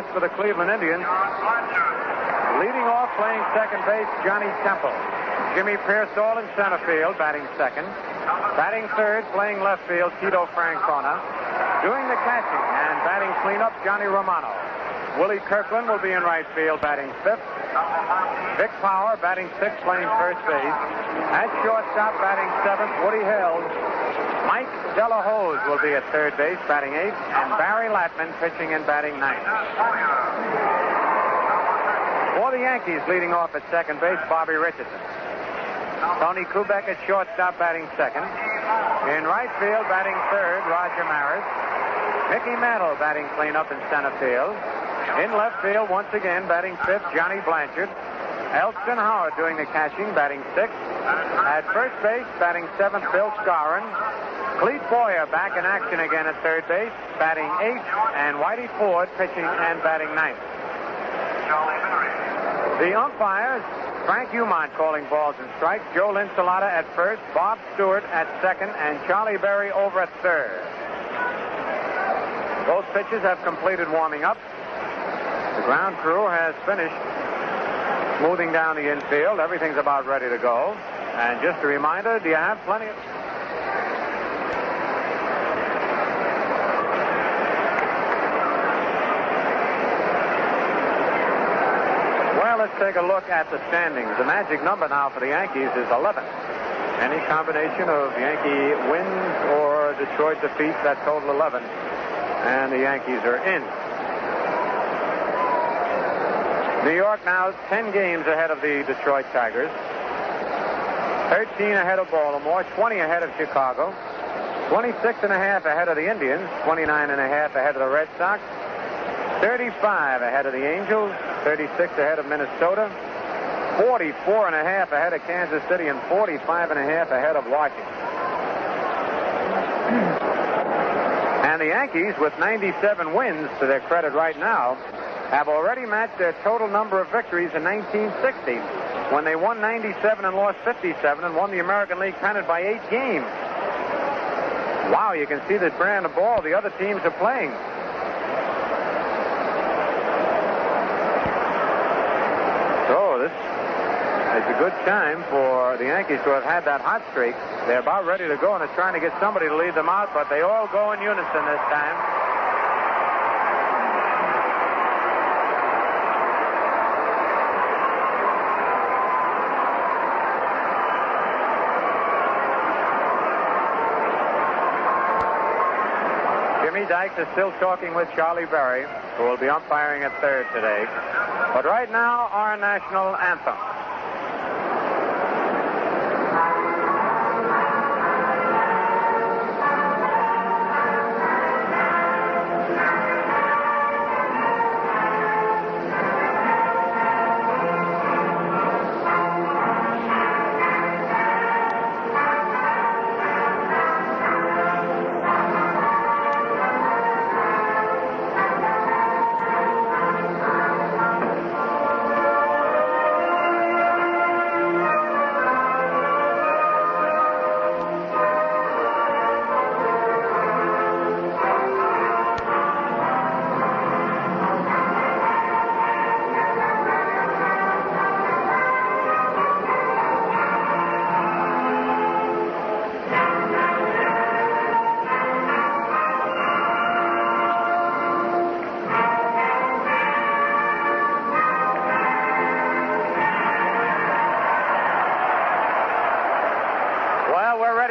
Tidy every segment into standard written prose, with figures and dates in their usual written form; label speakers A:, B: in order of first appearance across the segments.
A: this for the Cleveland Indians. Leading off, playing second base, Johnny Temple. Jimmy Pearsall in center field, batting second. Batting third, playing left field, Tito Francona. Doing the catching and batting cleanup, Johnny Romano. Willie Kirkland will be in right field, batting fifth. Vic Power, batting sixth, playing first base. At shortstop, batting seventh, Woody Held. Mike Delahose will be at third base, batting eighth. And Barry Latman pitching and batting ninth. For the Yankees, leading off at second base, Bobby Richardson. Tony Kubek at shortstop, batting second. In right field, batting third, Roger Maris. Mickey Mantle batting cleanup in center field. In left field, once again, batting fifth, Johnny Blanchard. Elston Howard doing the catching, batting sixth. At first base, batting seventh, Bill Scarron. Clete Boyer back in action again at third base, batting eighth. And Whitey Ford pitching and batting ninth. The umpires, Frank Umont calling balls and strikes, Joe Linsalata at first, Bob Stewart at second, and Charlie Berry over at third. Both pitchers have completed warming up. The ground crew has finished smoothing down the infield. Everything's about ready to go. And just a reminder, do you have plenty of... Well, let's take a look at the standings. The magic number now for the Yankees is 11. Any combination of Yankee wins or Detroit defeats, that total 11. And the Yankees are in. New York now 10 games ahead of the Detroit Tigers. 13 ahead of Baltimore. 20 ahead of Chicago. 26 and a half ahead of the Indians. 29 and a half ahead of the Red Sox. 35 ahead of the Angels. 36 ahead of Minnesota. 44 and a half ahead of Kansas City. And 45 and a half ahead of Washington. And the Yankees, with 97 wins to their credit right now, have already matched their total number of victories in 1960, when they won 97 and lost 57 and won the American League pennant by 8 games. Wow, you can see the brand of ball the other teams are playing. So this is a good time for the Yankees to have had that hot streak. They're about ready to go, and they're trying to get somebody to lead them out, but they all go in unison this time. Jimmy Dykes is still talking with Charlie Berry, who will be umpiring at third today. But right now, our national anthem.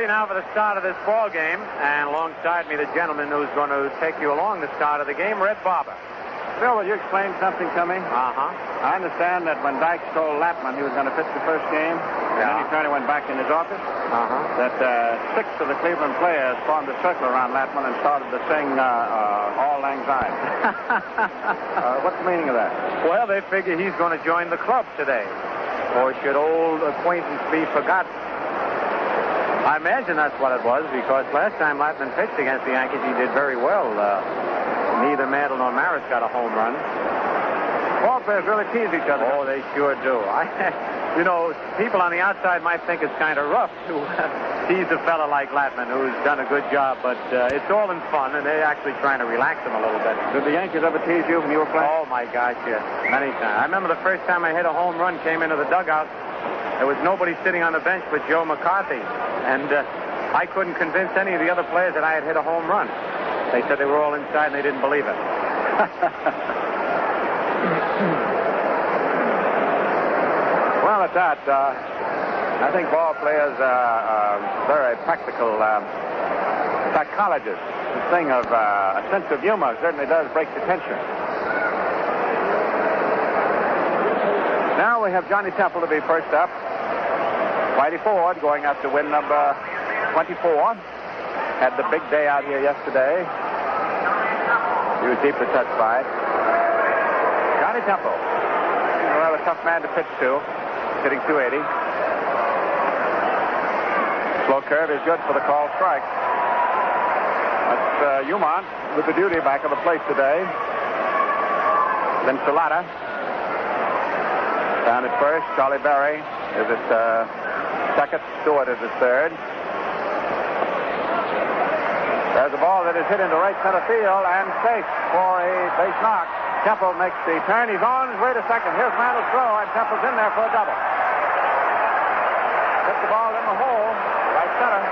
A: Now for the start of this ball game, and alongside me the gentleman who's going to take you along the start of the game, Red Barber.
B: Phil, will you explain something to me? I understand that when Dykes told Latman he was going to pitch the first game, and then he turned and went back in his office, that 6 of the Cleveland players formed a circle around Latman and started to sing Auld Lang Syne. What's the meaning of that?
A: Well, they figure he's going to join the club today. Or should old acquaintance be forgotten? I imagine that's what it was, because last time Latman pitched against the Yankees, he did very well. Neither Mantle nor Maris got a home run.
B: Ball players really tease each other.
A: Oh, they sure do. People on the outside might think it's kind of rough to tease a fella like Latman, who's done a good job, but it's all in fun, and they're actually trying to relax him a little bit.
B: Did the Yankees ever tease you when you were playing?
A: Oh, my gosh, yes. Many times. I remember the first time I hit a home run, came into the dugout. There was nobody sitting on the bench but Joe McCarthy, and I couldn't convince any of the other players that I had hit a home run. They said they were all inside, and they didn't believe it.
B: Well, at that, I think ball players are very practical psychologists. This thing of a sense of humor certainly does break the tension. Now we have Johnny Temple to be first up. Whitey Ford going after win number 24. Had the big day out here yesterday. He was deeply touched by it. Johnny Temple. A rather tough man to pitch to. Hitting 280. Slow curve is good for the call strike. That's Umont with the duty back of the plate today. Then Solata. Down at first. Charlie Berry is at second. Stewart is at third. There's a ball that is hit into right center field and safe for a base knock. Temple makes the turn. He's on his way to second. Here's Randall's throw, and Temple's in there for a double. Hit the ball in the hole, right center.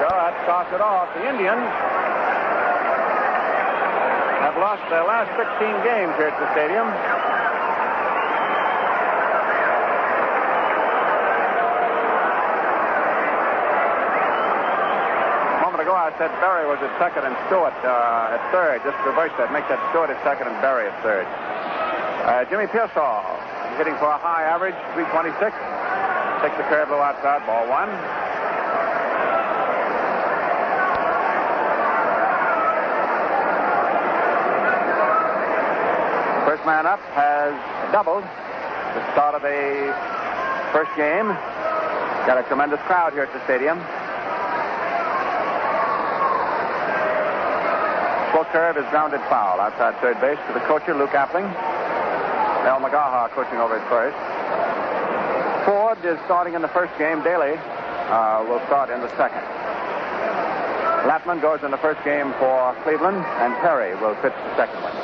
B: So that starts it off. The Indians have lost their last 16 games here at the stadium. I said Berry was at second and Stewart at third. Just reverse that. Make that Stewart at second and Berry at third. Jimmy Pearsall hitting for a high average, 326. Takes the curve low outside, ball one. First man up has doubled the start of the first game. Got a tremendous crowd here at the stadium. Slow curve is grounded foul outside third base to the coacher, Luke Appling. Al McGaha coaching over at first. Ford is starting in the first game. Daly will start in the second. Latman goes in the first game for Cleveland, and Perry will pitch the second one.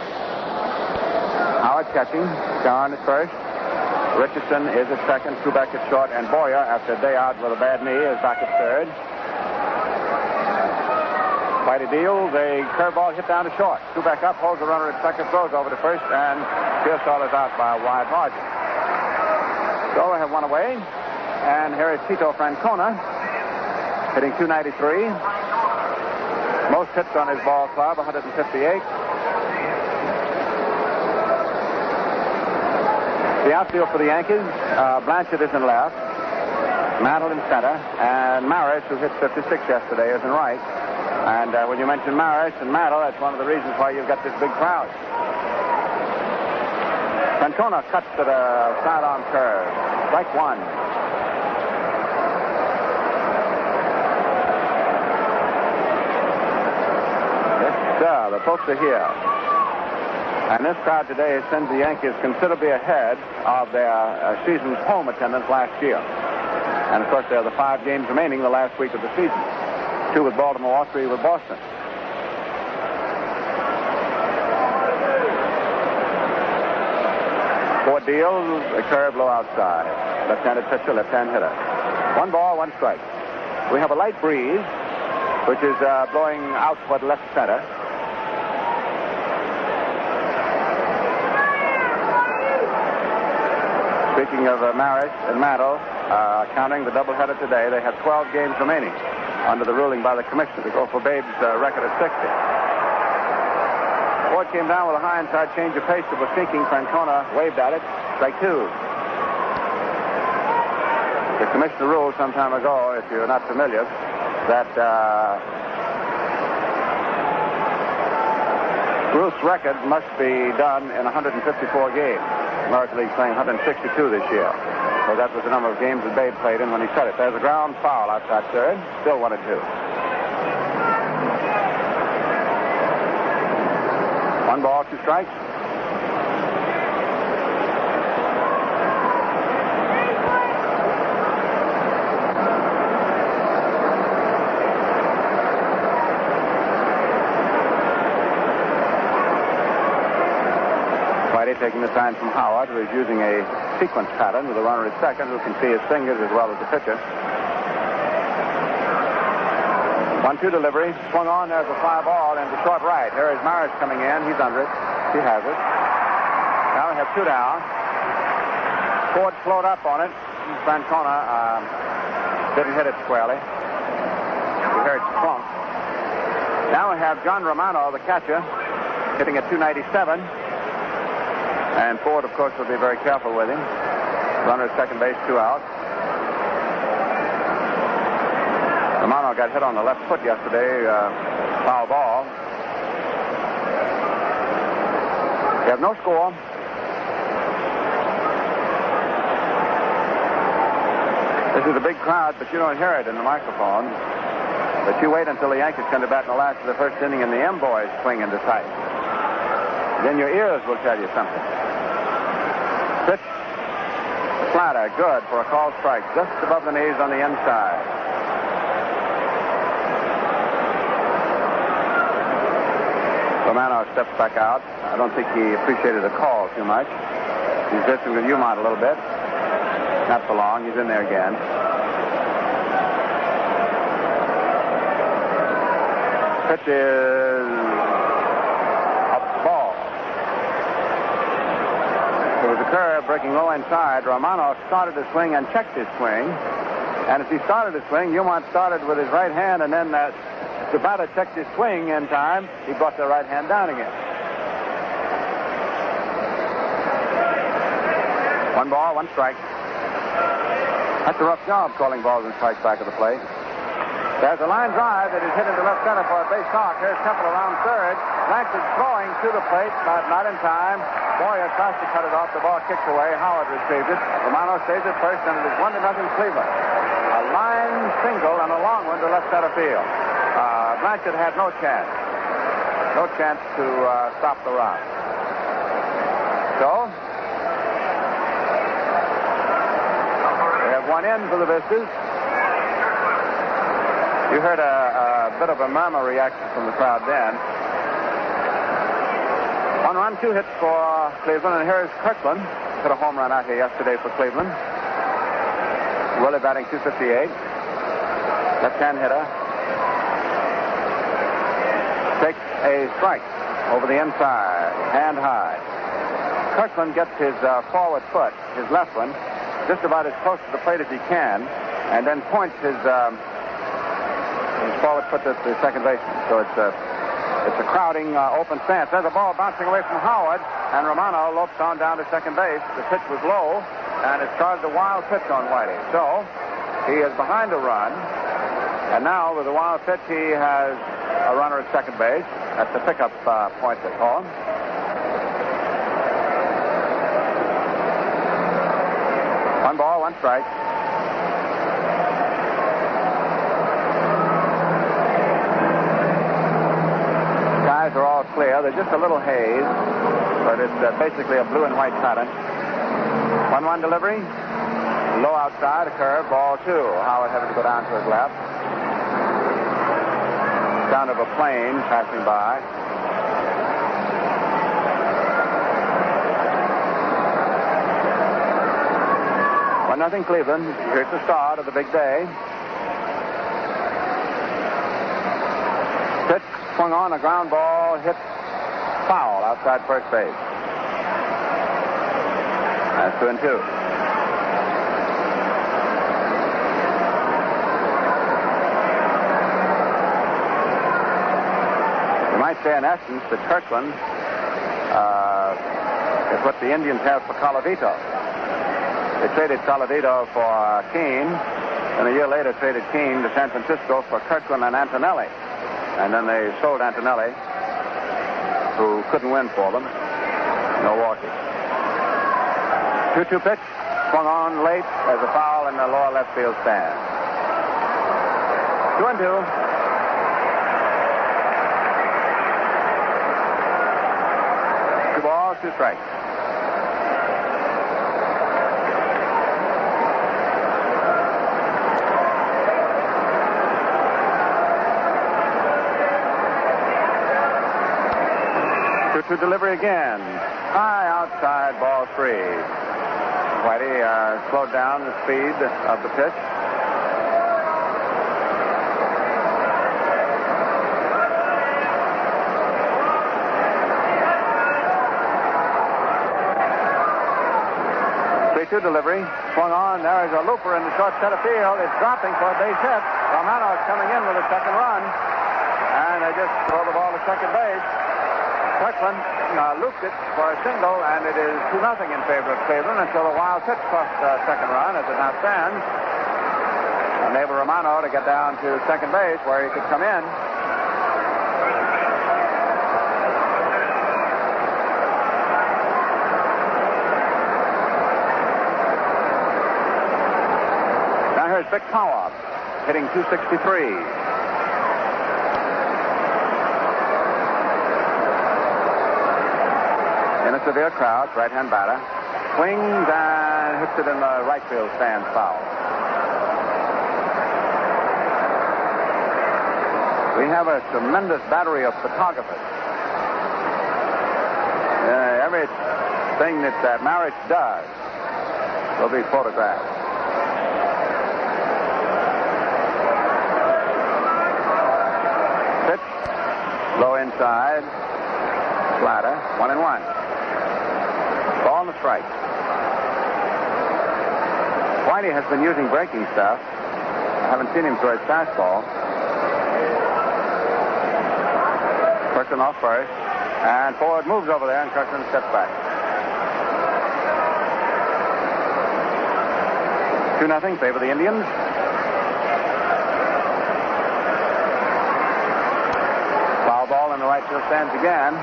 B: Howard catching. Garn at first. Richardson is at second. Kubek at short, and Boyer, after a day out with a bad knee, is back at third. Whitey deals a curveball hit down to short. Kubek up, holds the runner at second, throws over to first, and Pearsall is out by a wide margin. So we have one away, and here is Tito Francona hitting 293. Most hits on his ball club, 158. The outfield for the Yankees, Blanchard is in left, Mantle in center, and Maris, who hit 56 yesterday, is in right. And when you mention Maris and Mantle, that's one of the reasons why you've got this big crowd. Francona cuts to the sidearm curve. Strike one. Yes, sir. The folks are here. And this crowd today sends the Yankees considerably ahead of their season's home attendance last year. And, of course, there are the 5 games remaining the last week of the season. 2 with Baltimore, 3 with Boston. Ford deals a curve low outside. Left-handed pitcher, left-hand hitter. 1 ball, 1 strike. We have a light breeze, which is blowing out toward left center. Speaking of Maris and Mantle, counting the doubleheader today, they have 12 games remaining under the ruling by the commissioner to go for Babe's record at 60. Ford came down with a high inside change of pace that was sinking. Francona waved at it. Strike 2. The commissioner ruled some time ago, if you're not familiar, that Ruth's record must be done in 154 games. American League playing 162 this year. So that was the number of games that Babe played in when he said it. There's a ground foul outside third. Still 1-2. 1 ball, 2 strikes. Taking the sign from Howard, who is using a sequence pattern with a runner at second who can see his fingers as well as the pitcher. 1-2 delivery. Swung on. There's a fly ball into short right. Here is Maris coming in. He's under it. He has it. Now we have 2 down. Ford slowed up on it. Francona didn't hit it squarely. He heard plump. Now we have John Romano, the catcher, hitting at 297. And Ford, of course, will be very careful with him. Runner at second base, 2 out. Romano got hit on the left foot yesterday. Foul ball. You have no score. This is a big crowd, but you don't hear it in the microphone. But you wait until the Yankees come to bat in the last of the first inning and the M-boys swing into sight. Then your ears will tell you something. Pitch. Slider. Good for a called strike. Just above the knees on the inside. Romano steps back out. I don't think he appreciated the call too much. He's drifting with Umont a little bit. Not for long. He's in there again. Pitch is a ball. There was a curve breaking low inside. Romano started to swing and checked his swing. And as he started to swing, Umont started with his right hand, and then the batter checked his swing in time. He brought the right hand down again. 1 ball, 1 strike. That's a rough job calling balls and strikes back at the plate. There's a line drive that is hit into left center for a base knock. Here's Temple around third. Blanchard throwing to the plate, but not in time. Boyer tries to cut it off. The ball kicks away. Howard retrieves it. Romano saves it first, and it is 1-0 Cleveland. A line single and a long one to left center field. Blanchard had no chance. No chance to stop the run. So, we have 1 in for the Vistas. You heard a bit of a murmur reaction from the crowd then. 1 run, 2 hits for Cleveland, and here's Kirkland. Hit a home run out here yesterday for Cleveland. Willie batting .258. Left-hand hitter. Takes a strike over the inside, hand high. Kirkland gets his forward foot, his left one, just about as close to the plate as he can, and then points his forward foot to the second baseman. So it's a crowding open stance. There's a ball bouncing away from Howard, and Romano lopes on down to second base. The pitch was low, and it started a wild pitch on Whitey. So he is behind a run, and now with the wild pitch, he has a runner at second base. That's the pickup point they call him. One ball, 1 strike. Skies are all clear. There's just a little haze, but it's basically a blue and white pattern. 1-1 delivery. Low outside, a curve, ball 2. Howard having to go down to his left. Sound of a plane passing by. Nothing Cleveland. Here's the start of the big day. Pitch swung on, a ground ball hit foul outside first base. That's 2-2. You might say in essence that Kirkland is what the Indians have for Colavito. They traded Colavito for Keene, and a year later traded Keene to San Francisco for Kirkland and Antonelli. And then they sold Antonelli, who couldn't win for them, Milwaukee. 2-2 pitch, swung on late as a foul in the lower left field stand. 2-2. balls, 2 strikes. To delivery again. High outside, ball 3. Whitey slowed down the speed of the pitch. Two delivery. Swung on. There is a looper in the short center field. It's dropping for a base hit. Romano is coming in with a second run. And they just throw the ball to second base. Kirkland looped it for a single, and it is 2-0 in favor of Cleveland until a wild pitch cost second run as it now stands. Enable Romano to get down to second base where he could come in. Now here's Vic Powell hitting .263. In a severe crouch, right-hand batter. Swings and hits it in the right field stand foul. We have a tremendous battery of photographers. Everything that marriage does will be photographed. Pitch, low inside, slider, 1-1. Ball and a strike. Whitey has been using breaking stuff. I haven't seen him throw his fastball. Kirkland off first. And Ford moves over there, and Kirkland steps back. 2-0, favor the Indians. Foul ball in the right field stands again.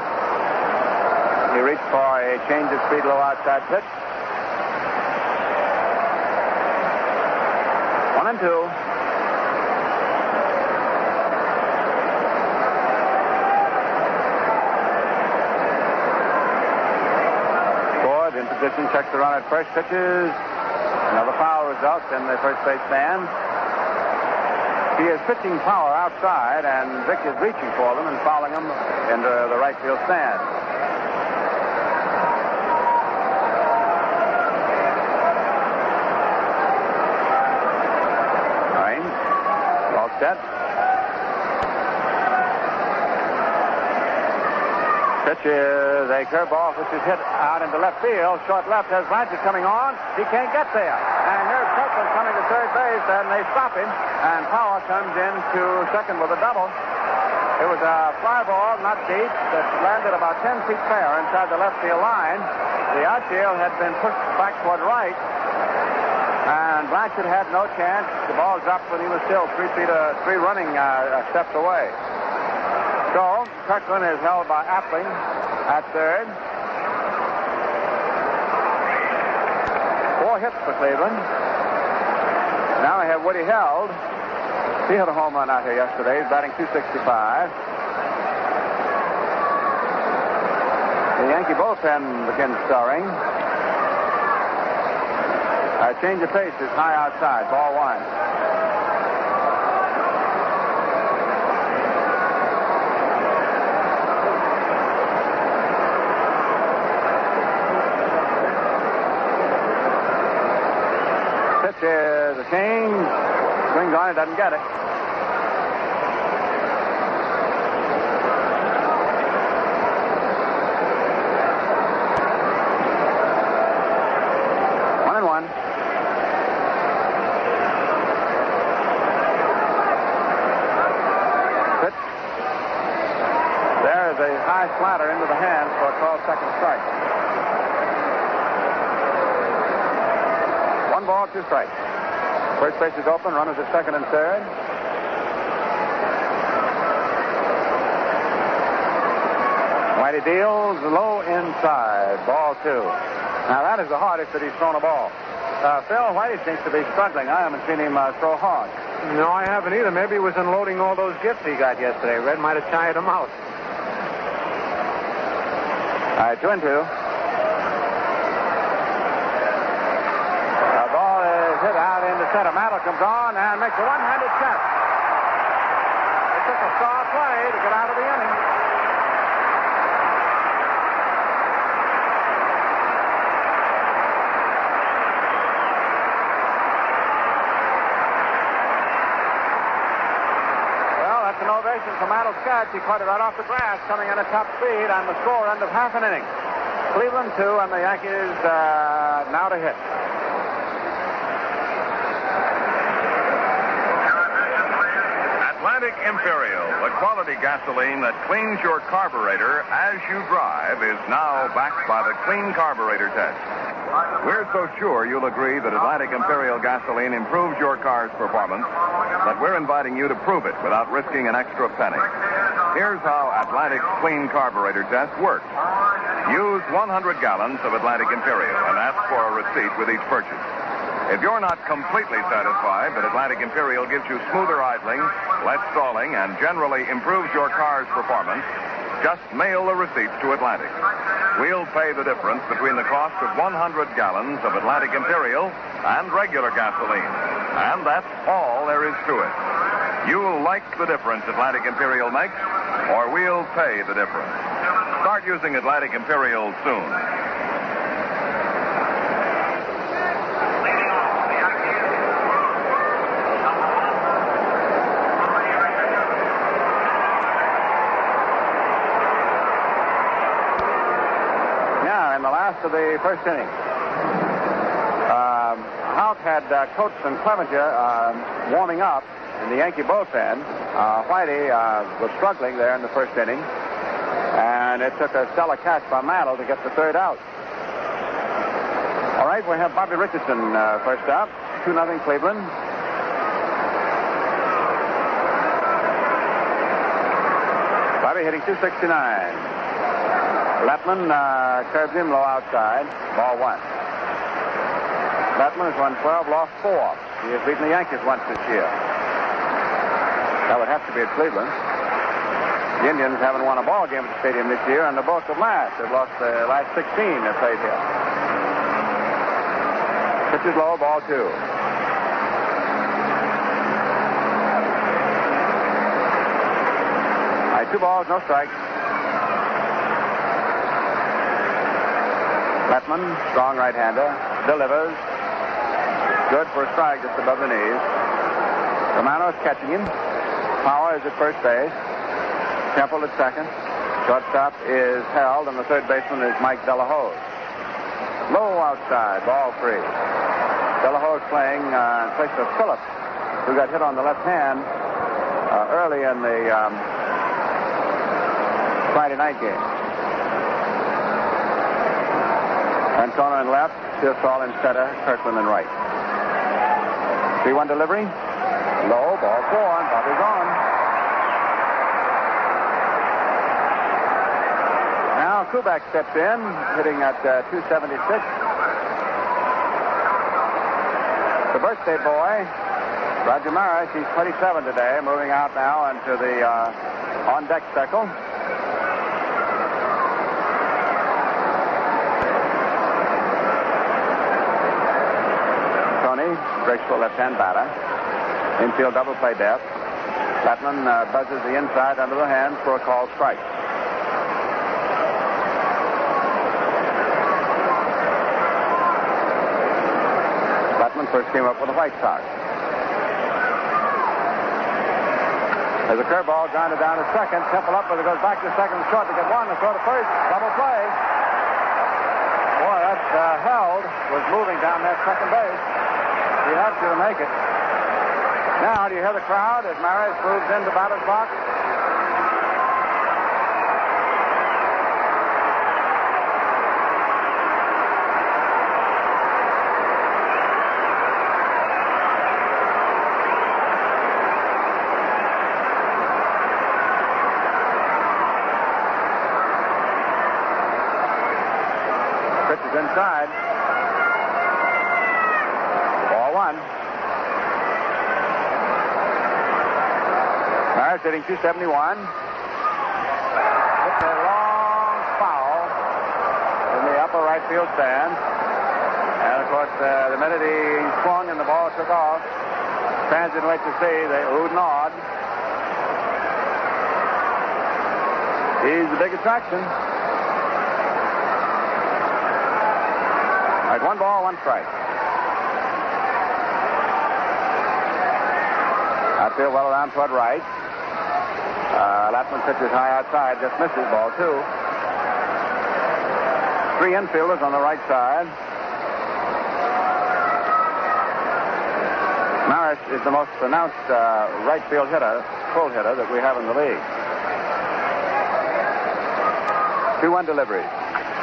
B: He reached for a change of speed, low outside pitch. 1-2. Ford in position, checks the run at first, pitches. Another foul results in the first base stand. He is pitching power outside, and Vic is reaching for them and fouling them into the right field stand. Set. Pitch is a curveball which is hit out into left field. Short left has Blanchard coming on. He can't get there. And here's Kirkland coming to third base, and they stop him. And Powell comes in to second with a double. It was a fly ball, not deep, that landed about 10 feet fair inside the left field line. The outfield had been pushed back toward right. And Blanchard had no chance. The ball dropped when he was still 3 running steps away. So Kirkland is held by Appling at third. 4 hits for Cleveland. Now they have Woody held. He hit a home run out here yesterday. He's batting .265. The Yankee bullpen begins stirring. Change of pace is high outside. Ball 1. Pitch is a change. Swings on it, doesn't get it. Slider into the hands for a called second strike. 1 ball, 2 strikes. First base is open. Runners at second and third. Whitey deals low inside. Ball 2. Now that is the hardest that he's thrown a ball. Phil, Whitey seems to be struggling. I haven't seen him throw hard.
A: No, I haven't either. Maybe he was unloading all those gifts he got yesterday. Red might have tired him out.
B: All right, 2-2. center. Mantle comes on and makes a one-handed catch. It took a star play to get out of the inning. That's an ovation for Mantle's catch. He caught it right off the grass, coming in at top speed, and the score end of half an inning. Cleveland 2, and the Yankees now to hit.
C: Atlantic Imperial, the quality gasoline that cleans your carburetor as you drive, is now backed by the Clean Carburetor Test. We're so sure you'll agree that Atlantic Imperial gasoline improves your car's performance that we're inviting you to prove it without risking an extra penny. Here's how Atlantic's Clean Carburetor Test works. Use 100 gallons of Atlantic Imperial and ask for a receipt with each purchase. If you're not completely satisfied that Atlantic Imperial gives you smoother idling, less stalling, and generally improves your car's performance, just mail the receipts to Atlantic. We'll pay the difference between the cost of 100 gallons of Atlantic Imperial and regular gasoline. And that's all there is to it. You'll like the difference Atlantic Imperial makes, or we'll pay the difference. Start using Atlantic Imperial soon.
B: In the last of the first inning, Houck had Coates and Clevenger warming up in the Yankee bullpen. Whitey was struggling there in the first inning, and it took a stellar catch by Mantle to get the third out. All right, we have Bobby Richardson first up, 2-0 Cleveland. Bobby hitting .269. Lepman curved him low outside. Ball 1. Lepman has won 12, lost 4. He has beaten the Yankees once this year. That would have to be at Cleveland. The Indians haven't won a ball game at the stadium this year, and the bulk of last. They've lost the last 16 they've played here. Pitch is low, ball 2. All right, 2 balls, no strikes. Lepman, strong right-hander, delivers. Good for a strike just above the knees. Romano is catching him. Power is at first base. Temple at second. Shortstop is held, and the third baseman is Mike Delahose. Low outside, ball 3. Delahose playing in place of Phillips, who got hit on the left hand early in the Friday night game. Francona in left, Searsall in center, Kirkland in right. 3-1 delivery. Low, ball 4, and Bobby's on. Now Kubek steps in, hitting at .276. The birthday boy, Roger Maris, he's 27 today, moving out now into the on-deck circle. Graceful left-hand batter. Infield double play depth. Lepman buzzes the inside under the hands for a called strike. Lepman first came up with the White Sox. There's a curveball grounded down to second. Temple up, but it goes back to second and short to get one and throw to first. Double play. Boy, that Held was moving down that second base. He had to make it. Now, do you hear the crowd as Maris moves into batter's box? Pitch is inside. Ball 1. Maris hitting .271. It's a long foul in the upper right field stand. And, of course, but the minute he swung and the ball took off, fans didn't wait to see. They oohed and awed. He's the big attraction. All right, 1 ball, 1 strike. Outfield well around toward right. Latman pitches high outside, just misses ball 2. 3 infielders on the right side. Maris is the most pronounced right field hitter, full hitter that we have in the league. 2-1 delivery.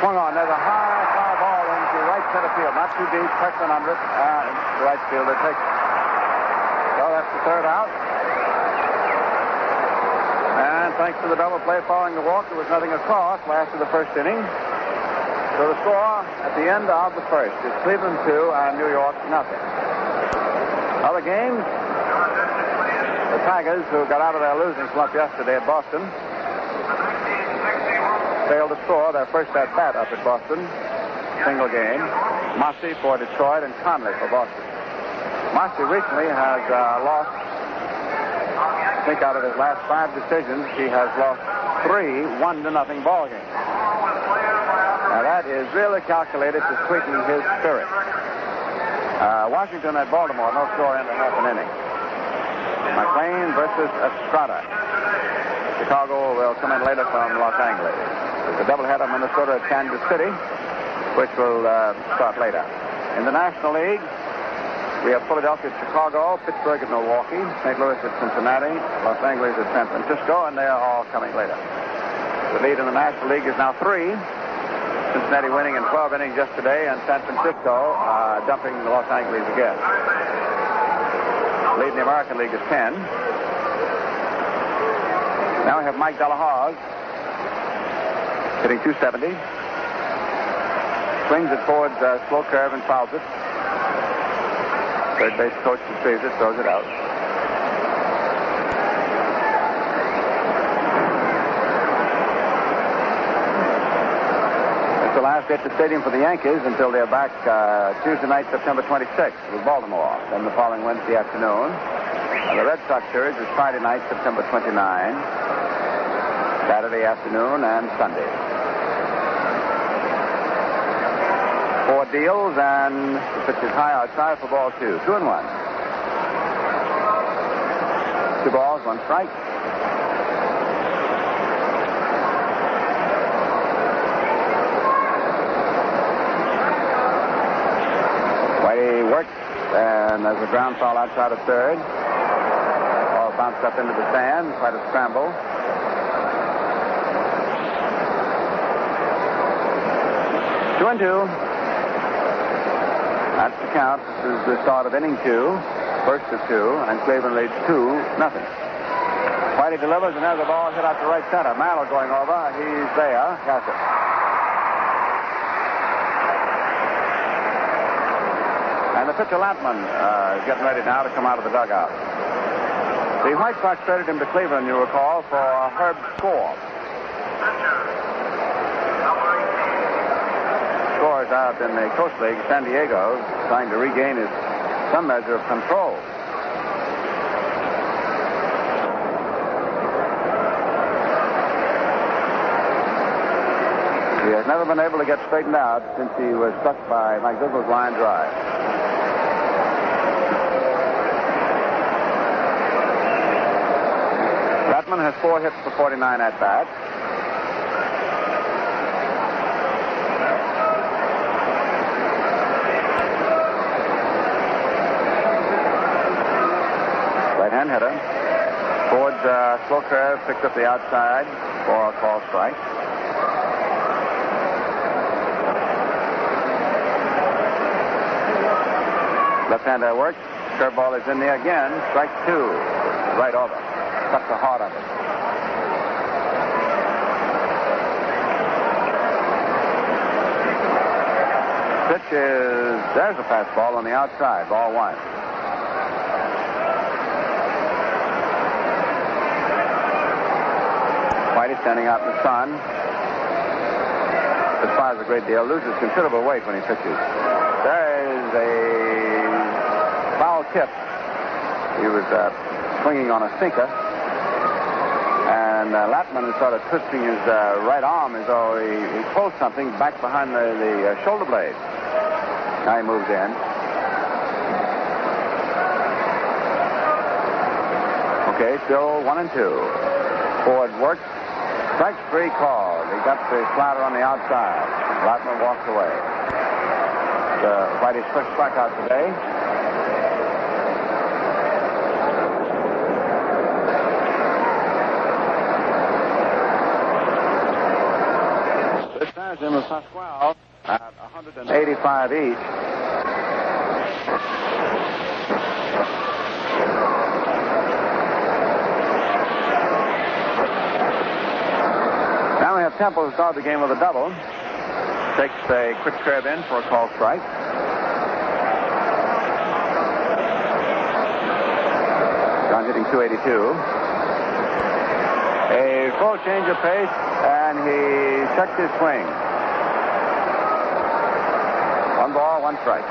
B: Swung on. There's a high fly ball into right center field. Not too deep. Preston under it. The right fielder takes it. So that's the 3rd out. And thanks to the double play following the walk, there was nothing across last of the 1st inning. So the score at the end of the 1st is Cleveland 2 and New York nothing. Other games, the Tigers, who got out of their losing slump yesterday at Boston, failed to score their first at-bat up at Boston. Single game. Mossy for Detroit and Conley for Boston. Mossy recently has lost, I think out of his last 5 decisions, he has lost 3 1-0 ball games. Now that is really calculated to sweeten his spirit. Washington at Baltimore, no score into half an inning. McLean versus Estrada. Chicago will come in later from Los Angeles. There's a doubleheader, Minnesota at Kansas City, which will start later. In the National League, we have Philadelphia at Chicago, Pittsburgh at Milwaukee, St. Louis at Cincinnati, Los Angeles at San Francisco, and they are all coming later. The lead in the National League is now 3. Cincinnati winning in 12 innings yesterday, and San Francisco dumping Los Angeles again. The lead in the American League is 10. Now we have Mike Delahaz hitting .270. Swings it towards slow curve and fouls it. Third base coach retrieves it, throws it out. It's the last day at the stadium for the Yankees until they're back Tuesday night, September 26th with Baltimore. Then the following Wednesday afternoon. The Red Sox series is Friday night, September 29, Saturday afternoon, and Sunday. 4 deals, and the pitch is high outside for ball 2. 2-1. 2 balls, 1 strike. Whitey works, and there's a ground foul outside of third. Ball bounced up into the sand, quite a scramble. Two and two. That's the count. This is the start of inning 2. First of 2, and Cleveland leads 2-0. Whitey delivers, and there's a ball hit out to right center. Mallow going over. He's there. Has it. And the pitcher Lampman is getting ready now to come out of the dugout. The White Sox traded him to Cleveland, you recall, for Herb Score. Score is out in the Coast League, San Diego, trying to regain some measure of control. He has never been able to get straightened out since he was struck by Mike Zizzle's line drive. Ratman has 4 hits for 49 at-bats. Right-hand hitter. Towards slow curve, picks up the outside for a call strike. Left-hander works. Curveball is in there again. Strike 2. Right over. Cuts the heart of it. Pitch is... There's a fastball on the outside. Ball 1. Whitey standing out in the sun. Perspires a great deal. Loses considerable weight when he pitches. There is a foul tip. He was swinging on a sinker. And Latman is sort of twisting his right arm as though he pulled something back behind the shoulder blade. Now he moves in. Okay, still 1-2. Ford works. Strike 3 called. He got the slider on the outside. Latman walks away. Whitey's first strikeout today. This ties him with Pasquale at 185 each. Now we have Temple who started the game with a double. Takes a quick curve in for a call strike. John hitting .282. A full change of pace, and he checked his swing. 1 ball, 1 strike.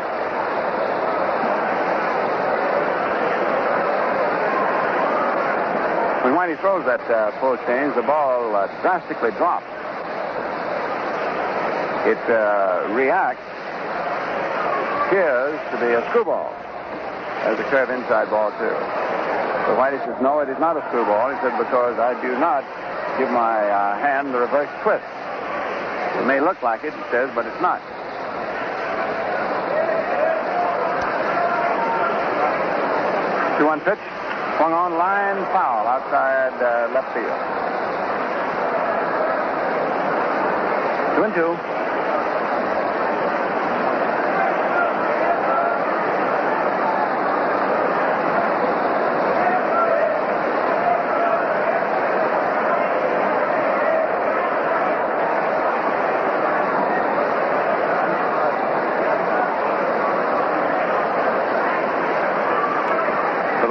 B: When he throws that full change, the ball drastically drops. It reacts, appears to be a screwball. There's a curve inside ball, too. So Whitey says, no, it is not a screwball. He said, because I do not give my hand the reverse twist. It may look like it, he says, but it's not. Two-one pitch. Swung on line, foul outside left field. 2-2.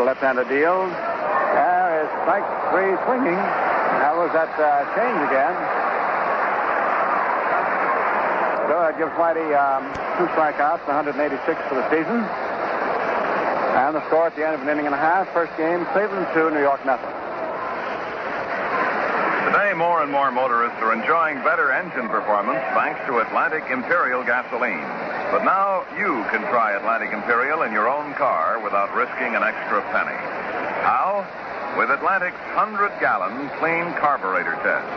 B: Left-hander deals. There is strike 3 swinging. That was that change again. So that gives Whitey 2 strikeouts, 186 for the season. And the score at the end of an inning and a half. First game, Cleveland 2, New York nothing.
C: Today, more and more motorists are enjoying better engine performance thanks to Atlantic Imperial gasoline. But now you can try Atlantic Imperial in your own car without risking an extra penny. How? With Atlantic's 100-gallon clean carburetor test.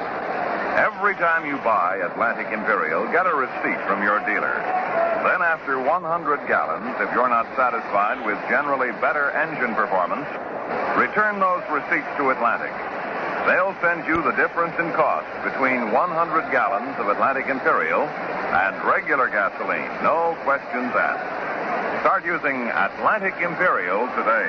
C: Every time you buy Atlantic Imperial, get a receipt from your dealer. Then after 100 gallons, if you're not satisfied with generally better engine performance, return those receipts to Atlantic. They'll send you the difference in cost between 100 gallons of Atlantic Imperial and regular gasoline. No questions asked. Start using Atlantic Imperial today.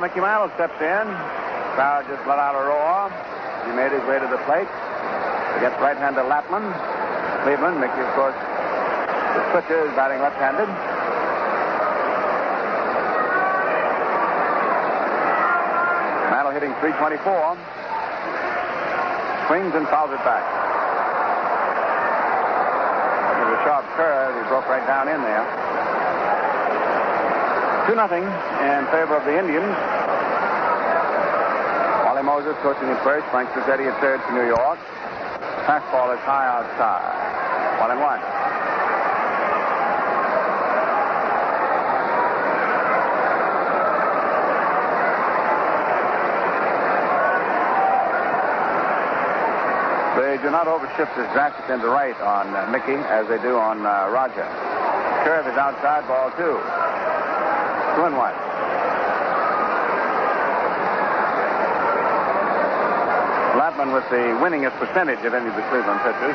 B: Mickey Mantle steps in. Crowd just let out a roar. He made his way to the plate against right-hander Latman. Cleveland, Mickey, of course, the pitcher is batting left-handed. Mantle hitting .324. Swings and fouls it back. It was a sharp curve. He broke right down in there. 2-0 in favor of the Indians. Wally Moses coaching at first. Frank Suzzetti at third for New York. Fastball is high outside. 1-1. They do not overshift as drastic into right on Mickey as they do on Roger. Curve is outside, ball 2. 2-1. Latman with the winningest percentage of any of the Cleveland pitchers,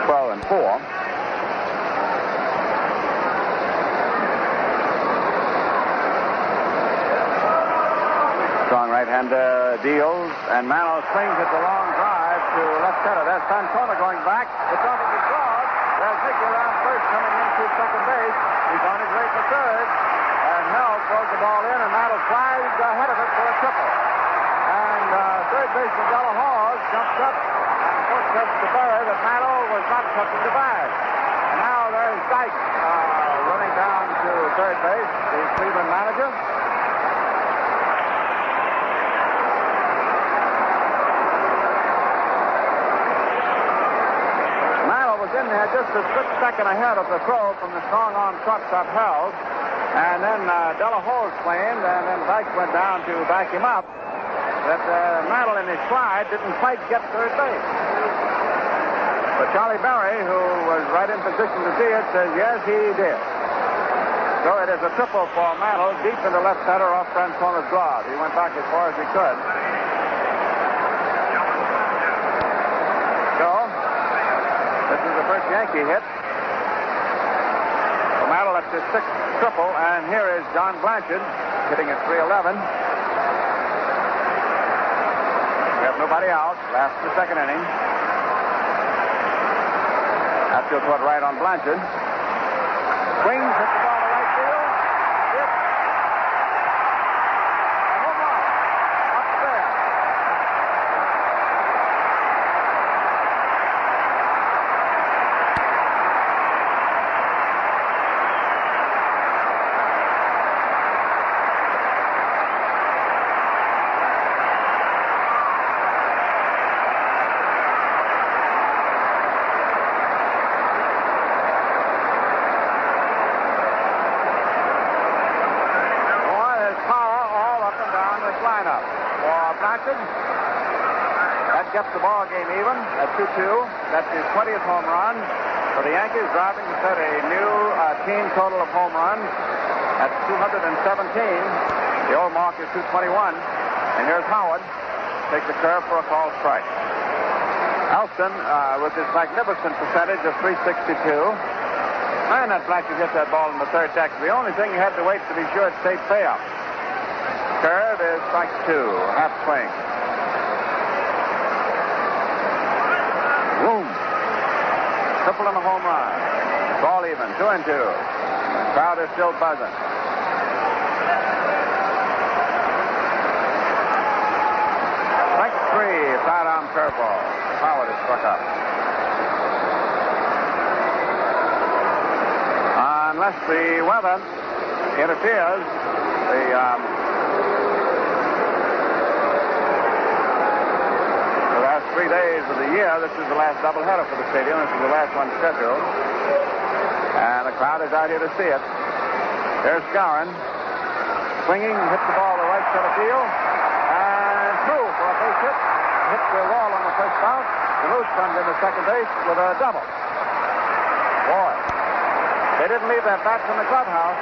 B: 12-4. and deals, and Mantle swings at the long drive to left center. There's Francona going back. It's off of his glove. There's Hickey around first, coming into second base. He's on his way for third, and Hell throws the ball in, and Mantle flies ahead of it for a triple. And third baseman Della Hawes jumps up and protests to Berry that Mantle was not touching the bag. And now there's Dykes running down to third base, the Cleveland manager. Mantle was in there just a split second ahead of the throw from the strong arm shortstop Held. And then Della Hawes claimed, and then Dykes went down to back him up, that Mantle in his slide didn't quite get third base. But Charlie Berry, who was right in position to see it, says yes, he did. So it is a triple for Mantle, deep into left center off Francona's glove. He went back as far as he could. So, this is the first Yankee hit. So Mantle up to sixth triple, and here is John Blanchard hitting at 311. We have nobody out. Last of the second inning. Outfield toward right on Blanchard. Swings, hits the ball to right field. It's a home run. Upstairs. That gets the ball game even at 2-2. That's his 20th home run for the Yankees, driving to set a new team total of home runs at 217. The old mark is 221. And here's Howard. Takes the curve for a called strike. Alston, with his magnificent percentage of 362. Man, that Blanchard hit that ball in the third deck. The only thing you had to wait to be sure it stayed payoff. Curve is strike two, half swing. Boom. Triple and a home run. Ball even, 2-2. Crowd is still buzzing. Strike three, sidearm curveball. Howard is struck up. Unless the weather interferes, the last 3 days of the year, this is the last doubleheader for the stadium. This is the last one scheduled. And the crowd is out here to see it. There's Skowron. Swinging, hits the ball to right center field. And through for a base hit. Hits the wall on the first bounce. DeMuth comes into second base with a double. Boy, they didn't leave their bats in the clubhouse.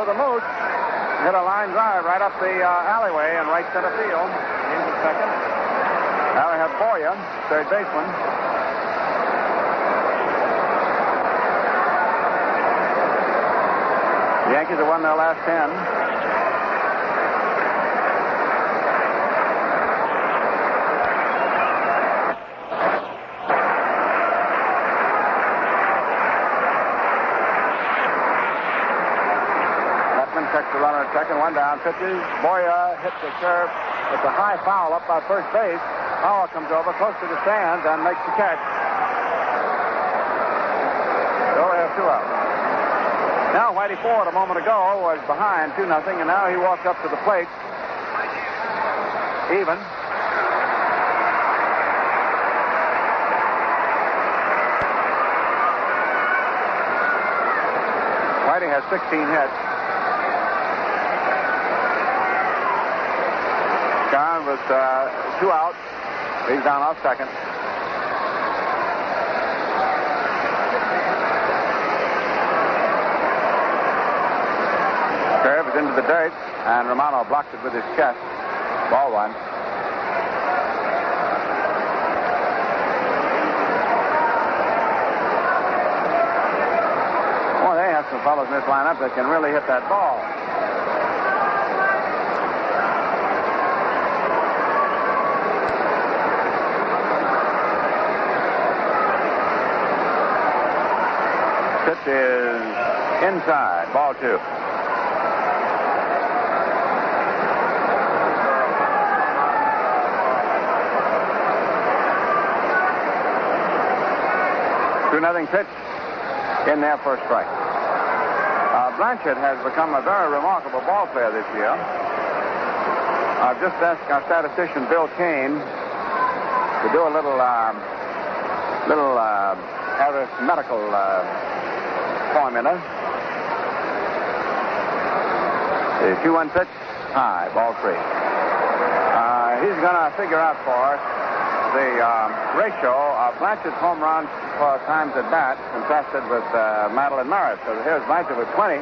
B: DeMuth hit a line drive right up the alleyway in right center field. Into second. Now we have Boyer, third baseman. The Yankees have won their last 10. Checks the runner at second, one down, pitches. Boyer hits the curve. It's a high foul up by first base. Howard comes over close to the stands and makes the catch. They only have two outs. Now Whitey Ford a moment ago was behind 2-0, and now he walks up to the plate. Even. Whitey has 16 hits. Skowron with 2 outs. He's down off second. Curve is into the dirt, and Romano blocked it with his chest. Ball one. got some fellows in this lineup that can really hit that ball. Pitch is inside, ball 2. Nothing pitch in there for a strike. Blanchard has become a very remarkable ball player this year. I've just asked our statistician Bill Kane to do a little arithmetical formula. The 2-1 pitch, high, ball 3. He's going to figure out for us the ratio of Blanchard's home runs for times at bat contrasted with Madeline Maris. So here's Blanchard with 20.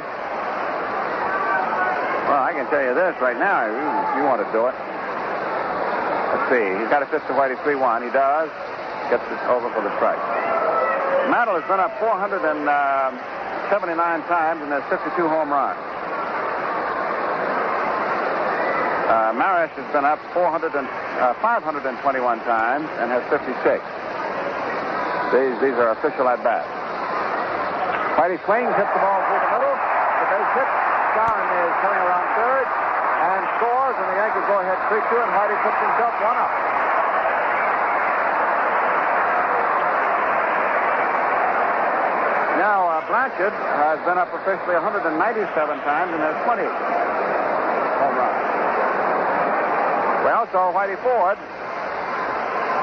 B: Well, I can tell you this right now, if you want to do it. Let's see. He's got to pitch to Whitey 3-1. He does. Gets it over for the strike. Madeline has been up 479 times, and there's 52 home runs. Maris has been up 521 times and has 56. These are official at-bats. Whitey swings, hits the ball through the middle. The base hit. Skowron is coming around third and scores, and the Yankees go ahead 3-2, and Whitey puts himself 1 up. Now, Blanchard has been up officially 197 times and has 20 home runs. Well, so Whitey Ford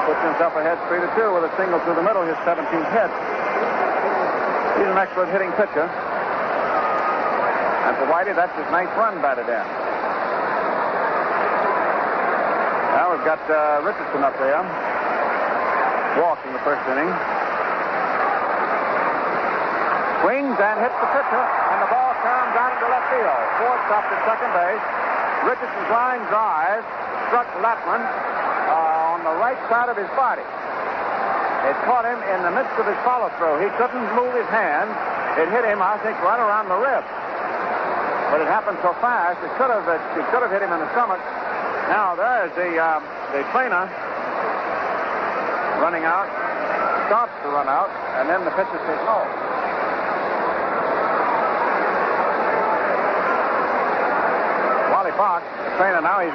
B: puts himself ahead 3-2 with a single through the middle, his 17th hit. He's an excellent hitting pitcher. And for Whitey, that's his 9th run batted in. Now we've got Richardson up there. Walked in the first inning. Swings and hits the pitcher, and the ball turns out into left field. Ford stopped at second base. Richardson's line drive struck Lapman on the right side of his body. It caught him in the midst of his follow-through. He couldn't move his hand. It hit him, I think, right around the rib. But it happened so fast, it could have hit him in the stomach. Now, there's the trainer running out, stops to run out, and then the pitcher says no. Wally Fox, the trainer now, is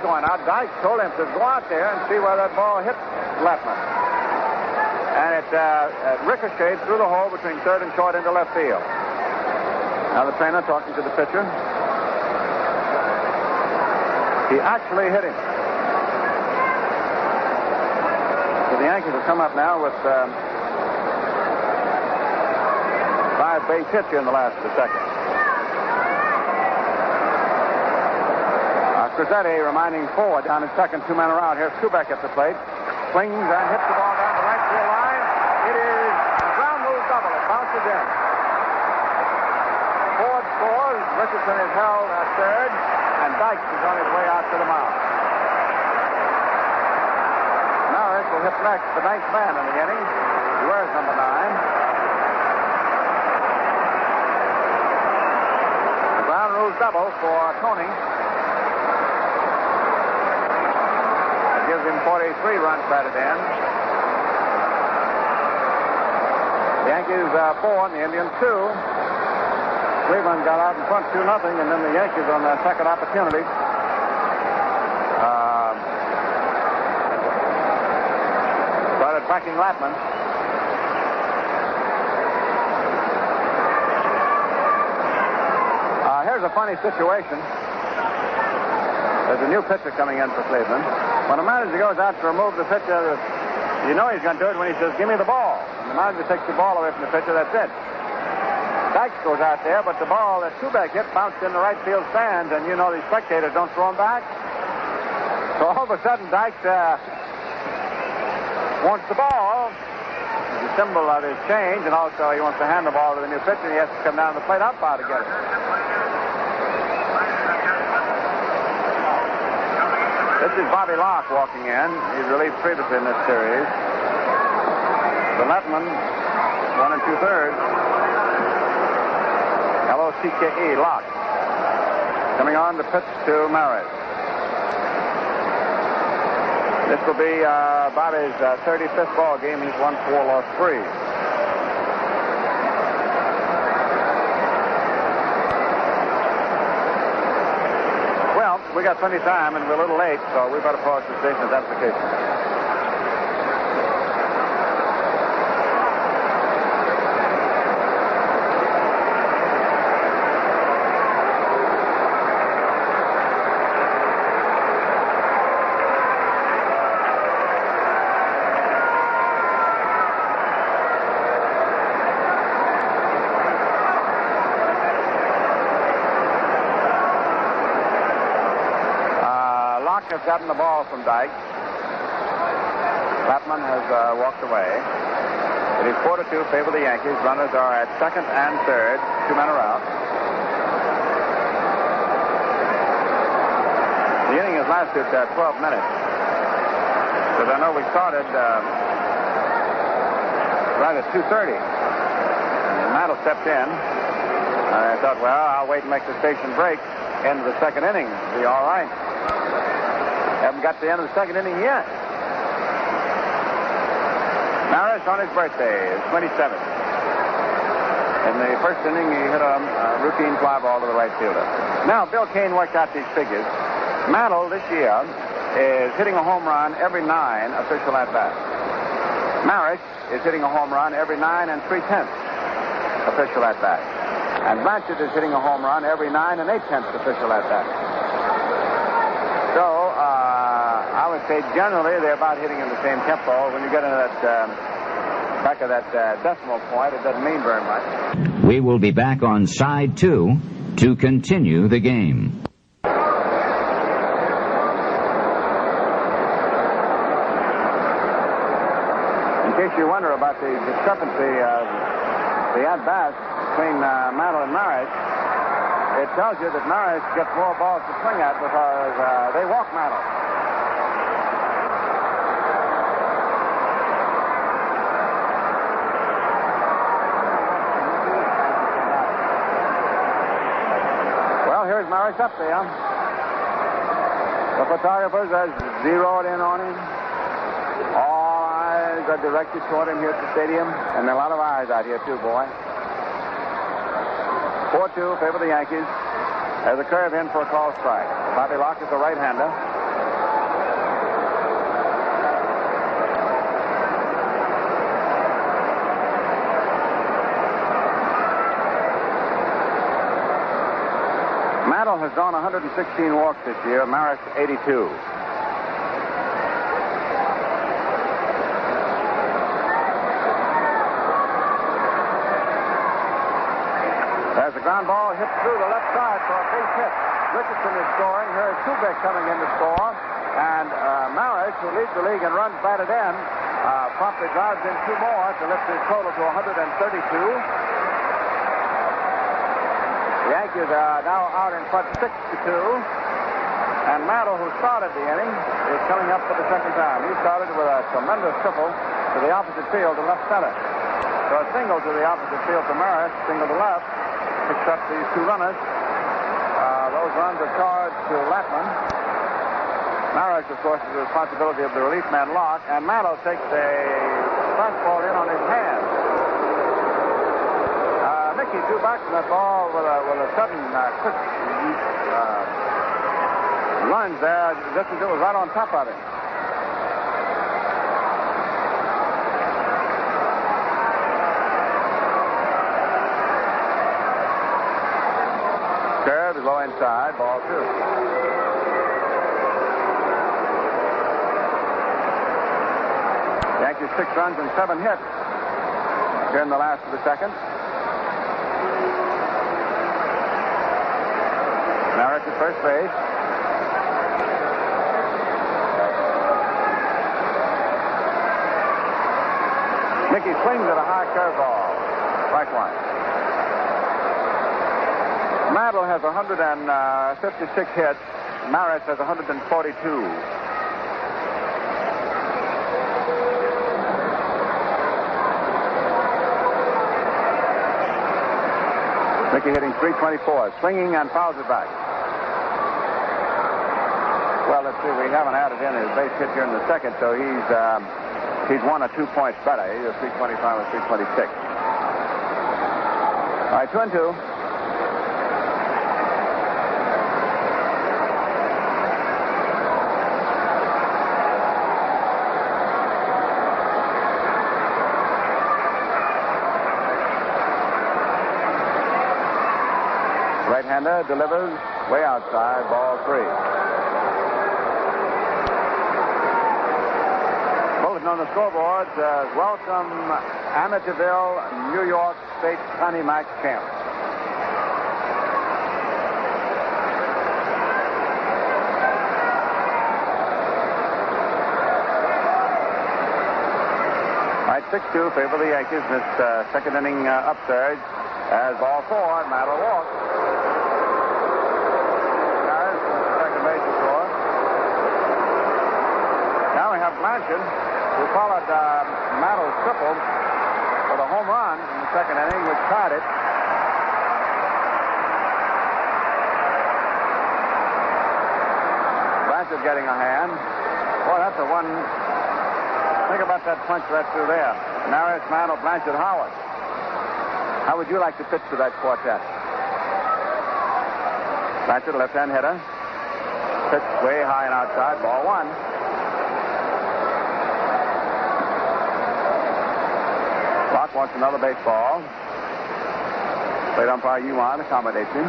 B: going out. Dykes told him to go out there and see where that ball hit Lapman. And it ricocheted through the hole between third and short into left field. Now the trainer talking to the pitcher. He actually hit him. So the Yankees have come up now with 5 base hits here in the last of the second. Crizzetti reminding Ford down in second, 2 men are out. Here's Kubek at the plate. Swings and hits the ball down the right field line. It is a ground rule double. It bounces in. Ford scores. Richardson is held at third, and Dykes is on his way out to the mound. Maris will hit next, the ninth man in the inning. He wears number 9. The ground rules double for Tony. Gives him 43 runs batted in. The Yankees 4 and the Indians 2. Cleveland got out in front 2-0, and then the Yankees on their second opportunity started backing Lapman. Here's a funny situation. There's a new pitcher coming in for Cleveland. When a manager goes out to remove the pitcher, you know he's going to do it when he says, "Give me the ball." And the manager takes the ball away from the pitcher, that's it. Dykes goes out there, but the ball that Kubek hit bounced in the right field stands, and you know these spectators don't throw him back. So all of a sudden, Dykes wants the ball. It's a symbol of his change, and also he wants to hand the ball to the new pitcher, and he has to come down to the plate umpire to get it. This is Bobby Locke walking in. He's relieved previously in this series. The Lapman, 1 2/3. L-O-C-K-E, Locke. Coming on to pitch to Maris. This will be about his 35th ball game. He's won 4, lost 3. Well, we got plenty of time, and we're a little late, so we better pause the station if that's the case. Has gotten the ball from Dyke. Chapman has walked away. It is 4-2, favor the Yankees. Runners are at second and third. 2 men are out. The inning has lasted 12 minutes. Because I know we started right at 2:30. And Mantle stepped in. I thought, well, I'll wait and make the station break. End of the second inning. Be all right. Haven't got to the end of the second inning yet. Maris on his birthday is 27. In the first inning, he hit a routine fly ball to the right fielder. Now, Bill Kane worked out these figures. Mantle this year is hitting a home run every 9 official at-bats. Maris is hitting a home run every 9 3/10 official at-bats. And Blanchard is hitting a home run every 9 8/10 official at-bats. So, I would say generally they're about hitting in the same tempo. When you get into that back of that decimal point, it doesn't mean very much.
D: We will be back on side 2 to continue the game.
B: In case you wonder about the discrepancy of the at-bats between Mantle and Maris, it tells you that Maris gets more balls to swing at because they walk Mantle. Well, here's Maris up there. The photographers are zeroed in on him. All eyes are directed toward him here at the stadium, and there are a lot of eyes out here too, boy. 4-2, favor the Yankees. There's a curve in for a call strike. Bobby Locke is a right-hander. Mantle has drawn 116 walks this year. Maris 82. As the ground ball hits through the left side for a base hit. Richardson is scoring. Here is Kubek coming in to score. And Maris, who leads the league and runs batted in, promptly drives in 2 more to lift his total to 132. The Yankees are now out in front 6-2. And Mantle, who started the inning, is coming up for the second time. He started with a tremendous triple to the opposite field to left center. So a single to the opposite field for Maris, single to left. Picks up these 2 runners. Those runs are charged to Latman. Maris, of course, is the responsibility of the relief man, Locke, and Mantle takes a fastball in on his hand. Mickey threw back from that ball with a sudden, quick lunge there, just as it was right on top of him. Curve is low inside, ball 2. Yankees 6 runs and 7 hits here in the last of the second. Maris at first base. Mickey swings at a high curveball. Strike 1. Mantle has 156 hits. Maris has 142. Mickey hitting .324, swinging and fouls it back. Well, let's see. We haven't added in his base hit here in the second, so he's 1 or 2 points better. Either .325 or .326. All right, 2-2. Right-hander delivers way outside, ball 3. Bulletin on the scoreboard says, welcome Amityville, New York State Connie Mack champ. All right, 6-2 favor the Yankees. This second inning upsurge as ball 4, Matter walks. Now we have Blanchard, who followed Mattle's triple with a home run in the second inning, which tied it. Blanchard getting a hand. Boy, that's a one. Think about that punch right through there. Maris, Mantle, Blanchard, Howard. How would you like to pitch to that quartet? Blanchard, left-hand hitter. Pitch way high and outside, ball 1. Locke wants another baseball. Plate umpire Yuan accommodates him.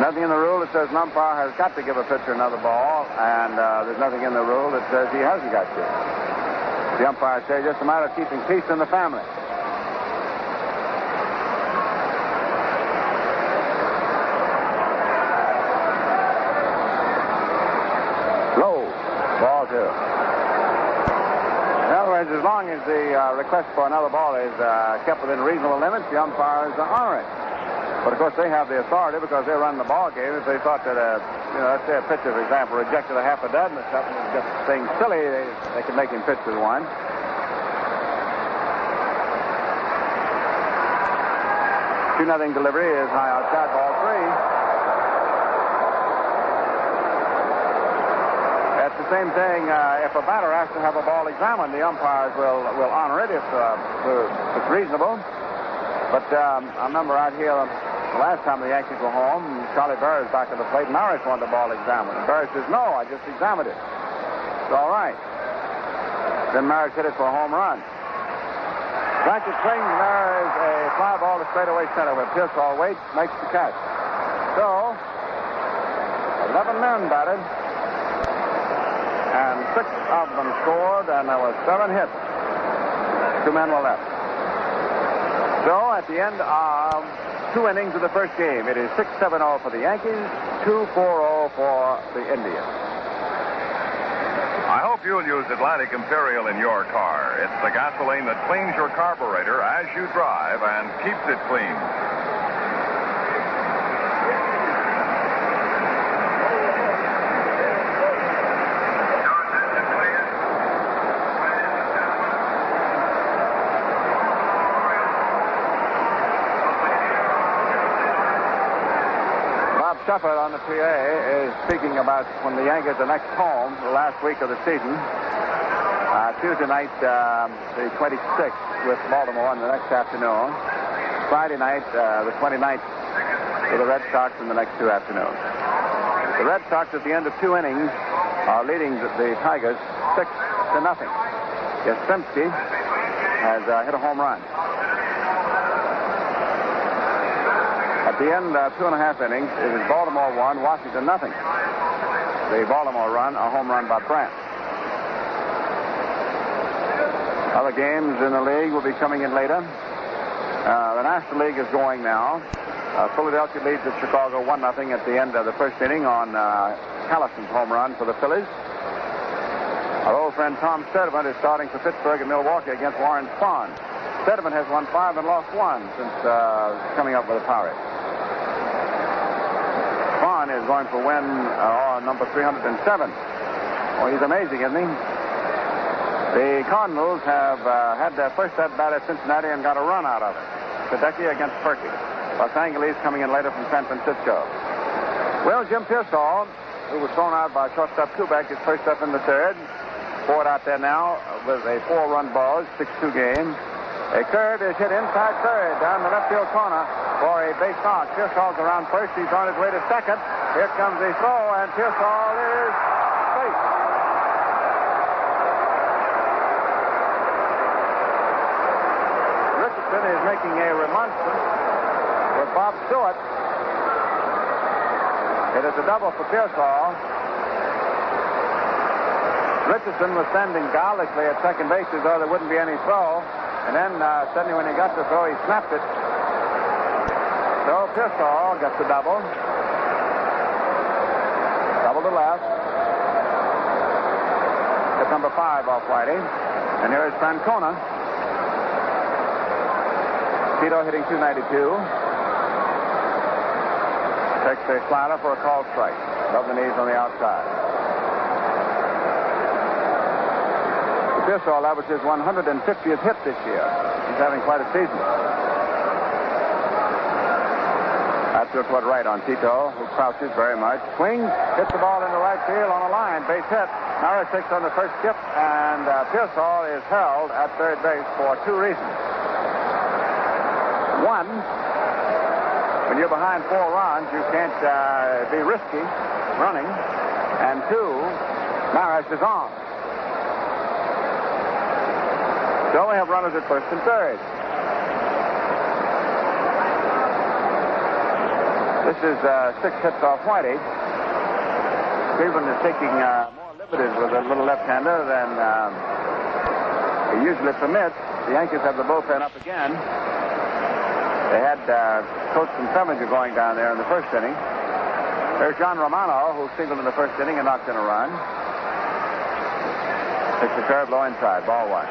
B: Nothing in the rule that says an umpire has got to give a pitcher another ball, and there's nothing in the rule that says he hasn't got to. The umpire says just a matter of keeping peace in the family. Ball 2. In other words, as long as the request for another ball is kept within reasonable limits, the umpires honor it. But, of course, they have the authority because they run the ball game. If they thought that, let's say a pitcher, for example, rejected a half a dozen or something and just things silly, they could make him pitch with one. 2-0 delivery is high outside, ball 3. It's the same thing. If a batter has to have a ball examined, the umpires will honor it if it's reasonable. But I remember out here the last time the Yankees were home, Charlie Burris back at the plate, and Maris wanted the ball examined. And Burris says, no, I just examined it. It's all right. Then Maris hit it for a home run. Blanchard swings, and there is a fly ball to straightaway center where Pearsall waits, makes the catch. So, 11 men batted. And 6 of them scored, and there were 7 hits. 2 men were left. So, at the end of 2 innings of the first game, it is 6-7-0 for the Yankees, 2-4-0 for the Indians.
C: I hope you'll use Atlantic Imperial in your car. It's the gasoline that cleans your carburetor as you drive and keeps it clean.
B: Shepard on the PA is speaking about when the Yankees are next home, the last week of the season. Tuesday night, the 26th, with Baltimore in the next afternoon. Friday night, the 29th, with the Red Sox in the next 2 afternoons. The Red Sox, at the end of 2 innings, are leading the Tigers 6-0. Yastrzemski has hit a home run. At the end, 2.5 innings, it is Baltimore 1, Washington nothing. The Baltimore run, a home run by Brandt. Other games in the league will be coming in later. The National League is going now. Philadelphia leads at Chicago 1-0 at the end of the first inning on Callison's home run for the Phillies. Our old friend Tom Stedman is starting for Pittsburgh and Milwaukee against Warren Spahn. Stedman has won 5 and lost 1 since coming up with the Pirates. Spahn is going for win number 307. Well, he's amazing, isn't he? The Cardinals have had their first at-bat at Cincinnati and got a run out of it. Sadecki against Perky. Los Angeles coming in later from San Francisco. Well, Jim Pearsall, who was thrown out by shortstop Kubek, is first up in the third. Ford out there now with a 4-run ball, 6-2 game. A curve is hit inside third down the left field corner for a base knock. Pearsall's around first. He's on his way to second. Here comes the throw, and Pearsall is safe. Richardson is making a remonstrance with Bob Stewart. It is a double for Pearsall. Richardson was standing garlically at second base as though there wouldn't be any throw. And then suddenly when he got the throw, he snapped it. So Pearsall gets the double. Double to left. Hit number 5 off Whitey. And here is Francona. Tito hitting .292. Takes a slider for a called strike. Above the knees on the outside. Pearsall averages 150th hit this year. He's having quite a season. That's to toward right on Tito, who crouches very much. Swings, hits the ball into right field on a line. Base hit. Maris takes on the first skip, and Pearsall is held at third base for 2 reasons. 1, when you're behind 4 runs, you can't be risky running. And 2, Maris is on. So we have runners at first and third. This is 6 hits off Whitey. Cleveland is taking more liberties with a little left-hander than he usually permits. The Yankees have the bullpen up again. They had Coates and Seminger going down there in the first inning. There's John Romano, who singled in the first inning and knocked in a run. Takes the curve low inside, ball 1.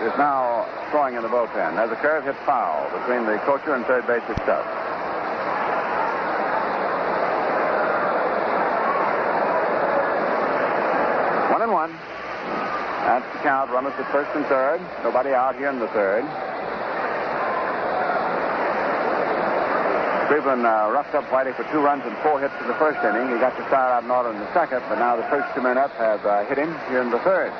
B: Is now throwing in the bullpen. As the curve hits foul between the coacher and third base itself. 1-1. That's the count. Runners at first and third. Nobody out here in the third. Cleveland roughed up Whitey for 2 runs and 4 hits in the first inning. He got to start out in order in the second, but now the first 2 men up have hit him here in the third.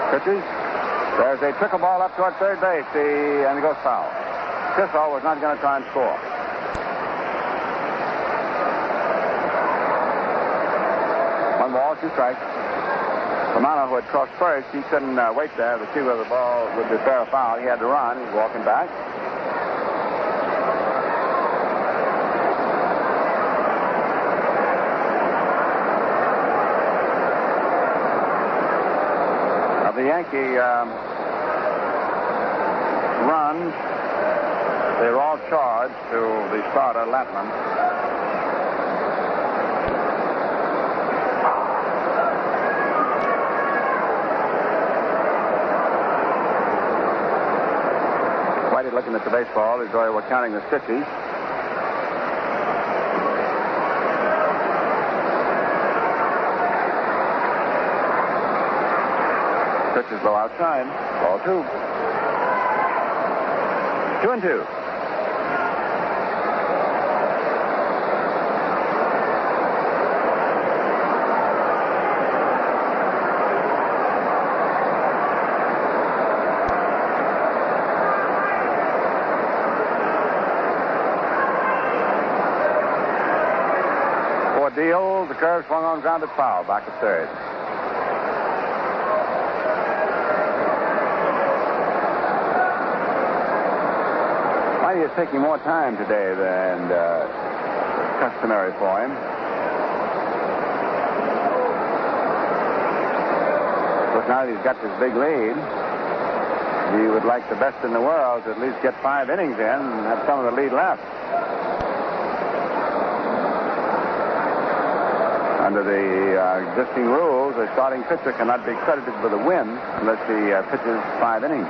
B: Pitches. There's a trickle ball up toward third base, and he goes foul. Pearsall was not going to try and score. One ball, 2 strikes. Romano, who had crossed first, he couldn't wait there to see whether the ball would be fair or foul. He had to run. He's walking back. The Yankee runs, they're all charged to the starter, Latman. Whitey looking at the baseball as though we're counting the stitches. Pitches low outside. Ball 2. 2-2. For Deal, the curve swung on, grounded foul. Back at third. Whitey is taking more time today than customary for him. But now that he's got this big lead, he would like the best in the world to at least get 5 innings in and have some of the lead left. Under the existing rules, a starting pitcher cannot be credited with a win unless he pitches 5 innings.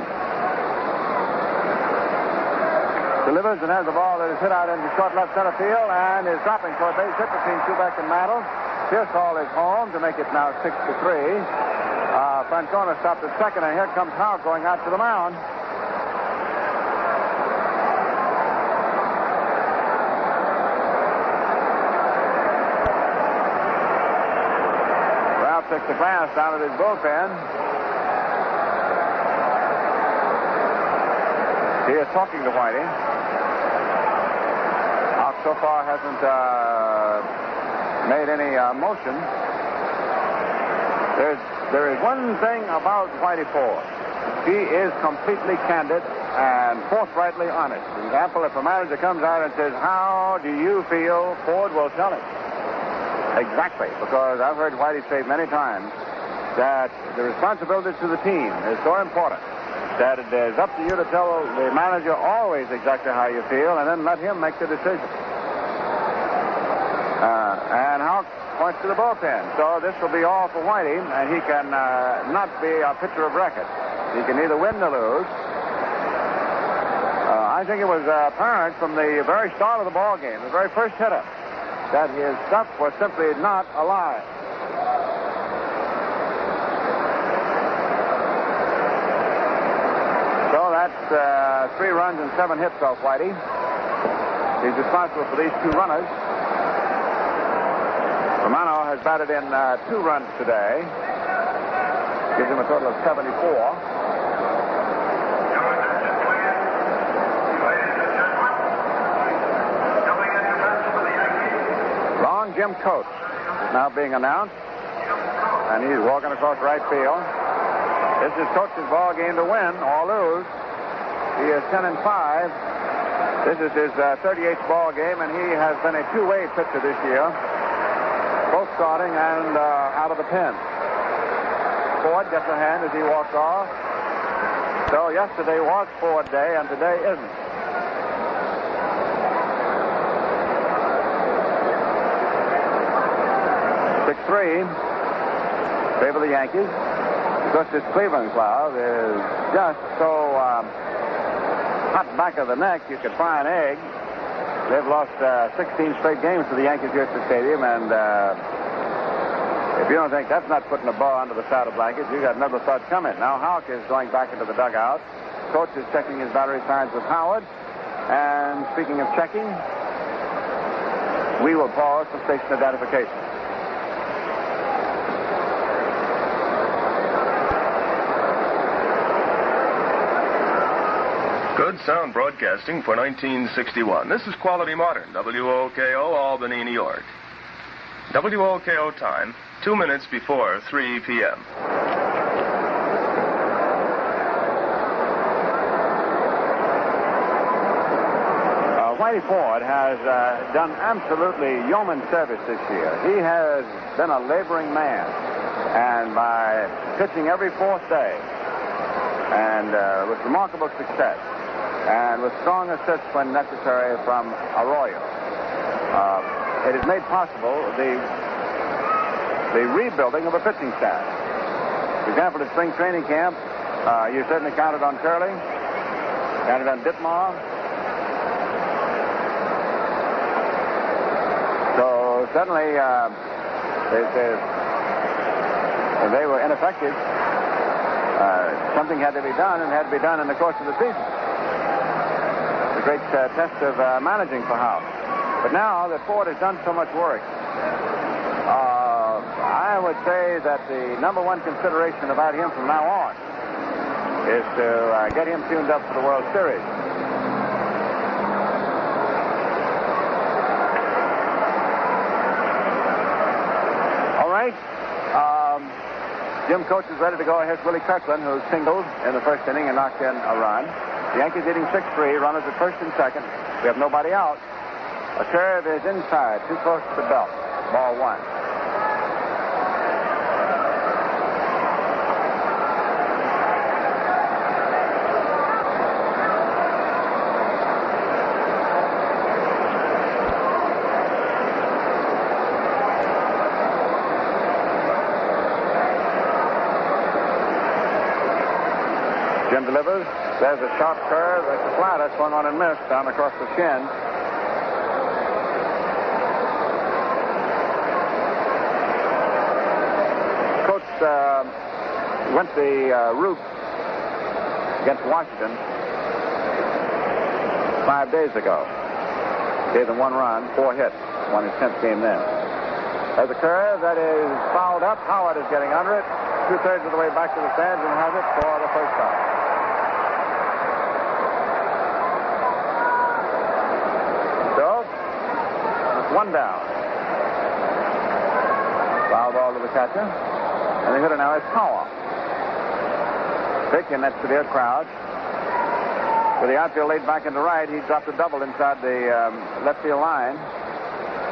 B: Delivers and has the ball that is hit out into short left center field and is dropping for a base hit between Kubek and Mantle. Pearsall is home to make it now 6-3. Francona stopped at second, and here comes Houck going out to the mound. Takes the glass out of his bullpen. He is talking to Whitey. Houck so far hasn't made any motion. There is one thing about Whitey Ford. He is completely candid and forthrightly honest. For example, if a manager comes out and says, "How do you feel?" Ford will tell him. Exactly, because I've heard Whitey say many times that the responsibility to the team is so important that it is up to you to tell the manager always exactly how you feel and then let him make the decision. And Houck points to the bullpen. So this will be all for Whitey, and he can not be a pitcher of record. He can either win or lose. I think it was apparent from the very start of the ball game, the very first hitter, that his stuff was simply not alive. So that's 3 runs and 7 hits off Whitey. He's responsible for these 2 runners. Romano has batted in 2 runs today. Gives him a total of 74. Jim Coates is now being announced, and he's walking across right field. This is Coates' ball game to win or lose. He is 10-5. This is his 38th ball game, and he has been a two-way pitcher this year, both starting and out of the pen. Ford gets a hand as he walks off. So yesterday was Ford Day, and today isn't. Favor the Yankees. Because this Cleveland crowd is just so hot back of the neck you could fry an egg. They've lost 16 straight games to the Yankees here at the stadium, and if you don't think that's not putting a bow under the saddle blankets, you got another thought coming. Now Houck is going back into the dugout. Coates is checking his battery signs with Howard. And speaking of checking, we will pause for station identification.
E: Good sound broadcasting for 1961. This is Quality Modern, WOKO, Albany, New York. WOKO time, 2 minutes before 3 p.m.
B: Whitey Ford has done absolutely yeoman service this year. He has been a laboring man, and by pitching every 4th day, and with remarkable success, and with strong assists when necessary from Arroyo, it has made possible the rebuilding of a pitching staff. For example, at spring training camp, you certainly counted on Curley, counted on Ditmar. So certainly they were ineffective. Something had to be done, and had to be done in the course of the season. A great test of managing for Houck. But now that Ford has done so much work, I would say that the number one consideration about him from now on is to get him tuned up for the World Series. All right. Jim Coates is ready to go. Here's Willie Kirkland, who singled in the first inning and knocked in a run. The Yankees leading 6-3. Runners at first and second. We have nobody out. A curve is inside, too close to the belt. Ball 1. delivers. There's a sharp curve. That's a slider swung on and missed down across the shin. Coach went the route against Washington 5 days ago. Gave them 1 run, 4 hits. Won his 10th game then. There's a curve that is fouled up. Howard is getting under it. 2/3 of the way back to the stands and has it for the first time. So, it's 1 down. Foul ball to the catcher. And the hitter now is Power. Pick in that severe crowd. With the outfield laid back into right, he dropped a double inside the left field line.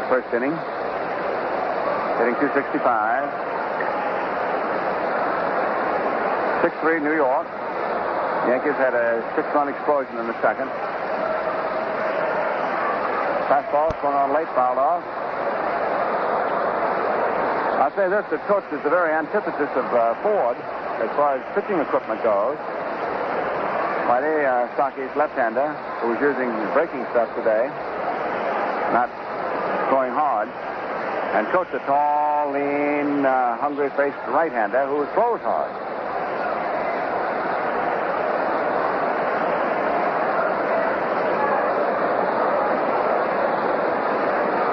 B: First inning. Hitting 265. 6-3 New York. Yankees had a 6-run explosion in the second. Fastball swung on late, fouled off. I'll say this, the coach is the very antithesis of Ford as far as pitching equipment goes. Whitey Socky's left-hander, who was using breaking stuff today, not going hard. And Coach, a tall, lean, hungry-faced right-hander who throws hard.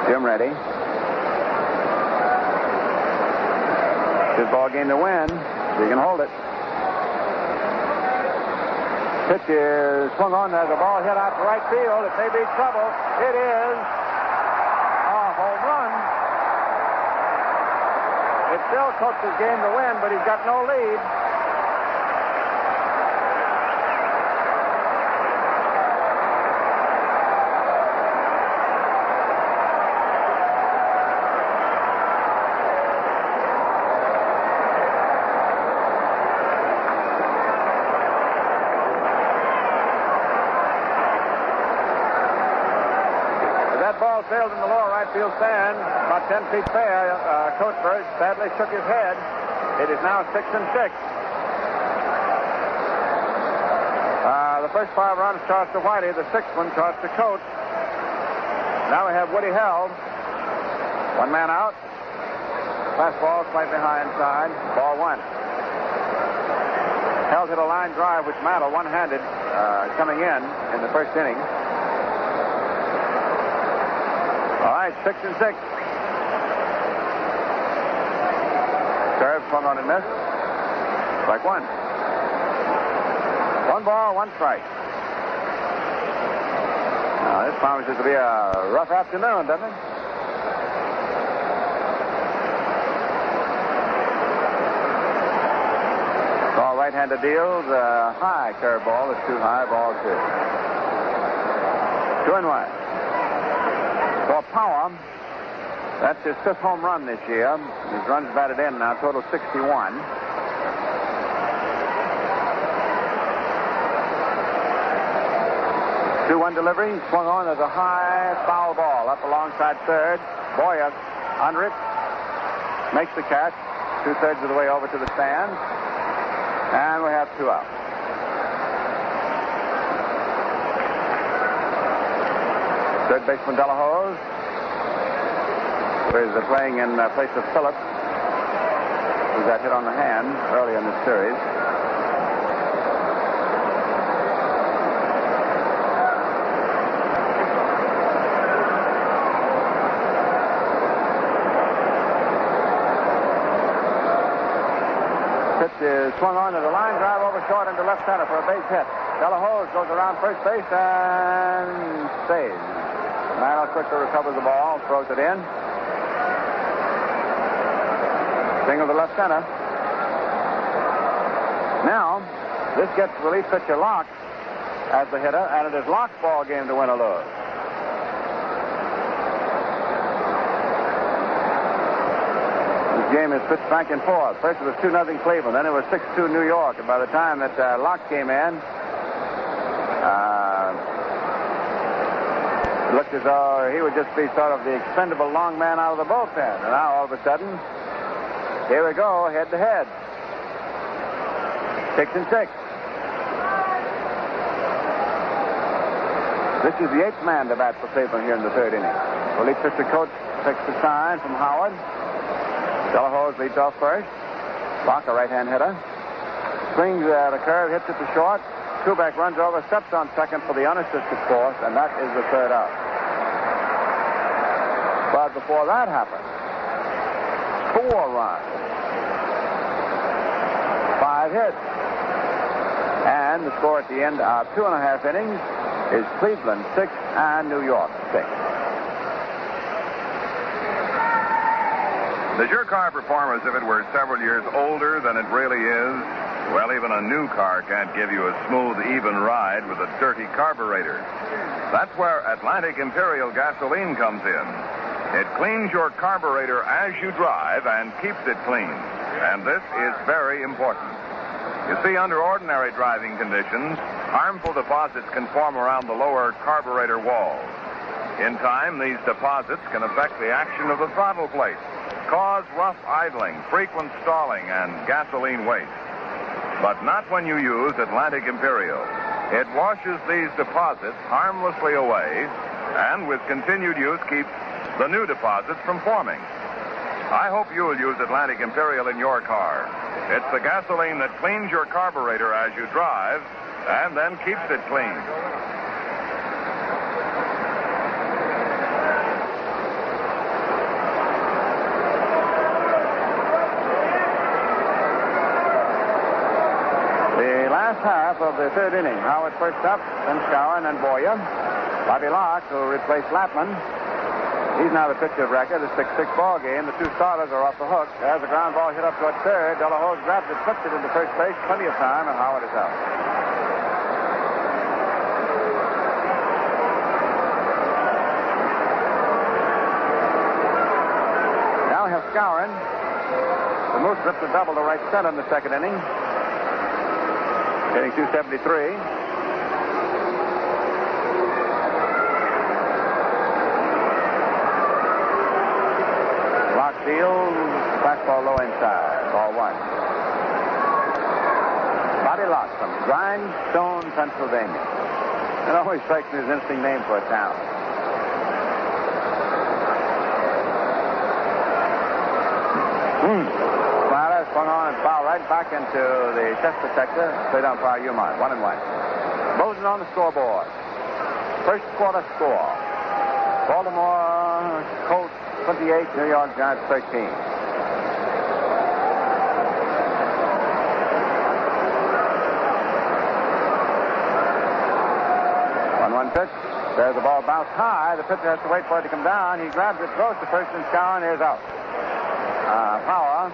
B: Jim ready. His ball game to win. He can hold it. Pitch is swung on. There's a ball hit out to right field. It may be trouble. It is a home run. It's still Coach's game to win, but he's got no lead. Sailed in the lower right field stand, about 10 feet fair. Coach Bird sadly shook his head. It is now 6-6. The first 5 runs charged to Whitey. The 6th one charged to Coach. Now we have Woody held. 1 man out. Fastball slightly high inside. Ball 1. Held hit a line drive which Mantle one-handed coming in the first inning. All right, 6-6. Curve swung on and missed. Strike 1. 1 ball, 1 strike. Now, this promises to be a rough afternoon, doesn't it? Ball right-handed deals. High curveball. It's too high. Ball 2. 2-1. For Power, that's his 5th home run this year. His runs batted in now, total 61. Two-one delivery, swung on as a high foul ball up alongside third. Boyer under it, makes the catch, 2/3 of the way over to the stands, and we have 2 out. Third baseman Delahose, who is playing in place of Phillips, who got hit on the hand early in the series. Pitch is swung on to the line drive over short into left center for a base hit. Delahose goes around first base and stays. Mantle quickly recovers the ball, throws it in. Single to left center. Now, this gets relief pitcher Locke as the hitter, and it is Locke's ball game to win or lose. This game is pitched back and forth. First it was 2-0 Cleveland, then it was 6-2 New York, and by the time that Locke came in, it looked as though he would just be sort of the expendable long man out of the bullpen. And now, all of a sudden, here we go, head-to-head. 6-6. This is the 8th man to bat for Cleveland here in the 3rd inning. Relief pitcher coach takes the sign from Howard. Delahose leads off first. Locke, a right-hand hitter. Swings the curve, hits it to short. Kubek runs over, steps on second for the unassisted fourth, and that is the 3rd out. But before that happened, 4 runs, 5 hits. And the score at the end of 2.5 innings is Cleveland 6 and New York 6.
C: Does your car perform as if it were several years older than it really is? Well, even a new car can't give you a smooth, even ride with a dirty carburetor. That's where Atlantic Imperial gasoline comes in. It cleans your carburetor as you drive and keeps it clean. And this is very important. You see, under ordinary driving conditions, harmful deposits can form around the lower carburetor walls. In time, these deposits can affect the action of the throttle plate, cause rough idling, frequent stalling, and gasoline waste. But not when you use Atlantic Imperial. It washes these deposits harmlessly away, and with continued use keeps the new deposits from forming. I hope you'll use Atlantic Imperial in your car. It's the gasoline that cleans your carburetor as you drive and then keeps it clean.
B: The last half of the 3rd inning. Howard first up, then Scowen and Boyer. Bobby Locke, who replaced Lapman. He's now the pitcher of record. A 6-6 ball game. The 2 starters are off the hook. There's a ground ball hit up toward third. Delahose grabs it, flips it into first base. Plenty of time, and Howard is out. Now we have Skowron. The Moose ripped a double to right center in the 2nd inning. Hitting .273. Field, fastball low inside. Ball 1. Bobby Locke from Grindstone, Pennsylvania. It always strikes me as an interesting name for a town. Slider swung on and foul right back into the chest protector. Straight umpire Umont. 1-1. Bozeman on the scoreboard. First quarter score. Baltimore Colts 28, New York Giants 13. 1-1 pitch. There's the ball bounced high. The pitcher has to wait for it to come down. He grabs it, throws to first, and Scowen is out. Power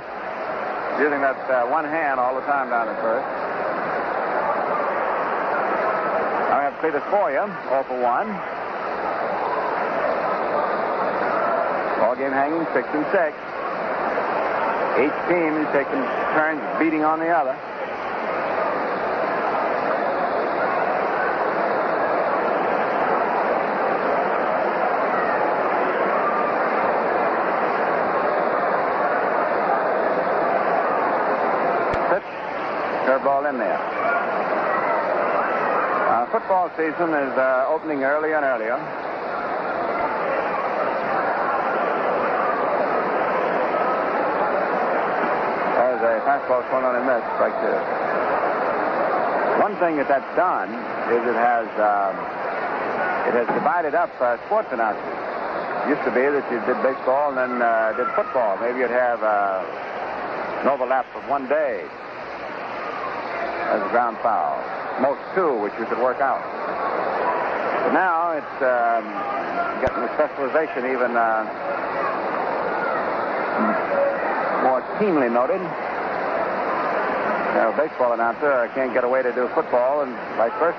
B: using that one hand all the time down at first. Now we have Cletus Boyer, 0 for 1. Ball game hanging 6-6. Each team is taking turns beating on the other. Pitch. Curveball in there. Football season is opening earlier and earlier. Fastball swung on and missed, strike 2. One thing that's done is it has divided up sports announcers. It used to be that you did baseball and then did football. Maybe you'd have an overlap of 1 day as a ground foul. Most 2, which you could work out. But now it's getting the specialization even more keenly noted. A baseball announcer can't get away to do football and vice versa.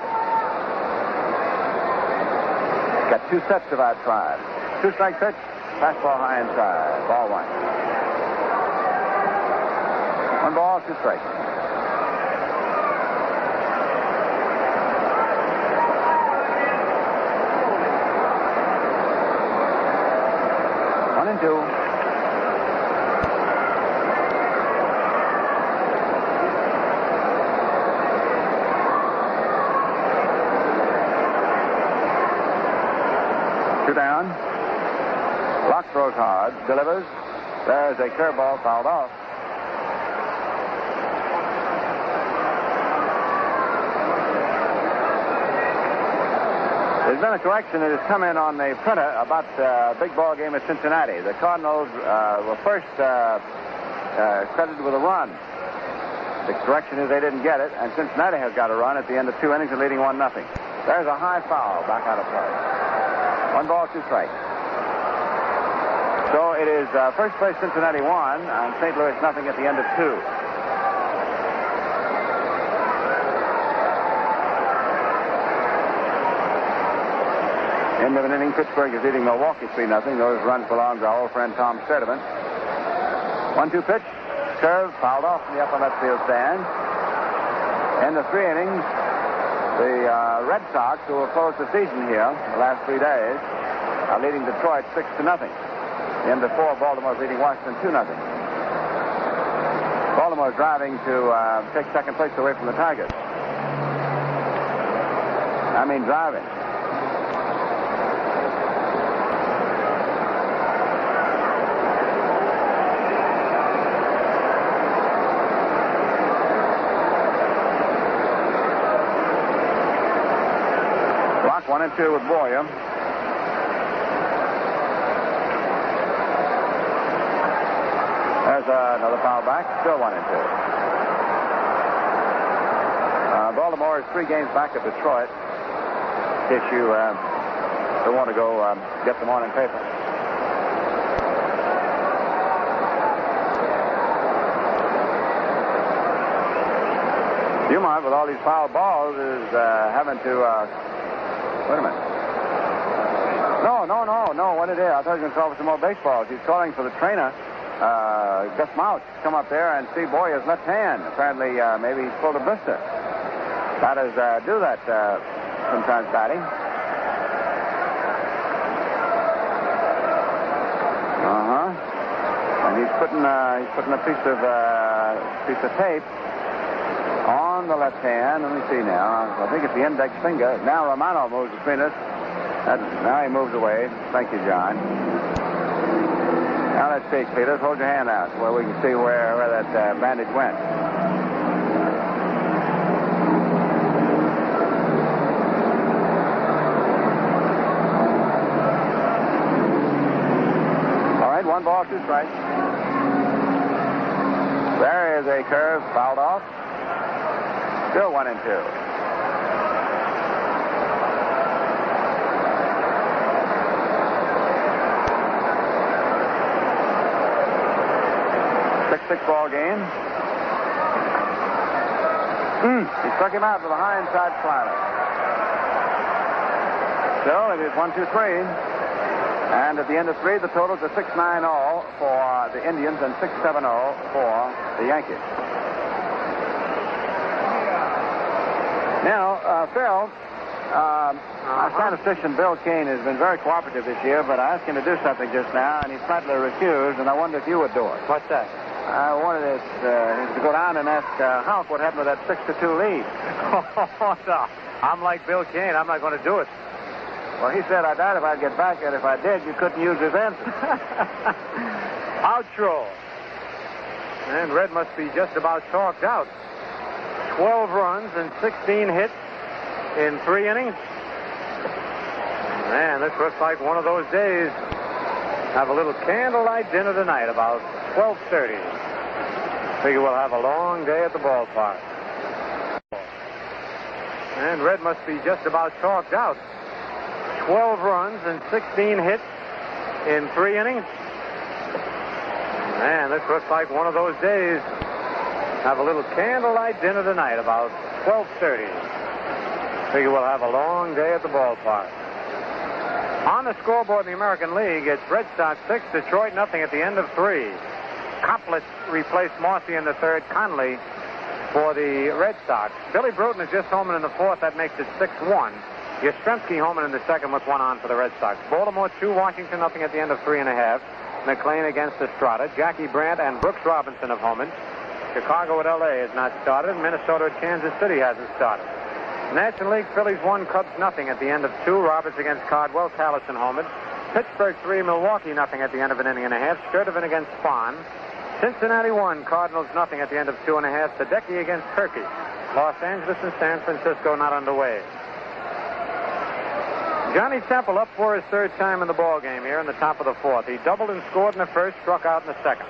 B: Got 2 sets of outside. 2-strike pitch, fastball high inside. Ball 1. 1 ball, 2 strikes. One and 2. Two down. Locke throws hard. Delivers. There's a curveball fouled off. There's been a correction that has come in on the printer about the big ball game at Cincinnati. The Cardinals were first credited with a run. The correction is they didn't get it, and Cincinnati has got a run at the end of 2 innings and leading 1-0. There's a high foul back out of play. 1 ball, 2 strikes. So it is first place Cincinnati 1 and St. Louis nothing at the end of 2. End of an inning, Pittsburgh is leading Milwaukee 3-0. Those runs belong to our old friend Tom Sturdivant. 1-2 pitch. Curve fouled off in the upper left field stand. End of 3 innings. The Red Sox, who have closed the season here the last 3 days, are leading Detroit 6-0. The end of 4, Baltimore's leading Washington 2-0. Baltimore's driving to take second place away from the Tigers. I mean driving. Block 1 and 2 with Boyer. There's another foul back. Still 1 and 2. Baltimore is 3 games back of Detroit. In case you don't want to go get the morning paper. Dumont, with all these foul balls, is having to... wait a minute. No. What it is? I thought he was going to call for some more baseballs. He's calling for the trainer, Gus Mouch, to come up there and see Boyer's left hand. Apparently, maybe he's pulled a blister. Batters do that sometimes batting. And he's putting a piece of tape on the left hand. Let me see now. I think it's the index finger. Now Romano moves between us. Now he moves away. Thank you, John. Now let's see, Cletus. Hold your hand out where we can see where that bandage went. All right, 1 ball, 2 strikes. There is a curve fouled off. Still 1 and 2. Six ball game. He struck him out with a high inside slider. So it is 1-2-3. And at the end of 3, the totals are 6-9 all for the Indians and 6-7-0 for the Yankees. Now, Phil, our statistician Bill Kane has been very cooperative this year, but I asked him to do something just now, and he flatly refused, and I wonder if you would do it.
A: What's that?
B: I wanted him to go down and ask Houck what happened to that 6-2 lead.
A: No. I'm like Bill Kane. I'm not going to do it.
B: Well, he said, I doubt if I'd get back, and if I did, you couldn't use his answer.
A: Outro. And Red must be just about talked out. 12 runs and 16 hits in 3 innings. Man, this looks like one of those days. Have a little candlelight dinner tonight about 12:30. Figure we'll have a long day at the ballpark. And Red must be just about talked out. 12 runs and 16 hits in 3 innings. Man, this looks like one of those days. Have a little candlelight dinner tonight about 12:30. Figure we'll have a long day at the ballpark. On the scoreboard in the American League, it's Red Sox 6, Detroit nothing at the end of 3. Coplett replaced Mossy in the 3rd, Conley for the Red Sox. Billy Bruton is just homing in the 4th. That makes it 6-1. Yastrzemski homing in the 2nd with 1 on for the Red Sox. Baltimore 2, Washington nothing at the end of 3.5. McLean against Estrada. Jackie Brandt and Brooks Robinson have homed. Chicago at L.A. has not started. Minnesota at Kansas City hasn't started. National League, Phillies 1, Cubs nothing at the end of 2. Roberts against Cardwell. Callison homered. Pittsburgh 3, Milwaukee nothing at the end of an inning and a half. Sturdivant against Spahn. Cincinnati 1, Cardinals nothing at the end of 2 and a half. Sadecki against Turkey. Los Angeles and San Francisco not underway. Johnny Temple up for his third time in the ball game here in the top of the fourth. He doubled and scored in the first, struck out in the second.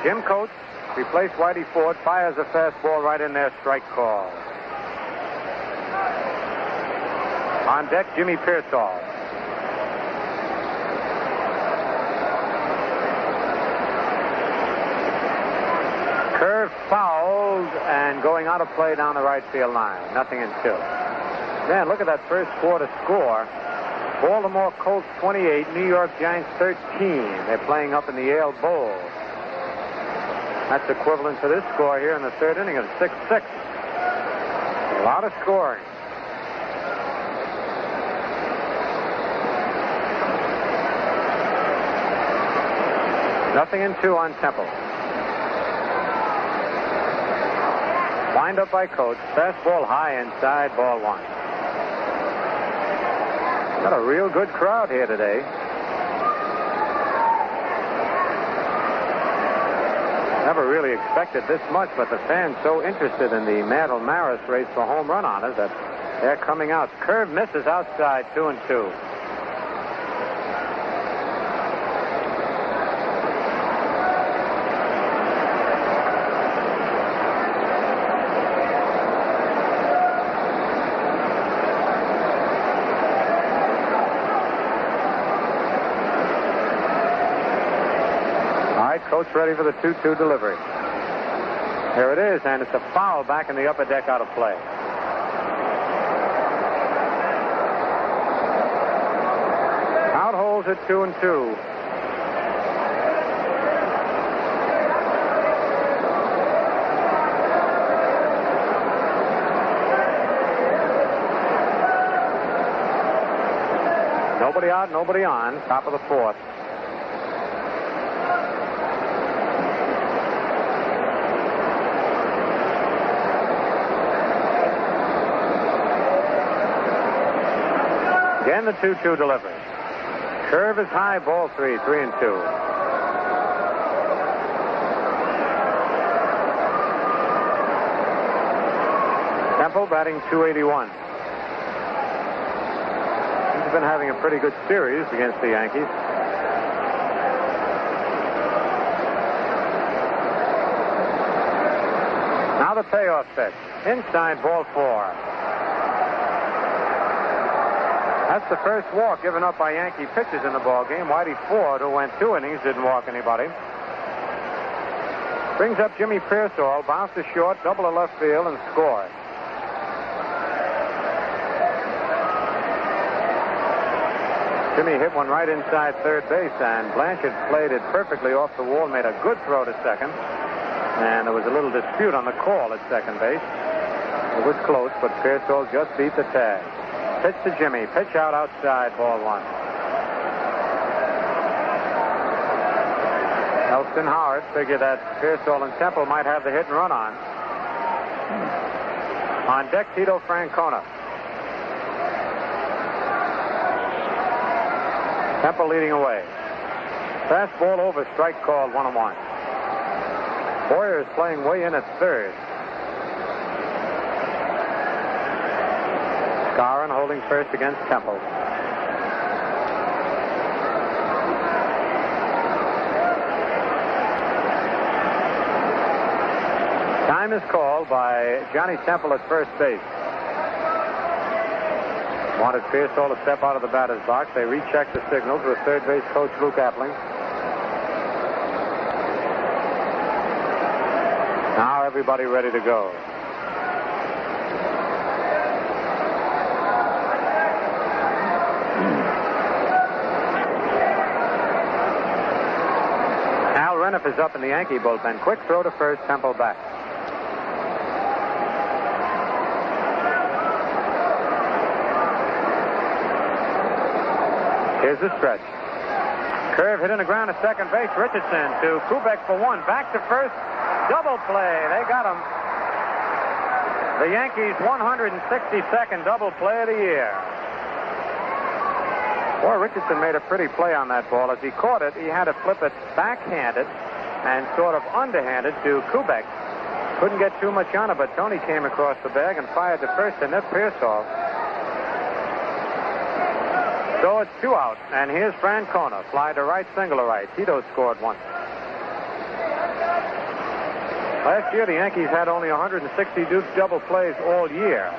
A: Jim Coates replaced Whitey Ford, fires a fastball right in there, strike call. On deck, Jimmy Pearsall. Curve fouled and going out of play down the right field line. 0-2. Man, look at that first quarter score. Baltimore Colts 28, New York Giants 13. They're playing up in the Yale Bowl. That's equivalent to this score here in the third inning of 6-6. A lot of scoring. Nothing in 2 on Temple. Lined up by Coates. Fastball high inside, ball 1. Got a real good crowd here today. Never really expected this much, but the fans so interested in the Mantle Maris race for home run honors that they're coming out. Curve misses outside, 2-2. Coach ready for the 2-2 delivery. Here it is, and it's a foul back in the upper deck out of play. Out holds at 2-2. Nobody out, nobody on. Top of the fourth. Again, the 2-2 delivery. Curve is high, ball 3, 3-2. Temple batting .281. He's been having a pretty good series against the Yankees. Now the payoff pitch. Inside, ball 4. That's the first walk given up by Yankee pitchers in the ballgame. Whitey Ford, who went 2 innings, didn't walk anybody. Brings up Jimmy Pearsall, bounces short, double to left field, and scores. Jimmy hit one right inside third base, and Blanchard played it perfectly off the wall, made a good throw to second. And there was a little dispute on the call at second base. It was close, but Pearsall just beat the tag. Pitch to Jimmy. Pitch outside, ball 1. Elston Howard figured that Pearsall and Temple might have the hit and run on. On deck, Tito Francona. Temple leading away. Fastball over, strike called, 1-1. Boyer is playing way in at third. Scarron holding first against Temple. Time is called by Johnny Temple at first base. Wanted Pearsall to step out of the batter's box. They rechecked the signals with third base coach Luke Appling. Now everybody ready to go. Reniff is up in the Yankee bullpen. Quick throw to first, Temple back. Here's the stretch. Curve hit in the ground to second base. Richardson to Kubek for 1. Back to first. Double play. They got him. The Yankees' 162nd double play of the year. Boy, Richardson made a pretty play on that ball. As he caught it, he had to flip it backhanded and sort of underhanded to Kubek. Couldn't get too much on it, but Tony came across the bag and fired to first to Nip Pearsall. So it's 2 out, and here's Francona. Fly to right, single to right. Tito scored once. Last year, the Yankees had only 160 Dukes double plays all year.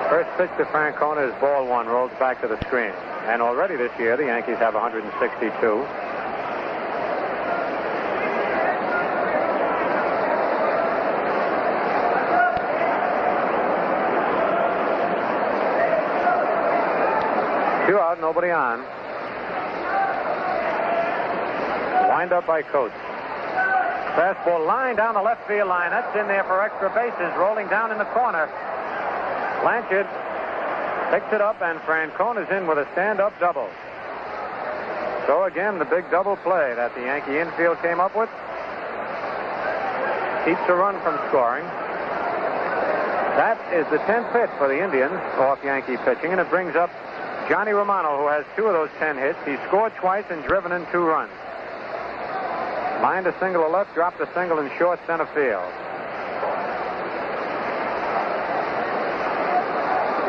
A: First pitch to Francona is ball 1, rolls back to the screen. And already this year, the Yankees have 162. Two out, nobody on. Wind up by Coates. Fastball line down the left field line. That's in there for extra bases. Rolling down in the corner. Blanchard picks it up, and Francona's in with a stand-up double. So again, the big double play that the Yankee infield came up with keeps a run from scoring. That is the 10th hit for the Indians off Yankee pitching, and it brings up Johnny Romano, who has 2 of those 10 hits. He scored twice and driven in 2 runs. Lined a single to left, dropped a single in short center field.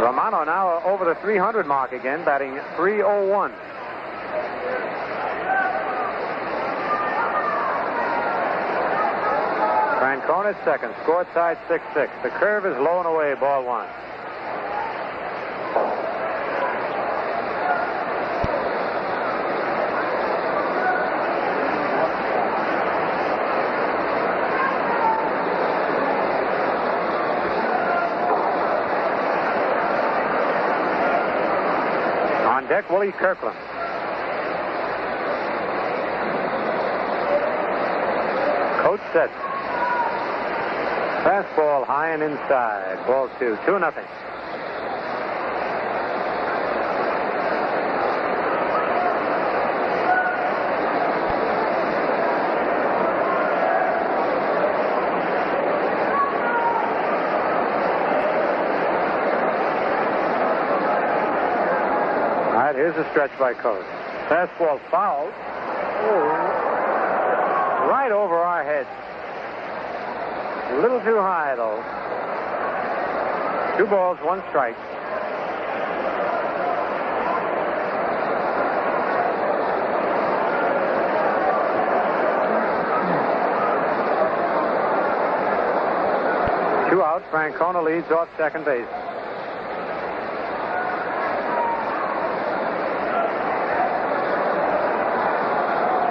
A: Romano now over the 300 mark again, batting .301. Francona at second, scored side 6-6. The curve is low and away, ball 1. On deck, Willie Kirkland. Coach sets. Fastball high and inside. Ball 2. 2-0. All right, here's a stretch by Coach. Fastball foul. Right over our heads. A little too high, though. 2 balls, 1 strike. Two out. Francona leads off second base.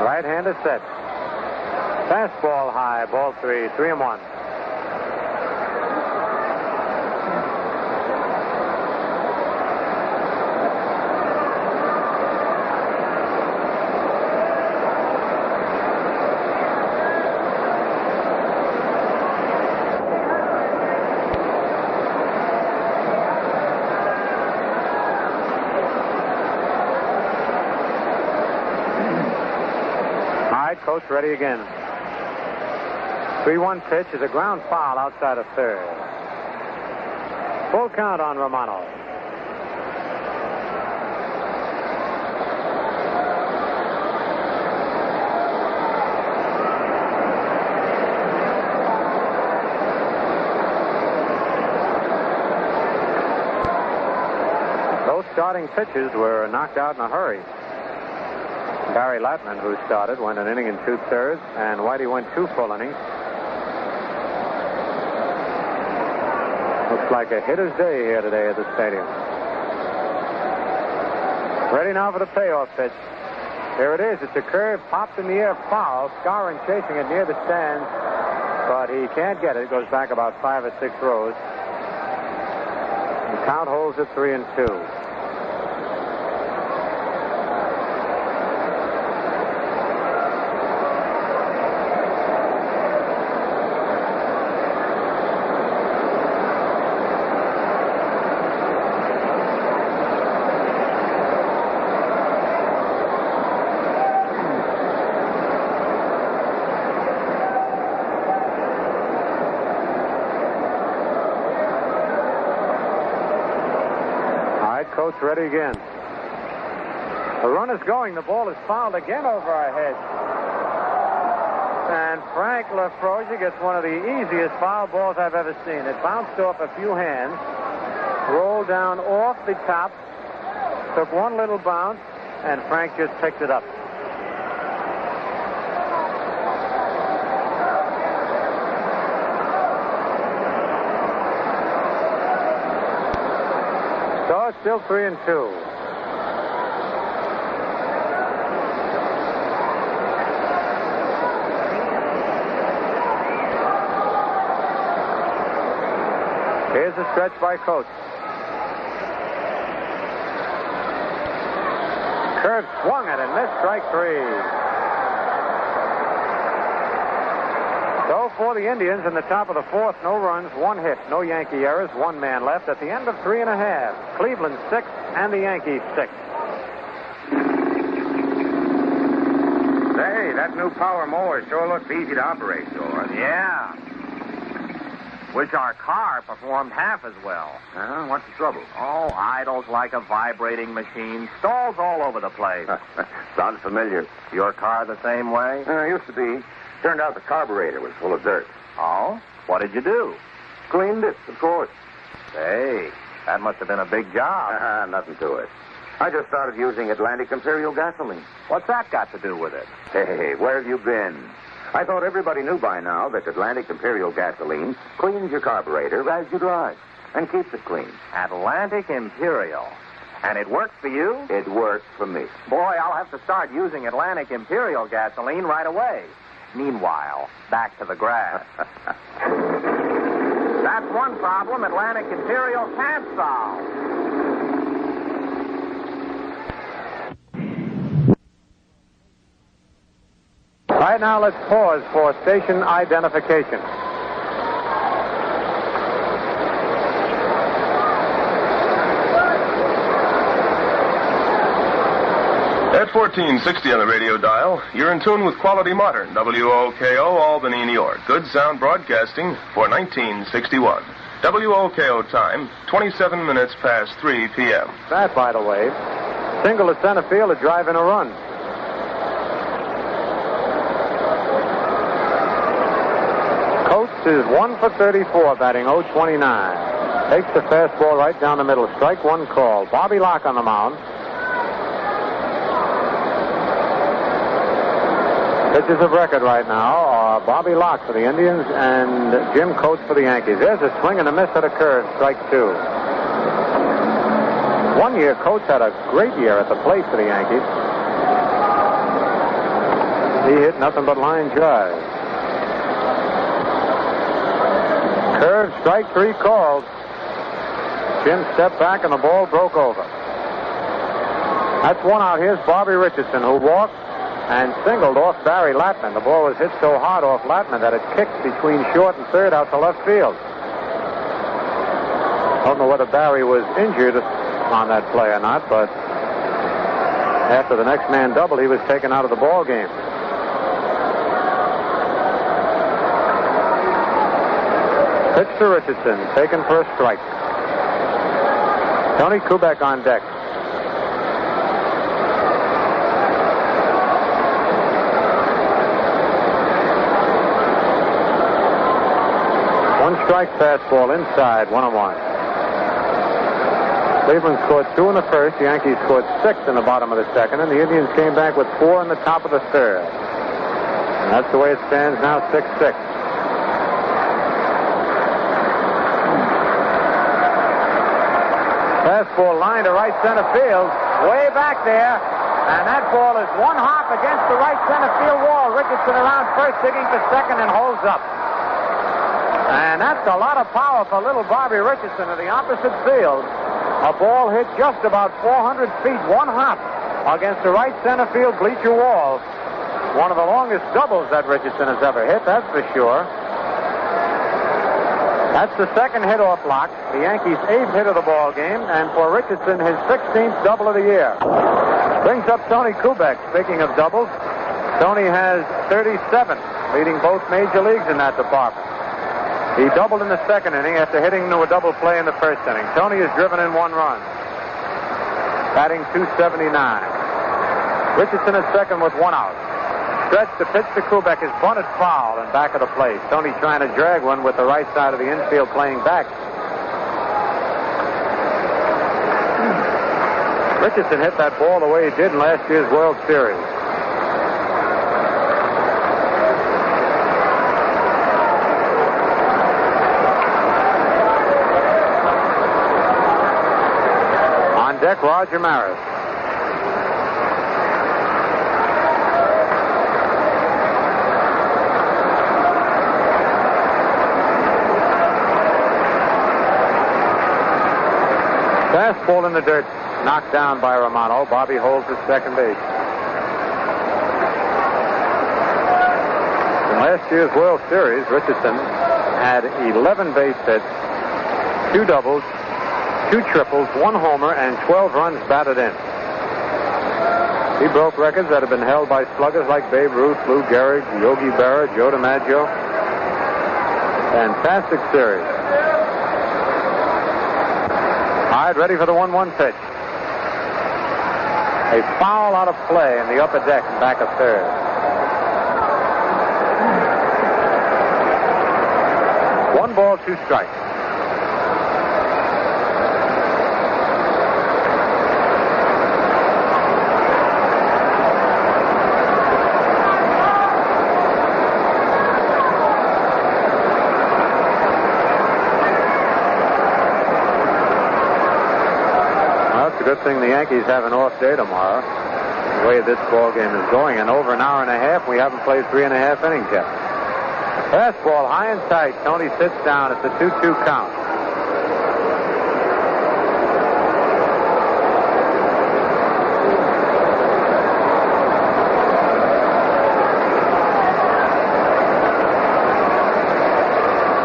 A: Right-hander set. Fastball high, ball 3, 3-1. Coach ready again. 3-1 pitch is a ground foul outside of third. Full count on Romano. Those starting pitches were knocked out in a hurry. Barry Latman, who started, went an inning and 2/3, and Whitey went 2 full innings. Looks like a hitter's day here today at the stadium. Ready now for the payoff pitch. There it is. It's a curve, popped in the air, foul. Skowron chasing it near the stands, but he can't get it. It goes back about 5 or 6 rows. The count holds at 3-2. Coates ready again. The run is going. The ball is fouled again over our heads. And Frank Lafrosia gets one of the easiest foul balls I've ever seen. It bounced off a few hands, rolled down off the top, took one little bounce, and Frank just picked it up. So it's still 3-2. Here's a stretch by Coates. Curve swung at and missed, strike 3. So for the Indians in the top of the fourth, no runs, 1 hit, no Yankee errors, 1 man left at the end of 3.5. Cleveland 6 and the Yankees 6.
F: Say, that new power mower sure looks easy to operate, George.
G: Yeah. Wish our car performed half as well.
F: What's the trouble?
G: Oh, idles like a vibrating machine. Stalls all over the place.
F: Sounds familiar.
G: Your car the same way?
F: Used to be. Turned out the carburetor was full of dirt.
G: Oh? What did you do?
F: Cleaned it, of course.
G: Hey, that must have been a big job.
F: Nothing to it. I just started using Atlantic Imperial gasoline.
G: What's that got to do with it?
F: Hey, where have you been? I thought everybody knew by now that Atlantic Imperial gasoline cleans your carburetor as you drive and keeps it clean.
G: Atlantic Imperial. And it works for you?
F: It works for me.
G: Boy, I'll have to start using Atlantic Imperial gasoline right away. Meanwhile, back to the grass. That's one problem Atlantic Imperial can't solve.
A: Right now, let's pause for station identification.
E: At 1460 on the radio dial, you're in tune with Quality Modern, WOKO, Albany, New York. Good sound broadcasting for 1961. WOKO time, 27 minutes past 3 p.m.
A: That, by the way, single to center field to drive in a run. Coates is 1 for 34, batting .029. Takes the fastball right down the middle. Strike 1 call. Bobby Locke on the mound. Pitchers of record right now are Bobby Locke for the Indians and Jim Coates for the Yankees. There's a swing and a miss at a curve, strike 2. One year, Coates had a great year at the plate for the Yankees. He hit nothing but line drives. Curve, strike 3 called. Jim stepped back and the ball broke over. That's 1 out. Here's Bobby Richardson, who walked and singled off Barry Latman. The ball was hit so hard off Latman that it kicked between short and third out to left field. Don't know whether Barry was injured on that play or not, but after the next man double, he was taken out of the ball game. Pitch to Richardson, taken for a strike. Tony Kubek on deck. One strike fastball inside, 1-1. Cleveland scored 2 in the first. The Yankees scored 6 in the bottom of the second, and the Indians came back with 4 in the top of the third. And that's the way it stands now, 6-6. Fastball line to right center field, way back there, and that ball is 1 hop against the right center field wall. Richardson around first, digging for second, and holds up. And that's a lot of power for little Bobby Richardson in the opposite field. A ball hit just about 400 feet, 1 hop against the right center field bleacher wall. One of the longest doubles that Richardson has ever hit, that's for sure. That's the second hit off Locke, the Yankees' 8th hit of the ball game, and for Richardson, his 16th double of the year. Brings up Tony Kubek. Speaking of doubles, Tony has 37, leading both major leagues in that department. He doubled in the second inning after hitting to a double play in the first inning. Tony has driven in 1 run. batting .279. Richardson at second with one out. Stretch the pitch to Kubek is bunted foul and back of the plate. Tony trying to drag one with the right side of the infield playing back. Richardson hit that ball the way he did in last year's World Series. On deck, Roger Maris. Fastball in the dirt, knocked down by Romano. Bobby holds at second base. In last year's World Series, Richardson had 11 base hits, 2 doubles, 2 triples, 1 homer, and 12 runs batted in. He broke records that have been held by sluggers like Babe Ruth, Lou Gehrig, Yogi Berra, Joe DiMaggio. Fantastic series. All right, ready for the 1-1 pitch. A foul out of play in the upper deck and back of third. One ball, 2 strikes. Good thing the Yankees have an off day tomorrow. The way this ball game is going, in over an hour and a half, we haven't played 3.5 innings yet. Fastball high and tight. Tony sits down. It's a 2-2 count.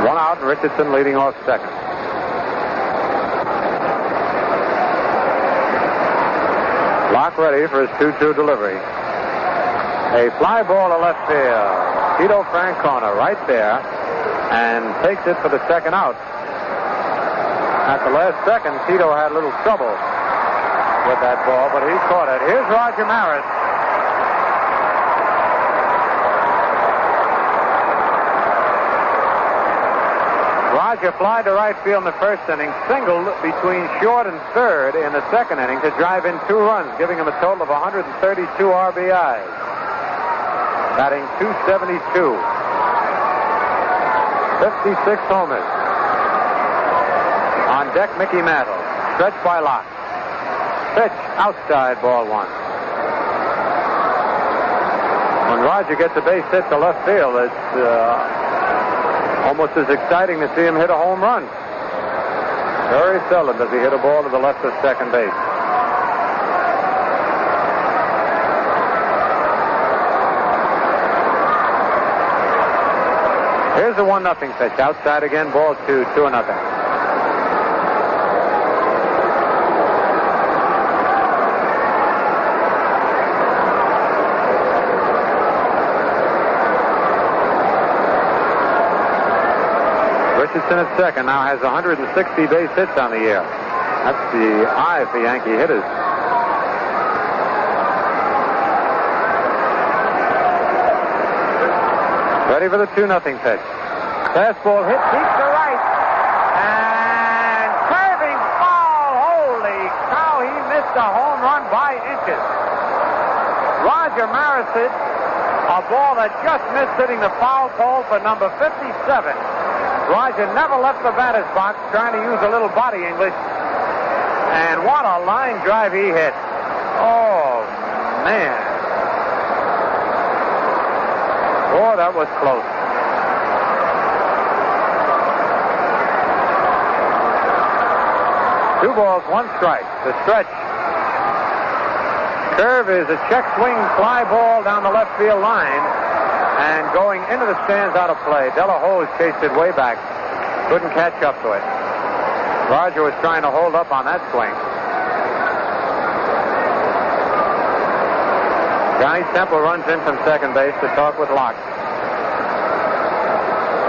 A: One out, and Richardson leading off second. Lock ready for his 2-2 delivery. A fly ball to left field. Tito Francona right there and takes it for the second out. At the last second, Tito had a little trouble with that ball, but he caught it. Here's Roger Maris. Roger fly to right field in the first inning, singled between short and third in the second inning to drive in 2 runs, giving him a total of 132 RBIs. Batting .272. 56 homers. On deck, Mickey Mantle. Stretched by Locke. Pitch outside, ball 1. When Roger gets a base hit to left field, it's almost as exciting to see him hit a home run. Very seldom does he hit a ball to the left of second base. Here's a 1-0 pitch. Outside again, ball 2, 2-0. Richardson at second now has 160 base hits on the year. That's the eye for Yankee hitters. Ready for the 2-0 pitch. Fastball hit deep to right. And curving foul. Holy cow, he missed a home run by inches. Roger Maris hit a ball that just missed hitting the foul pole for number 57. Roger never left the batter's box, trying to use a little body English. And what a line drive he hit. Oh, man. Oh, that was close. Two balls, 1 strike. The stretch. Curve is a check swing fly ball down the left field line. And going into the stands out of play. De La Hoz chased it way back. Couldn't catch up to it. Roger was trying to hold up on that swing. Johnny Temple runs in from second base to talk with Locke.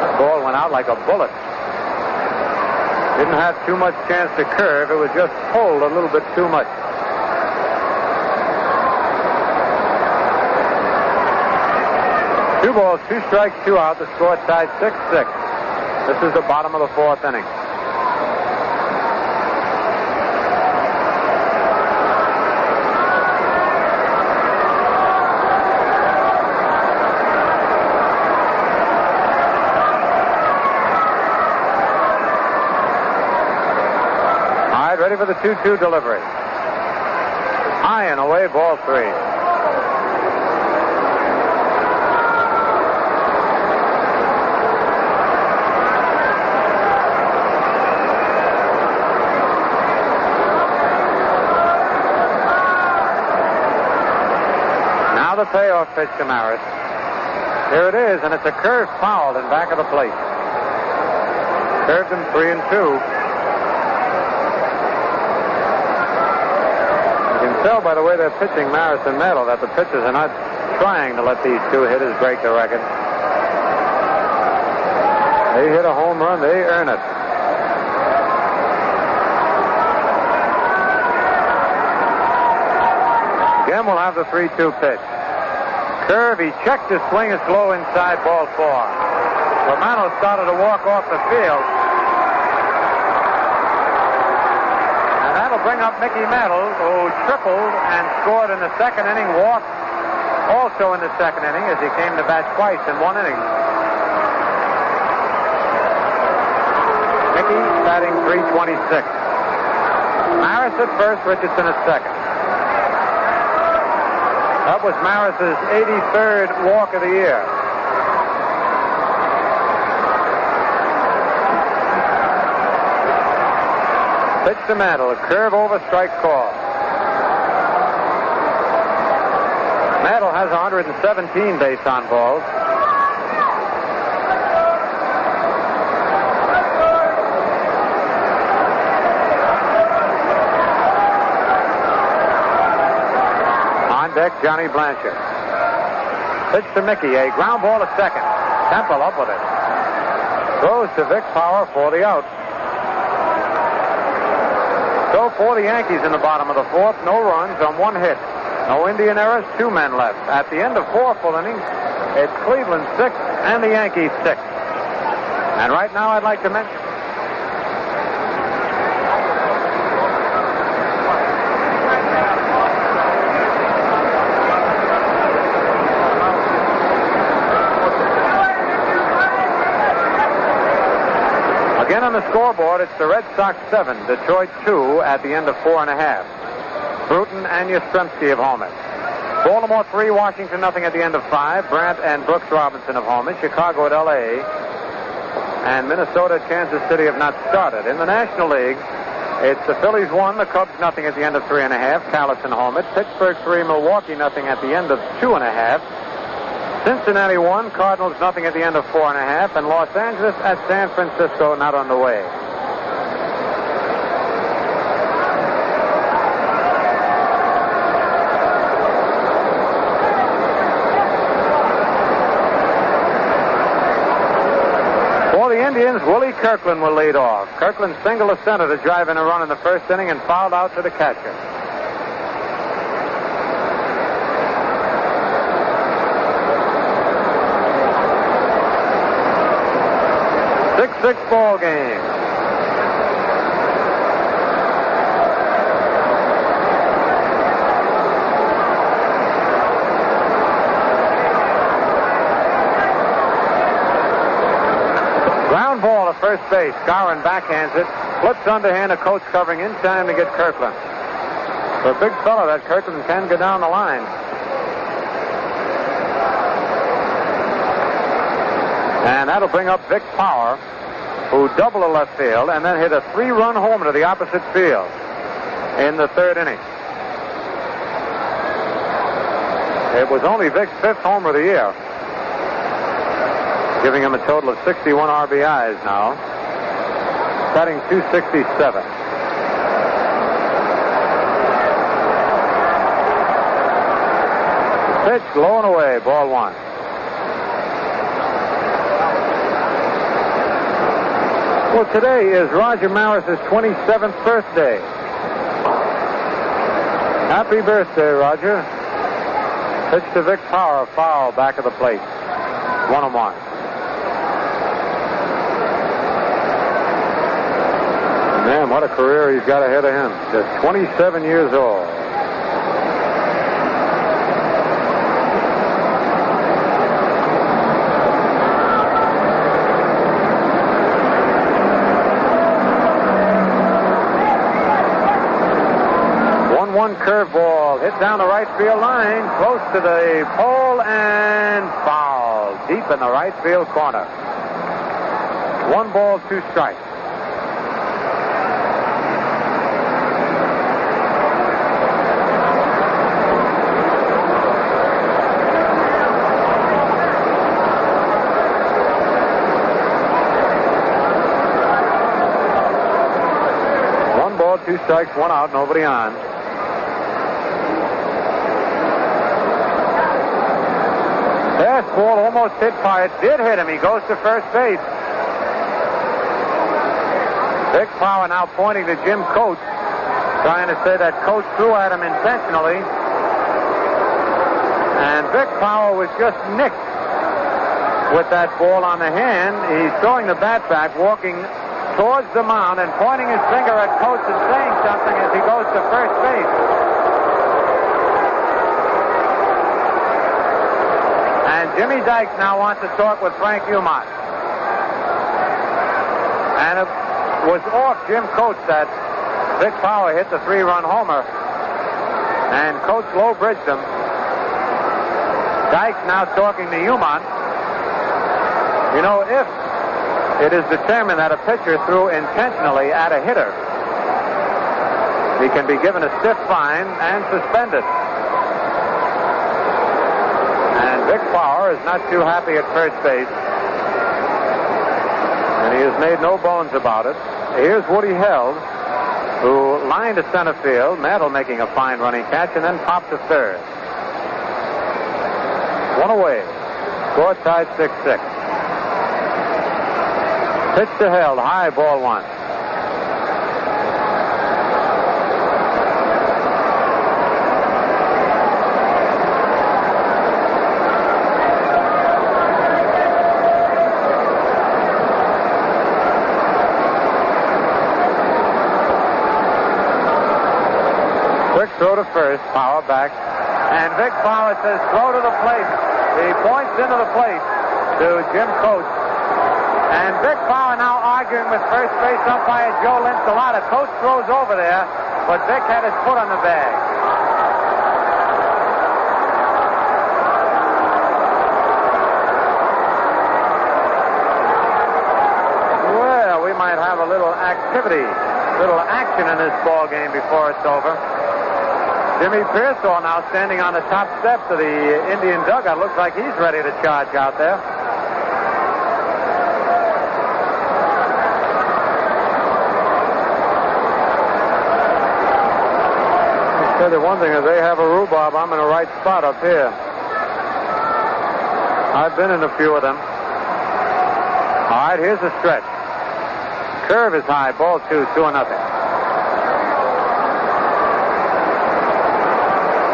A: The ball went out like a bullet. Didn't have too much chance to curve. It was just pulled a little bit too much. 2 balls, 2 strikes, 2 out. The score tied 6-6. This is the bottom of the 4th inning. All right, ready for the 2-2 delivery. High and away, ball 3. The payoff pitch to Maris. Here it is, and it's a curve fouled in back of the plate. Curved him 3-2. You can tell by the way they're pitching Maris and Metal that the pitchers are not trying to let these 2 hitters break the record. They hit a home run, they earn it. Again, we'll have the 3-2 pitch. Curve, he checked his swing. It's low inside, ball 4. Romano started to walk off the field. And that'll bring up Mickey Mantle, who tripled and scored in the 2nd inning, walked also in the 2nd inning as he came to bat twice in 1 inning. Mickey batting .326. Maris at first, Richardson at second. That was Maris's 83rd walk of the year. Pitch to Mantle, a curve over, strike call. Mantle has 117 base on balls. Deck, Johnny Blanchard. Pitch to Mickey, a ground ball to second. Temple up with it. Throws to Vic Power for the out. So for the Yankees in the bottom of the 4th, no runs on 1 hit. No Indian errors, 2 men left. At the end of 4 full innings, it's Cleveland 6 and the Yankees 6. And right now I'd like to mention again on the scoreboard, it's the Red Sox 7, Detroit 2 at the end of 4 1/2. Bruton and Yastrzemski have homered. Baltimore 3, Washington nothing at the end of 5. Brandt and Brooks Robinson have homered. Chicago at L.A. and Minnesota at Kansas City have not started. In the National League, it's the Phillies 1, the Cubs nothing at the end of 3 1/2. Callison homered. Pittsburgh 3, Milwaukee nothing at the end of 2 1/2. Cincinnati 1, Cardinals nothing at the end of 4 1/2, and Los Angeles at San Francisco not on the way. For the Indians, Willie Kirkland will lead off. Kirkland singled to center to drive in a run in the 1st inning and fouled out to the catcher. 6-6 ball game. Ground ball to first base. Gorin backhands it. Flips underhand. A coach covering in time to get Kirkland. For a big fella, that Kirkland can go down the line. And that'll bring up Vic Power, who doubled to left field and then hit a 3-run homer to the opposite field in the 3rd inning. It was only Vic's 5th homer of the year, giving him a total of 61 RBIs now, batting .267. Pitch low and away, ball 1. Well, today is Roger Maris's 27th birthday. Happy birthday, Roger. Pitch to Vic Power, foul, back of the plate. 1-1. Man, what a career he's got ahead of him. Just 27 years old. Curveball hit down the right field line, close to the pole, and foul deep in the right field corner. 1 ball, 2 strikes. One ball, 2 strikes, 1 out, nobody on. Fastball almost hit by it. Did hit him. He goes to first base. Vic Power now pointing to Jim Coates, trying to say that Coates threw at him intentionally. And Vic Power was just nicked with that ball on the hand. He's throwing the bat back, walking towards the mound and pointing his finger at Coates and saying something as he goes to first base. And Jimmy Dykes now wants to talk with Frank Umont. And it was off Jim Coates that Vic Power hit the 3-run homer. And Coates low-bridged him. Dykes now talking to Umont. You know, if it is determined that a pitcher threw intentionally at a hitter, he can be given a stiff fine and suspended. And Vic Power is not too happy at first base. And he has made no bones about it. Here's Woody Held, who lined to center field, Mantle making a fine running catch, and then popped to third. 1 away. Score tied 6-6. Pitch to Held, high, ball 1. Quick throw to first, Power back. And Vic Power says throw to the plate. He points into the plate to Jim Coates. And Vic Power now arguing with first base umpire Joe Linsalata. Coates throws over there, but Vic had his foot on the bag. Well, we might have a little activity, little action in this ball game before it's over. Jimmy Pearsall now standing on the top steps of the Indian dugout. Looks like he's ready to charge out there. I'll tell you one thing, if they have a rhubarb, I'm in the right spot up here. I've been in a few of them. All right, here's the stretch. Curve is high, ball 2, 2-0.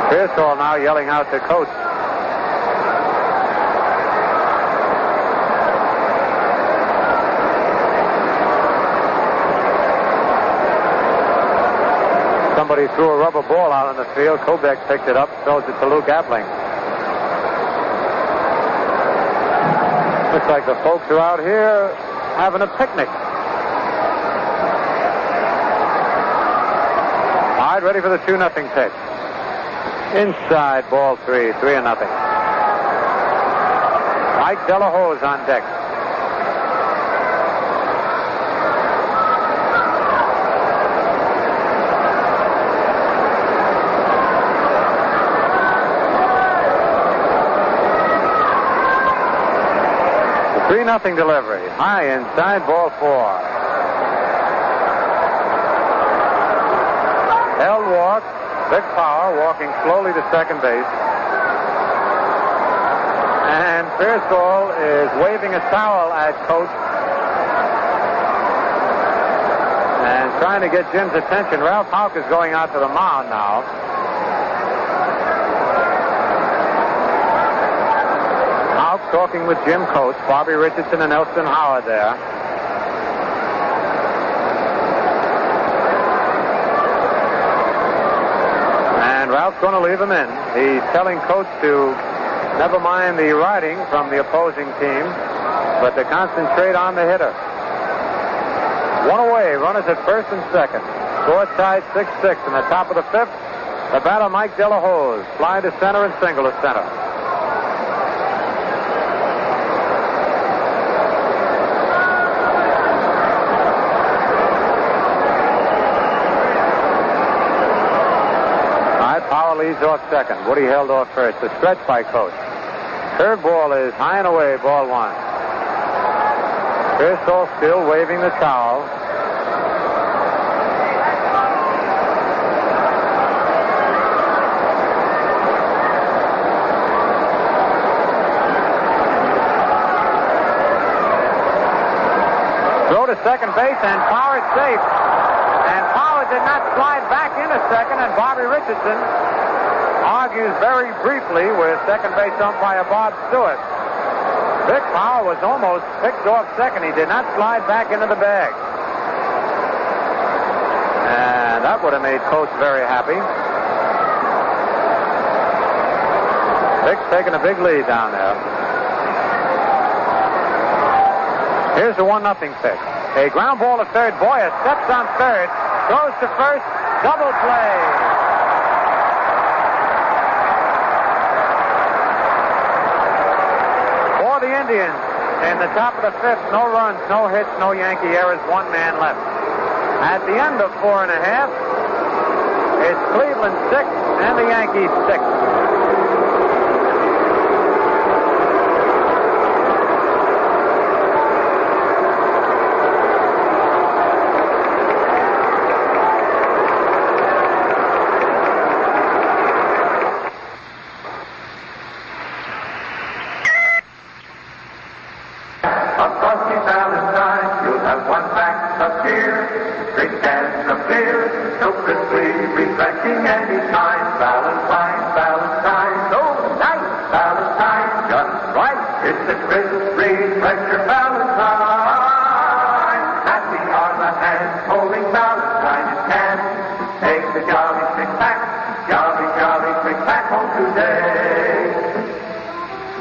A: Pearsall now yelling out to Coates. Somebody threw a rubber ball out on the field. Kobeck picked it up, throws it to Luke Appling. Looks like the folks are out here having a picnic. All right, ready for the 2-0 pitch. Inside, ball 3, 3-0. Mike Delahose on deck. The 3-0 delivery. High inside, ball 4. Held walk. Vic Power walking slowly to second base. And Pearsall is waving a towel at Coates and trying to get Jim's attention. Ralph Houck is going out to the mound now. Houck talking with Jim Coates, Bobby Richardson, and Elston Howard there. And Ralph's going to leave him in. He's telling Coates to never mind the riding from the opposing team, but to concentrate on the hitter. One away, runners at first and second. Score tied 6-6 in the top of the fifth. The batter, Mike Delahose, fly to center and single to center. Power leads off second. Woody held off first. The stretch by Coates. Curve ball is high and away, ball one. Pearsall still waving the towel. Throw to second base, and Power safe. And Power did not slide back into second, and Bobby Richardson argues very briefly with second base umpire Bob Stewart. Vic Power was almost picked off second. He did not slide back into the bag. And that would have made Coates very happy. Vic's taking a big lead down there. Here's the 1-0 pitch. A ground ball to third. Boyer steps on third, throws to first, double play. For the Indians, in the top of the fifth, no runs, no hits, no Yankee errors, one man left. At the end of 4 1/2, it's Cleveland 6 and the Yankees 6.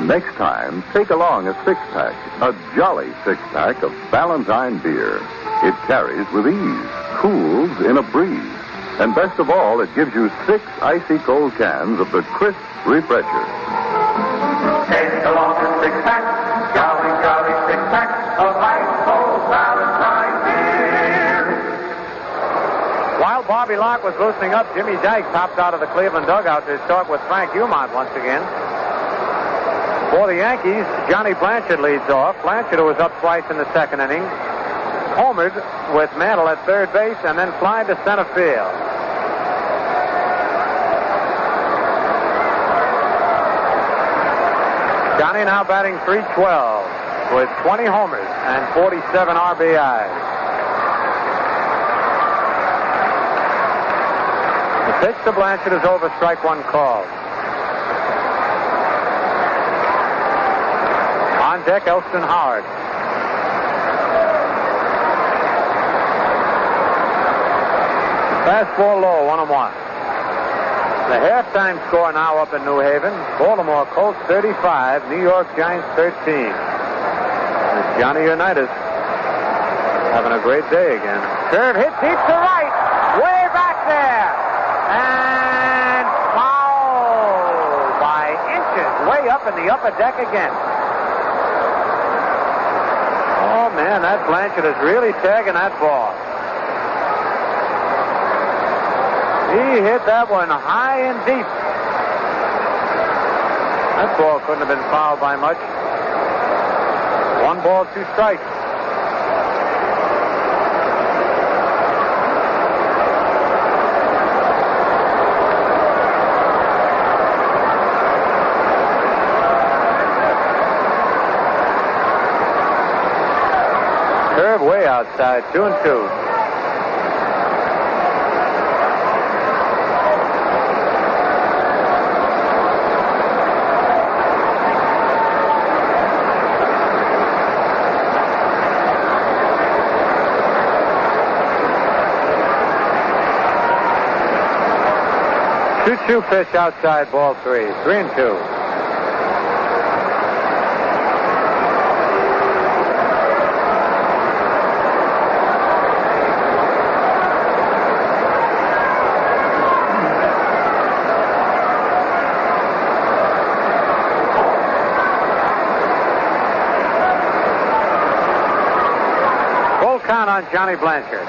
H: Next time, take along a six-pack, a jolly six-pack of Valentine beer. It carries with ease, cools in a breeze, and best of all, it gives you 6 icy cold cans of the crisp refresher.
I: Take along a six-pack, jolly, jolly six-pack of ice cold Valentine beer.
A: While Bobby Locke was loosening up, Jimmy Dykes hopped out of the Cleveland dugout to talk with Frank Umont once again. For the Yankees, Johnny Blanchard leads off. Blanchard, who was up twice in the second inning, homered with Mantle at third base and then flied to center field. Johnny now batting .312 with 20 homers and 47 RBIs. The pitch to Blanchard is over, strike one called. On deck, Elston Howard. Fastball low, 1-1. The halftime score now up in New Haven. Baltimore Colts 35, New York Giants 13. It's Johnny Unitas having a great day again. Curve hit deep to right, way back there. And foul by inches, way up in the upper deck again. Oh, man, that Blanchard is really tagging that ball. He hit that one high and deep. That ball couldn't have been fouled by much. 1 ball, 2 strikes. Curve way outside, 2-2. 2-2 pitch outside, ball 3. 3-2. Count on Johnny Blanchard.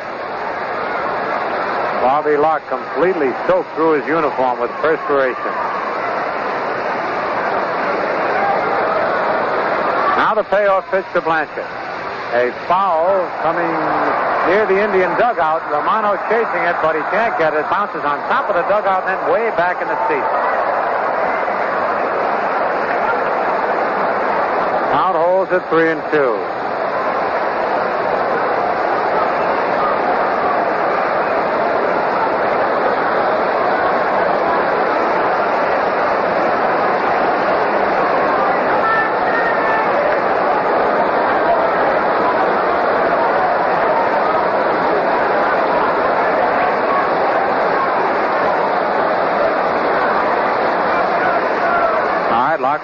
A: Bobby Locke completely soaked through his uniform with perspiration. Now the payoff pitch to Blanchard. A foul coming near the Indian dugout. Romano chasing it, but he can't get it. Bounces on top of the dugout and then way back in the seat. Count holds at 3-2.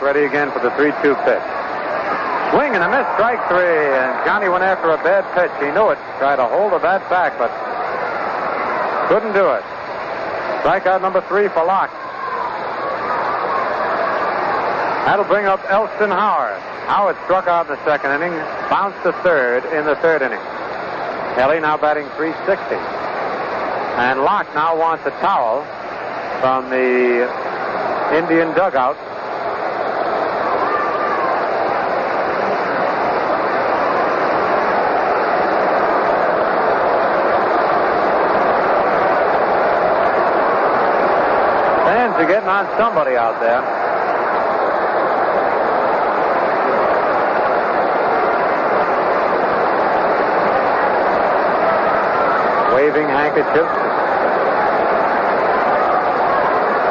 A: Ready again for the 3-2 pitch. Swing and a miss, strike 3, and Johnny went after a bad pitch. He knew it. Tried to hold the bat back, but couldn't do it. Strikeout number 3 for Locke. That'll bring up Elston Howard. Howard struck out in the second inning, bounced to third in the third inning. Kelly now batting .360. And Locke now wants a towel from the Indian dugout. Are getting on somebody out there. Waving handkerchiefs.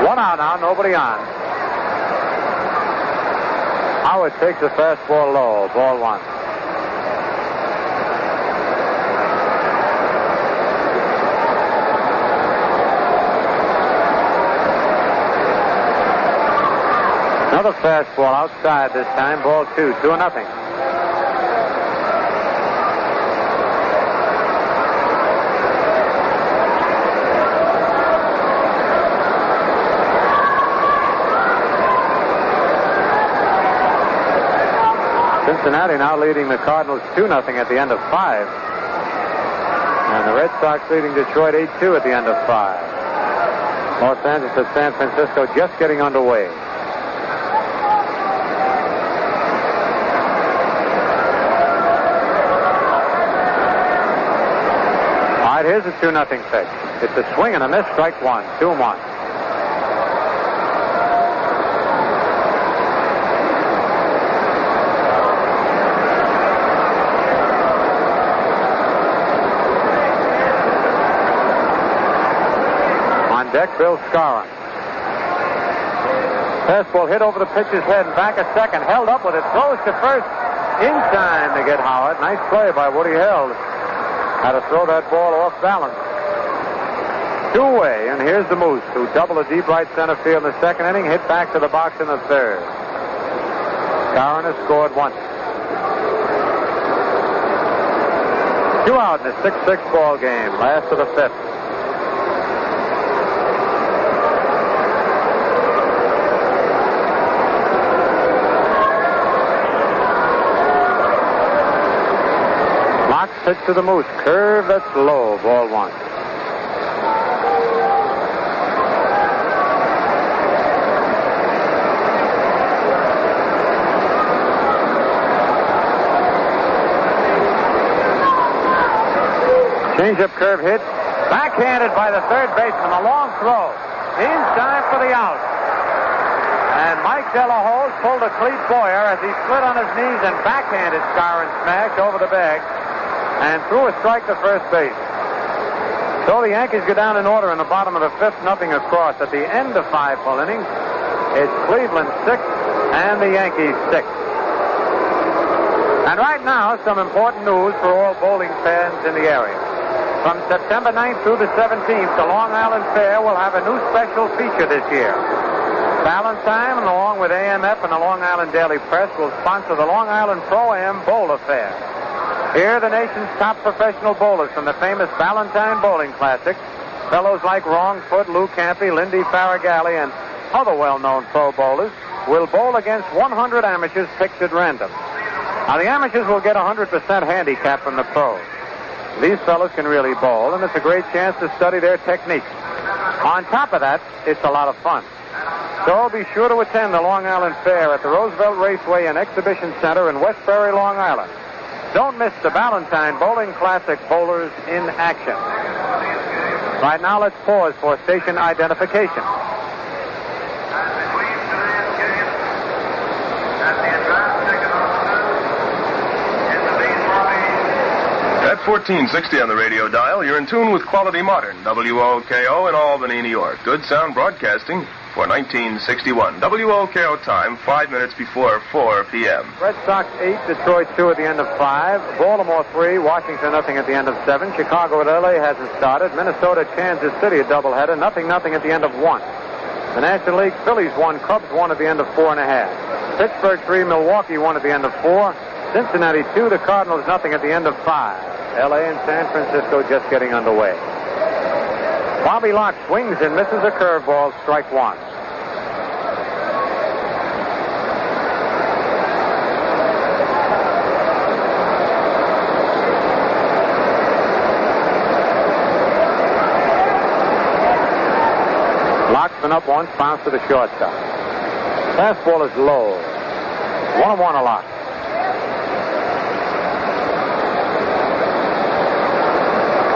A: 1 out now, nobody on. Howard takes the fastball low, ball 1. Another fastball outside this time, ball 2, 2-0. Cincinnati now leading the Cardinals 2-0 at the end of 5. And the Red Sox leading Detroit 8-2 at the end of 5. Los Angeles and San Francisco just getting underway. Here's a 2-0 pitch. It's a swing and a miss, strike 1, 2-1. On deck, Bill Scarron. Fastball hit over the pitcher's head and back a second. Held up with it. Throws to first. In time to get Howard. Nice play by Woody Held. Had to throw that ball off balance. 2-way, and here's the Moose, who doubled a deep right center field in the second inning, hit back to the box in the third. Scarron has scored once. 2 out in a 6-6 ball game, last of the 5th. Pitch to the Moose. Curve that's low. Ball 1. Change-up curve hit. Backhanded by the third baseman. A long throw. In time for the out. And Mike Delahouse pulled a cleat Boyer as he slid on his knees and backhanded Scarron smash over the bag. And threw a strike to first base. So the Yankees go down in order in the bottom of the 5th, 0 across. At the end of 5 full innings, it's Cleveland 6 and the Yankees 6. And right now, some important news for all bowling fans in the area. From September 9th through the 17th, the Long Island Fair will have a new special feature this year. Valentine, along with AMF and the Long Island Daily Press, will sponsor the Long Island Pro-Am Bowler Fair. Here, the nation's top professional bowlers from the famous Valentine Bowling Classic, fellows like Wrongfoot, Lou Campy, Lindy Faragalli, and other well-known pro bowlers, will bowl against 100 amateurs picked at random. Now, the amateurs will get 100% handicap from the pros. These fellows can really bowl, and it's a great chance to study their techniques. On top of that, it's a lot of fun. So be sure to attend the Long Island Fair at the Roosevelt Raceway and Exhibition Center in Westbury, Long Island. Don't miss the Valentine Bowling Classic Bowlers in action. Right now, let's pause for station identification.
E: At 1460 on the radio dial, you're in tune with Quality Modern, WOKO in Albany, New York. Good sound broadcasting for 1961. WOKO time, 5 minutes before 4 p.m.
A: Red Sox 8, Detroit 2 at the end of 5. Baltimore 3, Washington nothing at the end of 7. Chicago at L.A. hasn't started. Minnesota, Kansas City a doubleheader, nothing at the end of 1. The National League, Phillies 1, Cubs 1 at the end of 4.5. Pittsburgh 3, Milwaukee 1 at the end of 4. Cincinnati 2, the Cardinals nothing at the end of 5. L.A. and San Francisco just getting underway. Bobby Locke swings and misses a curveball, strike 1. Locke's been up once, bounced to the shortstop. Fastball is low. 1-1 a Locke.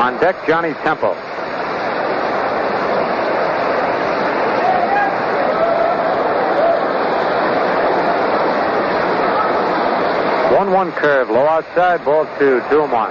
A: On deck, Johnny Temple. One curve, low outside, ball 2, 2-1.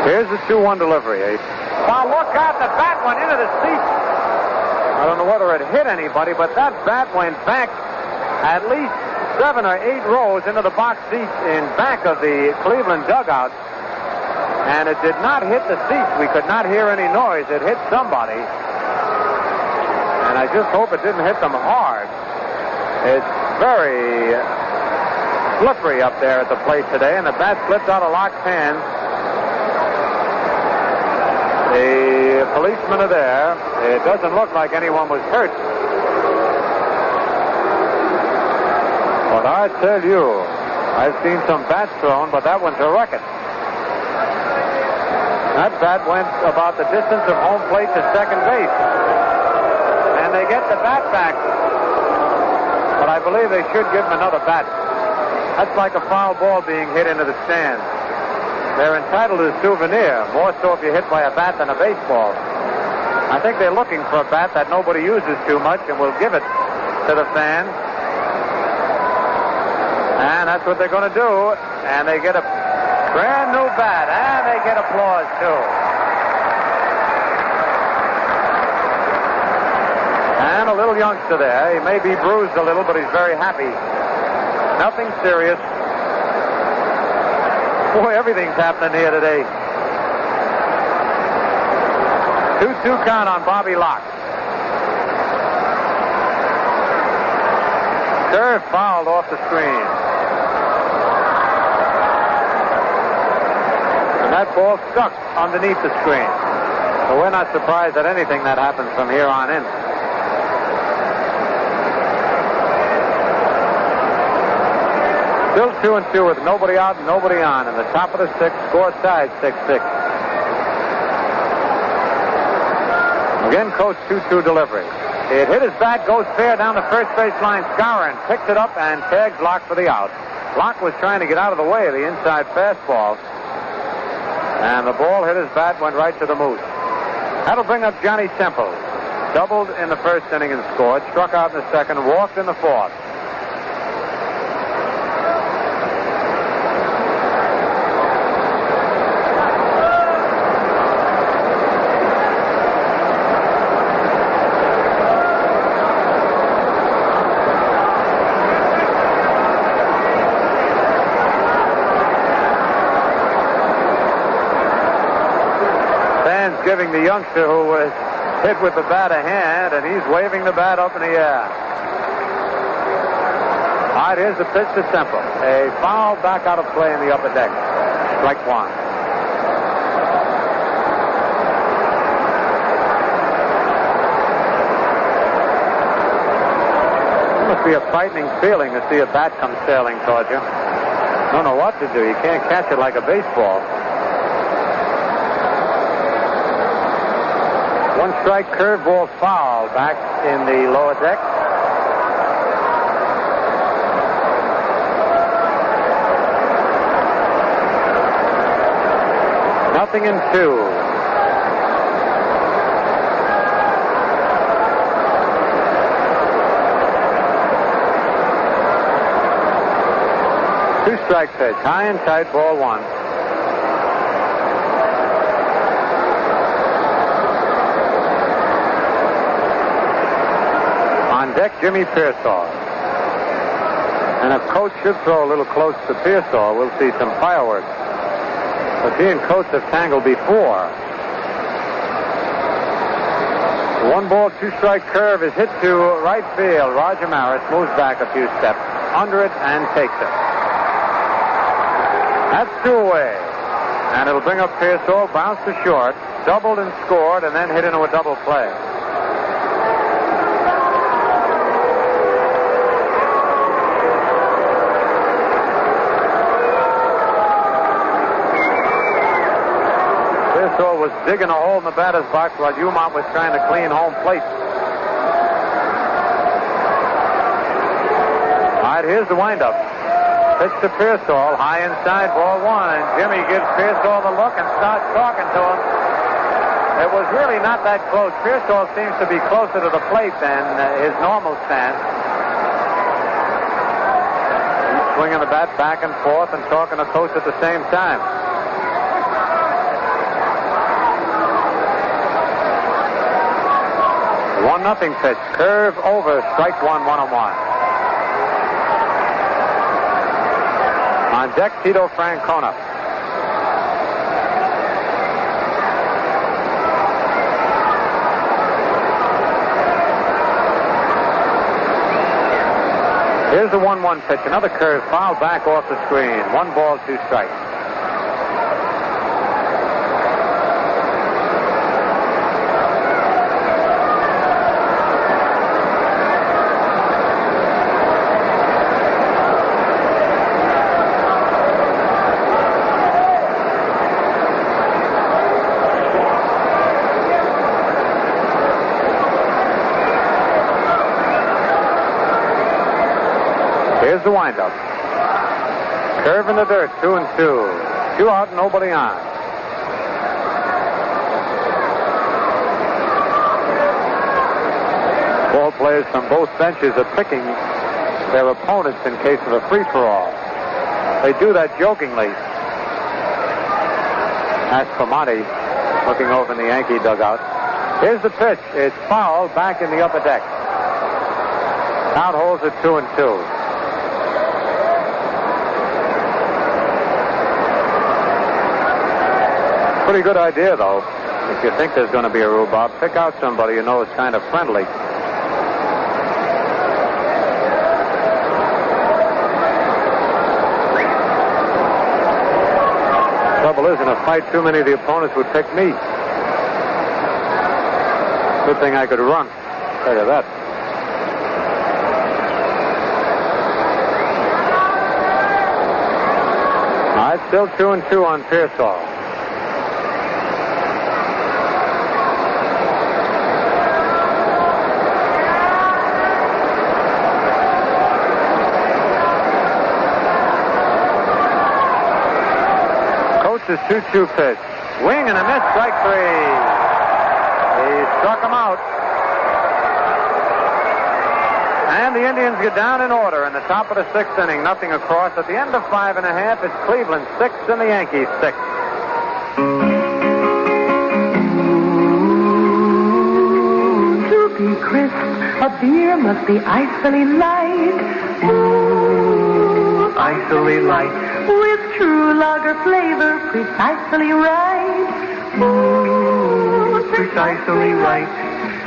A: Here's the 2-1 delivery, Ace. Well, look out, the bat went into the seat. I don't know whether it hit anybody, but that bat went back at least 7 or 8 rows into the box seats in back of the Cleveland dugout. And it did not hit the seats. We could not hear any noise. It hit somebody. And I just hope it didn't hit them hard. It's very slippery up there at the plate today, and the bat slipped out of Locke's hand. The policemen are there. It doesn't look like anyone was hurt. But I tell you, I've seen some bats thrown, but that one's a record. That bat went about the distance of home plate to second base. And they get the bat back. But I believe they should give him another bat. That's like a foul ball being hit into the stands. They're entitled to a souvenir, more so if you're hit by a bat than a baseball. I think they're looking for a bat that nobody uses too much and will give it to the fan. And that's what they're going to do. And they get a brand new bat, and they get applause, too. And a little youngster there. He may be bruised a little, but he's very happy. Nothing serious. Boy, everything's happening here today. 2-2 count on Bobby Locke. Curve fouled off the screen. And that ball stuck underneath the screen. So we're not surprised at anything that happens from here on in. Still 2-2 with nobody out and nobody on. In the top of the 6th, score tied 6-6. Again, Coach 2-2 delivery. It hit his bat, goes fair down the first base line. Skowron picks it up and tags Locke for the out. Locke was trying to get out of the way of the inside fastball. And the ball hit his bat, went right to the moose. That'll bring up Johnny Temple. Doubled in the first inning and scored. Struck out in the second, walked in the fourth. giving the youngster who was hit with the bat a hand, and he's waving the bat up in the air. All right, here's the pitch to Semple. A foul back out of play in the upper deck. Strike one. It must be a frightening feeling to see a bat come sailing towards you. Don't know what to do. You can't catch it like a baseball. One strike curveball foul back in the lower deck. Nothing in two. Two-strike pitch, high and tight, ball one. On deck, Jimmy Pearsall. And if Coach should throw a little close to Pearsall, we'll see some fireworks. But he and Coates have tangled before. The 1-ball, 2-strike curve is hit to right field. Roger Maris moves back a few steps under it and takes it. That's 2 away. And it'll bring up Pearsall, bounce to short, doubled and scored, and then hit into a double play. Pearsall was digging a hole in the batter's box while Umont was trying to clean home plate. All right, here's the windup. Pitch to Pearsall, high inside, ball one. Jimmy gives Pearsall the look and starts talking to him. It was really not that close. Pearsall seems to be closer to the plate than his normal stance. He's swinging the bat back and forth and talking to Coach at the same time. The 1-0 pitch, curve over, strike one, 1-1. On deck, Tito Francona. Here's the 1-1 pitch. Another curve, foul back off the screen. 1 ball, 2 strikes. Here's the windup. Curve in the dirt, 2-2. 2 out, nobody on. Ball players from both benches are picking their opponents in case of a free-for-all. They do that jokingly. That's Cromartie looking over in the Yankee dugout. Here's the pitch. It's foul back in the upper deck. Count holds at 2-2. Pretty good idea, though. If you think there's going to be a rhubarb, pick out somebody you know is kind of friendly. Trouble is, in a fight, too many of the opponents would pick me. Good thing I could run. Tell you that. All right, still 2-2 on Pearsall. His 2-2 pitch. Swing and a miss, strike 3. He struck him out. And the Indians get down in order in the top of the 6th inning. Nothing across. At the end of 5 1/2, it's Cleveland 6 and the Yankees 6.
J: To be crisp, a beer must be icily light. Ooh, icily light. With true lager flavor, precisely right. Ooh, precisely right.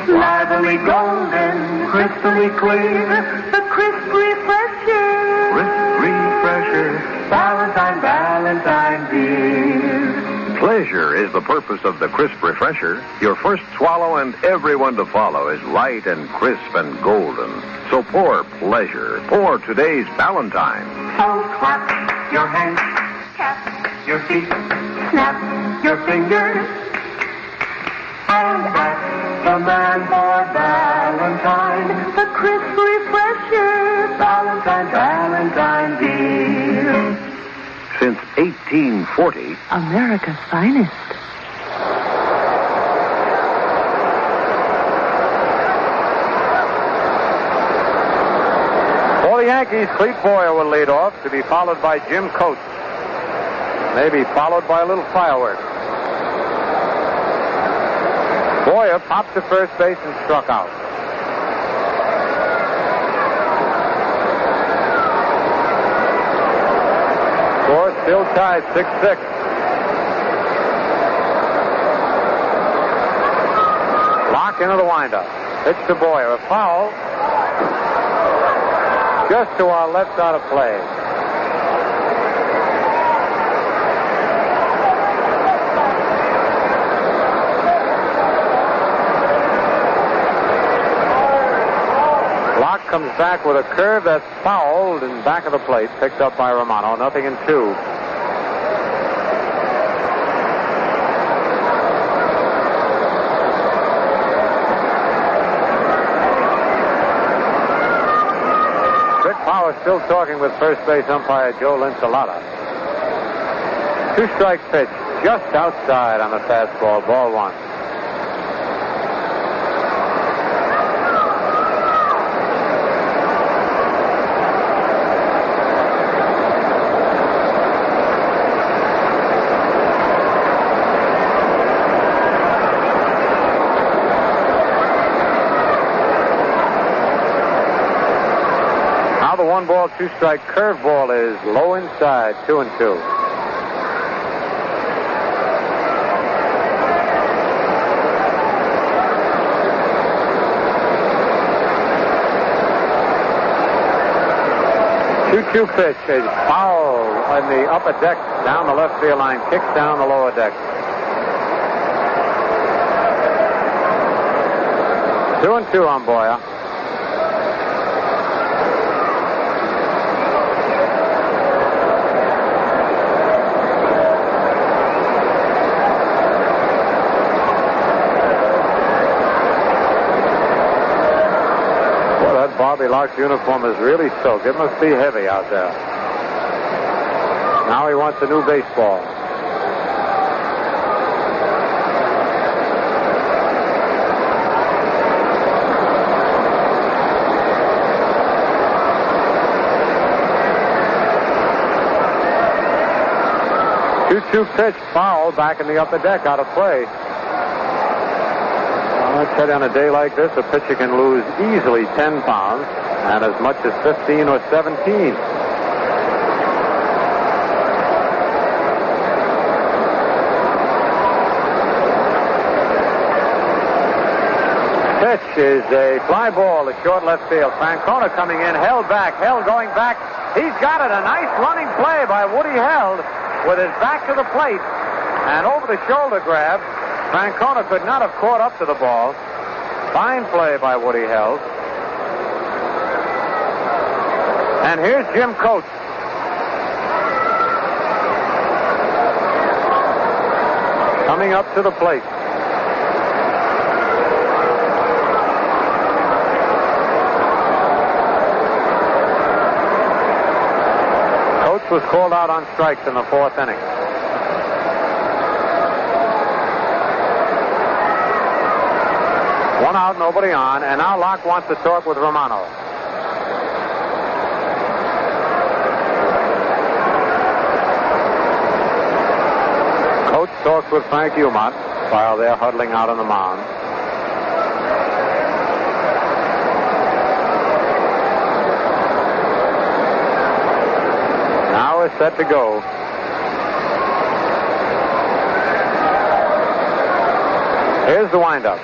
J: Lively golden, crystally clear, the crisp refresher.
H: Crisp refresher.
J: Valentine beer.
H: Pleasure is the purpose of the crisp refresher. Your first swallow and everyone to follow is light and crisp and golden. So pour pleasure. Pour today's Valentine.
J: So clap your hands, tap your feet, snap your fingers, and ask the man for Valentine, the crisp refresher, Valentine beer.
H: Since 1840,
J: America's finest.
A: For the Yankees, Clete Boyer will lead off, to be followed by Jim Coates. Maybe followed by a little fireworks. Boyer popped to first base and struck out. Score still tied 6-6. Lock into the windup. Pitch to Boyer. A foul. Just to our left out of play. Locke comes back with a curve that's fouled in back of the plate, picked up by Romano. 0-2. Still talking with first base umpire Joe Linsalata. 2-strike pitch just outside on the fastball, ball one. The 1-ball, 2-strike curveball is low inside, 2-2. Two pitch is foul on the upper deck, down the left field line, kicks down the lower deck. 2-2 on Boyer. Bobby Locke's uniform is really soaked. It must be heavy out there. Now he wants a new baseball. Two pitch foul back in the upper deck, out of play. I tell you, on a day like this, a pitcher can lose easily 10 pounds and as much as 15 or 17. Pitch is a fly ball to short left field. Francona coming in, held back, Held going back. He's got it. A nice running play by Woody Held with his back to the plate and over the shoulder grab. Francona could not have caught up to the ball. Fine play by Woody Held. And here's Jim Coates. Coming up to the plate. Coates was called out on strikes in the fourth inning. One out, nobody on, and now Locke wants to talk with Romano. Coates talks with Frank Umont while they're huddling out on the mound. Now we're set to go. Here's the windup.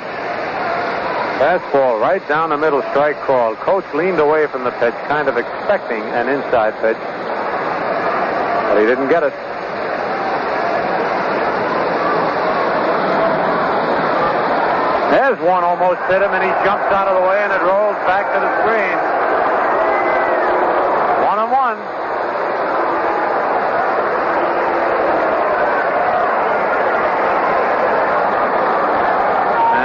A: Fastball right down the middle, strike called. Coach leaned away from the pitch, kind of expecting an inside pitch. But he didn't get it. There's one almost hit him, and he jumps out of the way, and it rolls back to the screen. 1-1.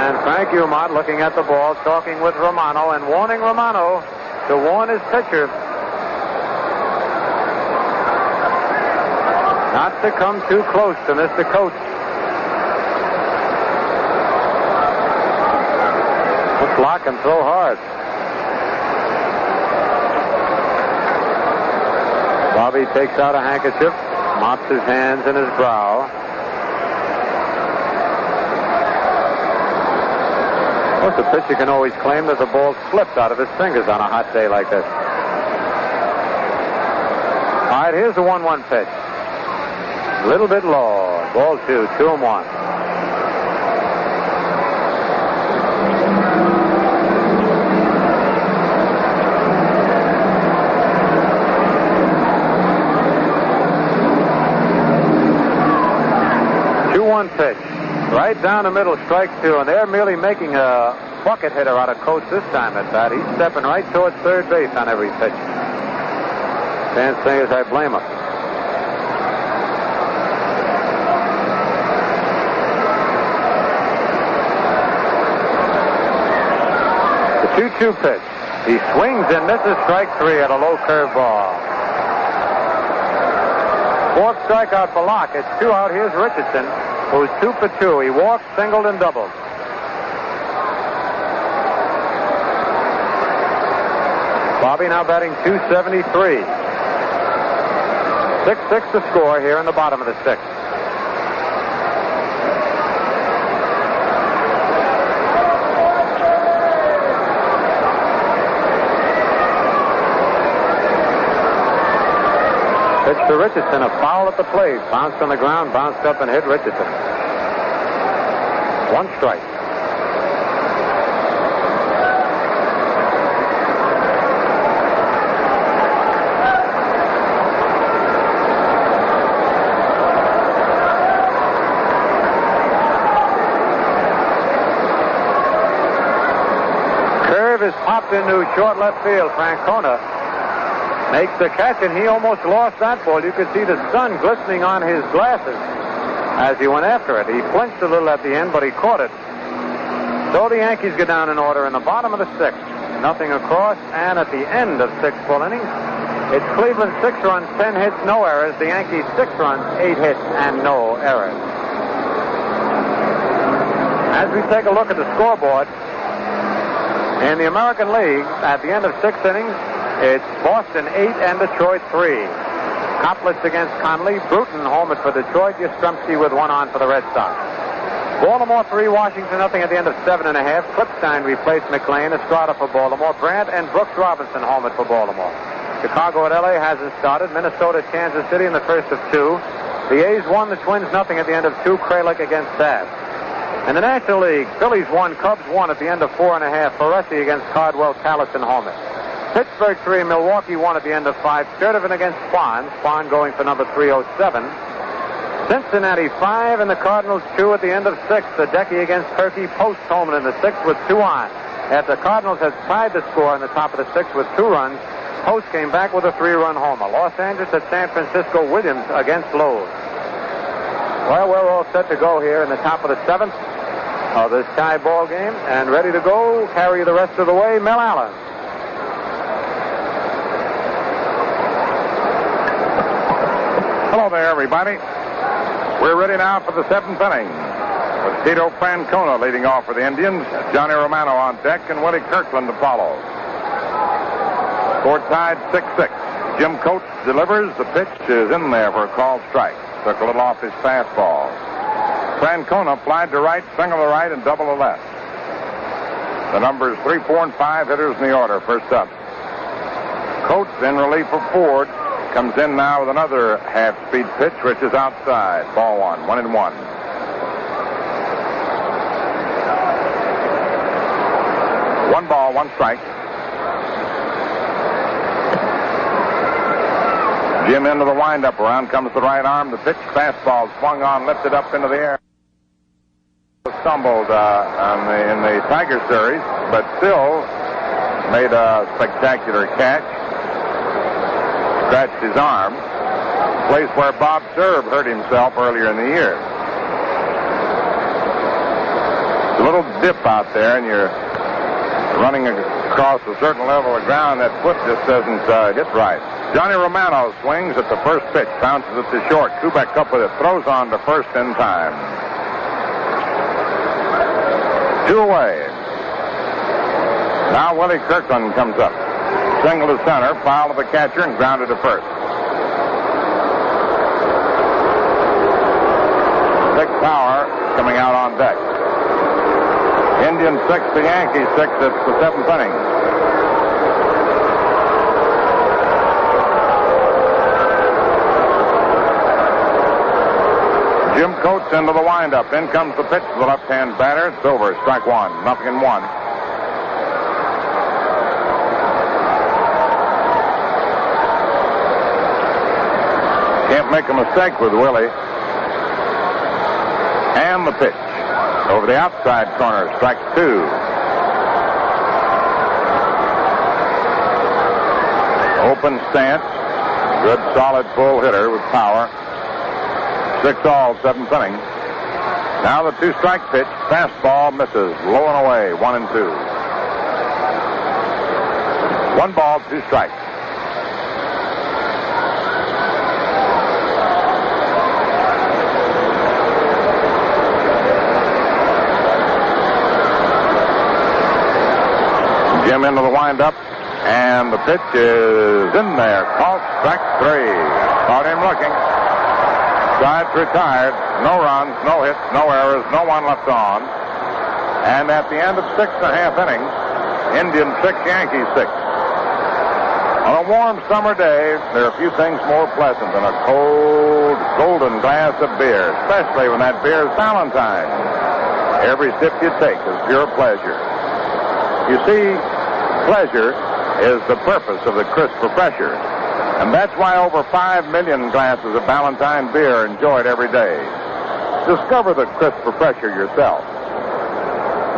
A: And Frank Umont looking at the ball, talking with Romano, and warning Romano to warn his pitcher not to come too close to Mr. Coates. Block and throw hard. Bobby takes out a handkerchief, mops his hands and his brow. Of course, the pitcher can always claim that the ball slipped out of his fingers on a hot day like this. All right, here's the 1-1 pitch. A little bit low. Ball 2, 2-1. Pitch right down the middle, strike 2, and they're merely making a bucket hitter out of Coates this time at bat. He's stepping right towards third base on every pitch. Can't say as I blame him. The 2-2 pitch. He swings and misses strike 3 at a low curve ball. Fourth strikeout for Locke. It's 2 out. Here's Richardson, who's 2 for 2. He walked, singled, and doubled. Bobby now batting .273. 6-6 to score here in the bottom of the 6th. Pitch to Richardson, a foul at the plate. Bounced on the ground, bounced up and hit Richardson. 1 strike. Curve is popped into short left field. Francona makes the catch, and he almost lost that ball. You could see the sun glistening on his glasses as he went after it. He flinched a little at the end, but he caught it. So the Yankees go down in order in the bottom of the 6th. Nothing across, and at the end of 6 full innings, it's Cleveland 6 runs, 10 hits, no errors. The Yankees 6 runs, 8 hits, and no errors. As we take a look at the scoreboard, in the American League, at the end of 6 innings, it's Boston 8 and Detroit 3. Coplitz against Conley. Bruton homered for Detroit. Yastrzemski with 1 on for the Red Sox. Baltimore 3, Washington nothing at the end of 7 1/2. Clipstein replaced McLean. Estrada for Baltimore. Brandt and Brooks Robinson homered for Baltimore. Chicago at L.A. hasn't started. Minnesota at Kansas City in the first of 2. The A's won. The Twins nothing at the end of 2. Kralik against Sass. In the National League, Phillies won. Cubs won at the end of 4 1/2. Ferretti against Cardwell. Callison homered. Pittsburgh 3, Milwaukee 1 at the end of 5. Sturdivant against Spahn. Spahn going for number 307. Cincinnati 5 and the Cardinals 2 at the end of 6. Sadecki against Turkey. Post homer in the 6th with 2 on. After the Cardinals had tied the score in the top of the 6th with 2 runs, Post came back with a 3-run homer. Los Angeles at San Francisco. Williams against Lowe. Well, we're all set to go here in the top of the 7th of this tie ball game, and ready to go. Carry the rest of the way, Mel Allen.
B: Hello there, everybody. We're ready now for the 7th inning, with Tito Francona leading off for the Indians, Johnny Romano on deck, and Willie Kirkland to follow. Score tied 6-6. Jim Coates delivers. The pitch is in there for a called strike. Took a little off his fastball. Francona flied to right, single to right, and double to left. The numbers 3, 4, and 5 hitters in the order. First up, Coates in relief of Ford. Comes in now with another half-speed pitch, which is outside. Ball 1, 1-1. 1 ball, 1 strike. Jim into the windup. Around comes the right arm. The pitch, fastball swung on, lifted up into the air. Stumbled in the Tiger series, but still made a spectacular catch. Scratched his arm. Place where Bob Serb hurt himself earlier in the year. It's a little dip out there, and you're running across a certain level of ground. That foot just doesn't get right. Johnny Romano swings at the first pitch, bounces it to short. Kubek up with it, throws on to first in time. 2 away. Now Willie Kirkland comes up. Single to center, foul to the catcher, and grounded to first. Vic Power coming out on deck. Indians 6, the Yankees 6. It's the 7th inning. Jim Coates into the windup. In comes the pitch to the left-hand batter. It's over. Strike 1. 0-1. Can't make a mistake with Willie. And the pitch. Over the outside corner. Strike 2. Open stance. Good solid full hitter with power. 6-all, 7th inning. Now the 2-strike pitch. Fastball misses. Low and away. 1-2. 1 ball, 2 strikes. Jim into the windup, and the pitch is in there. Caught, strike 3. Caught him looking. Sides retired. No runs, no hits, no errors, no one left on. And at the end of 6.5 innings, Indians 6, Yankees 6. On a warm summer day, there are few things more pleasant than a cold, golden glass of beer, especially when that beer is Valentine. Every sip you take is pure pleasure. You see, pleasure is the purpose of the crisp refresher. And that's why over 5 million glasses of Valentine beer are enjoyed every day. Discover the crisp refresher yourself.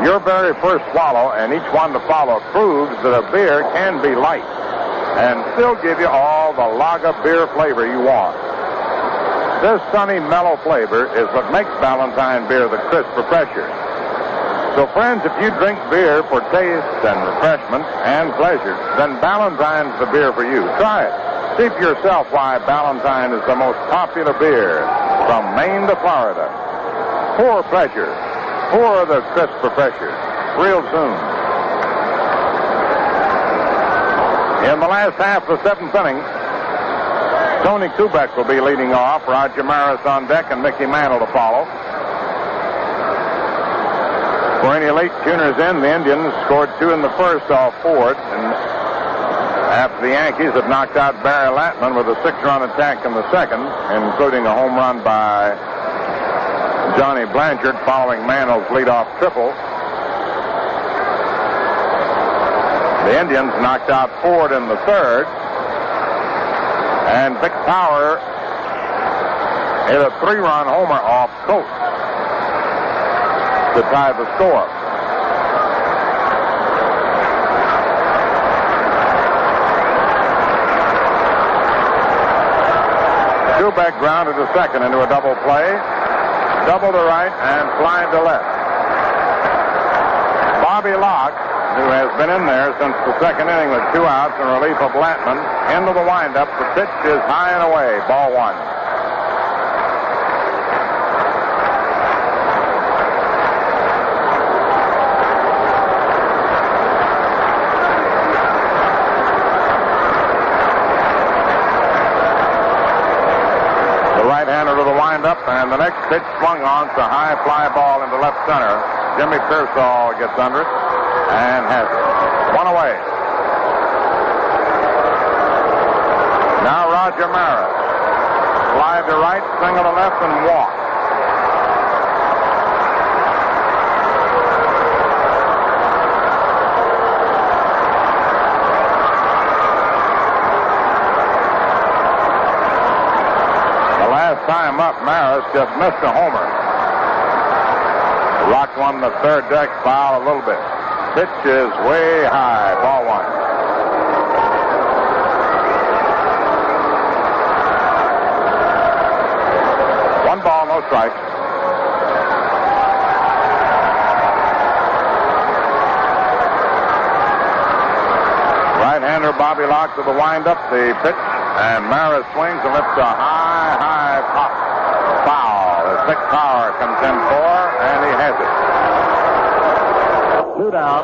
B: Your very first swallow, and each one to follow, proves that a beer can be light and still give you all the lager beer flavor you want. This sunny, mellow flavor is what makes Valentine beer the crisp refresher. So, friends, if you drink beer for taste and refreshment and pleasure, then Valentine's the beer for you. Try it. See for yourself why Valentine is the most popular beer from Maine to Florida. Pour pleasure. Pour the crisp refresher. Real soon. In the last half of the 7th inning, Tony Kubek will be leading off. Roger Maris on deck and Mickey Mantle to follow. For any late tuners in, the Indians scored 2 in the first off Ford, and after the Yankees had knocked out Barry Latman with a 6-run attack in the second, including a home run by Johnny Blanchard following Mantle's leadoff triple. The Indians knocked out Ford in the third, and Vic Power hit a 3-run homer off Coates to tie the score. Kubek grounded to second into a double play. Double to right and fly to left. Bobby Locke, who has been in there since the second inning with 2 outs in relief of Latman, into the windup. The pitch is high and away. Ball 1. Right-hander to the windup, and the next pitch swung on. It's a high fly ball into left center. Jimmy Pearsall gets under it and has it. 1 away. Now Roger Maris. Slide to right, single to left, and walk. thought Maris just missed a homer. Rocked one the third deck foul a little bit. Pitch is way high. Ball one. One ball, no strikes. Right-hander Bobby Locke to the windup. The pitch. And Maris swings and lifts a high pop. Foul. As Vic Power comes in for, and he has it. 2 down.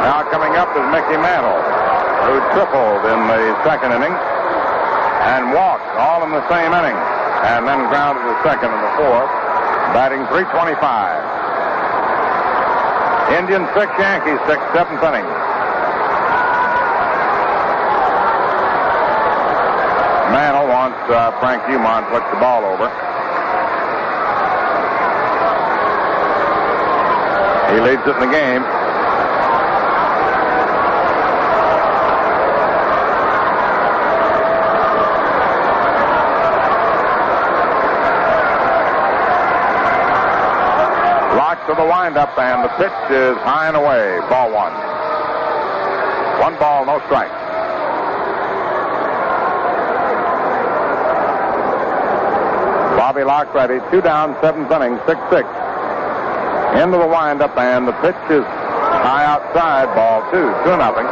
B: Now coming up is Mickey Mantle, who tripled in the second inning and walked all in the same inning, and then grounded the second and the fourth, batting .325. Indians 6, Yankees 6, 7th inning. Mantle wants Frank Humont flick the ball over. He leads it in the game. Locked to the windup, and the pitch is high and away. Ball one. 1 ball, no strike. Bobby Locke ready. 2 down, 7th inning, 6-6. Into the windup, and the pitch is high outside. Ball 2, 2-0.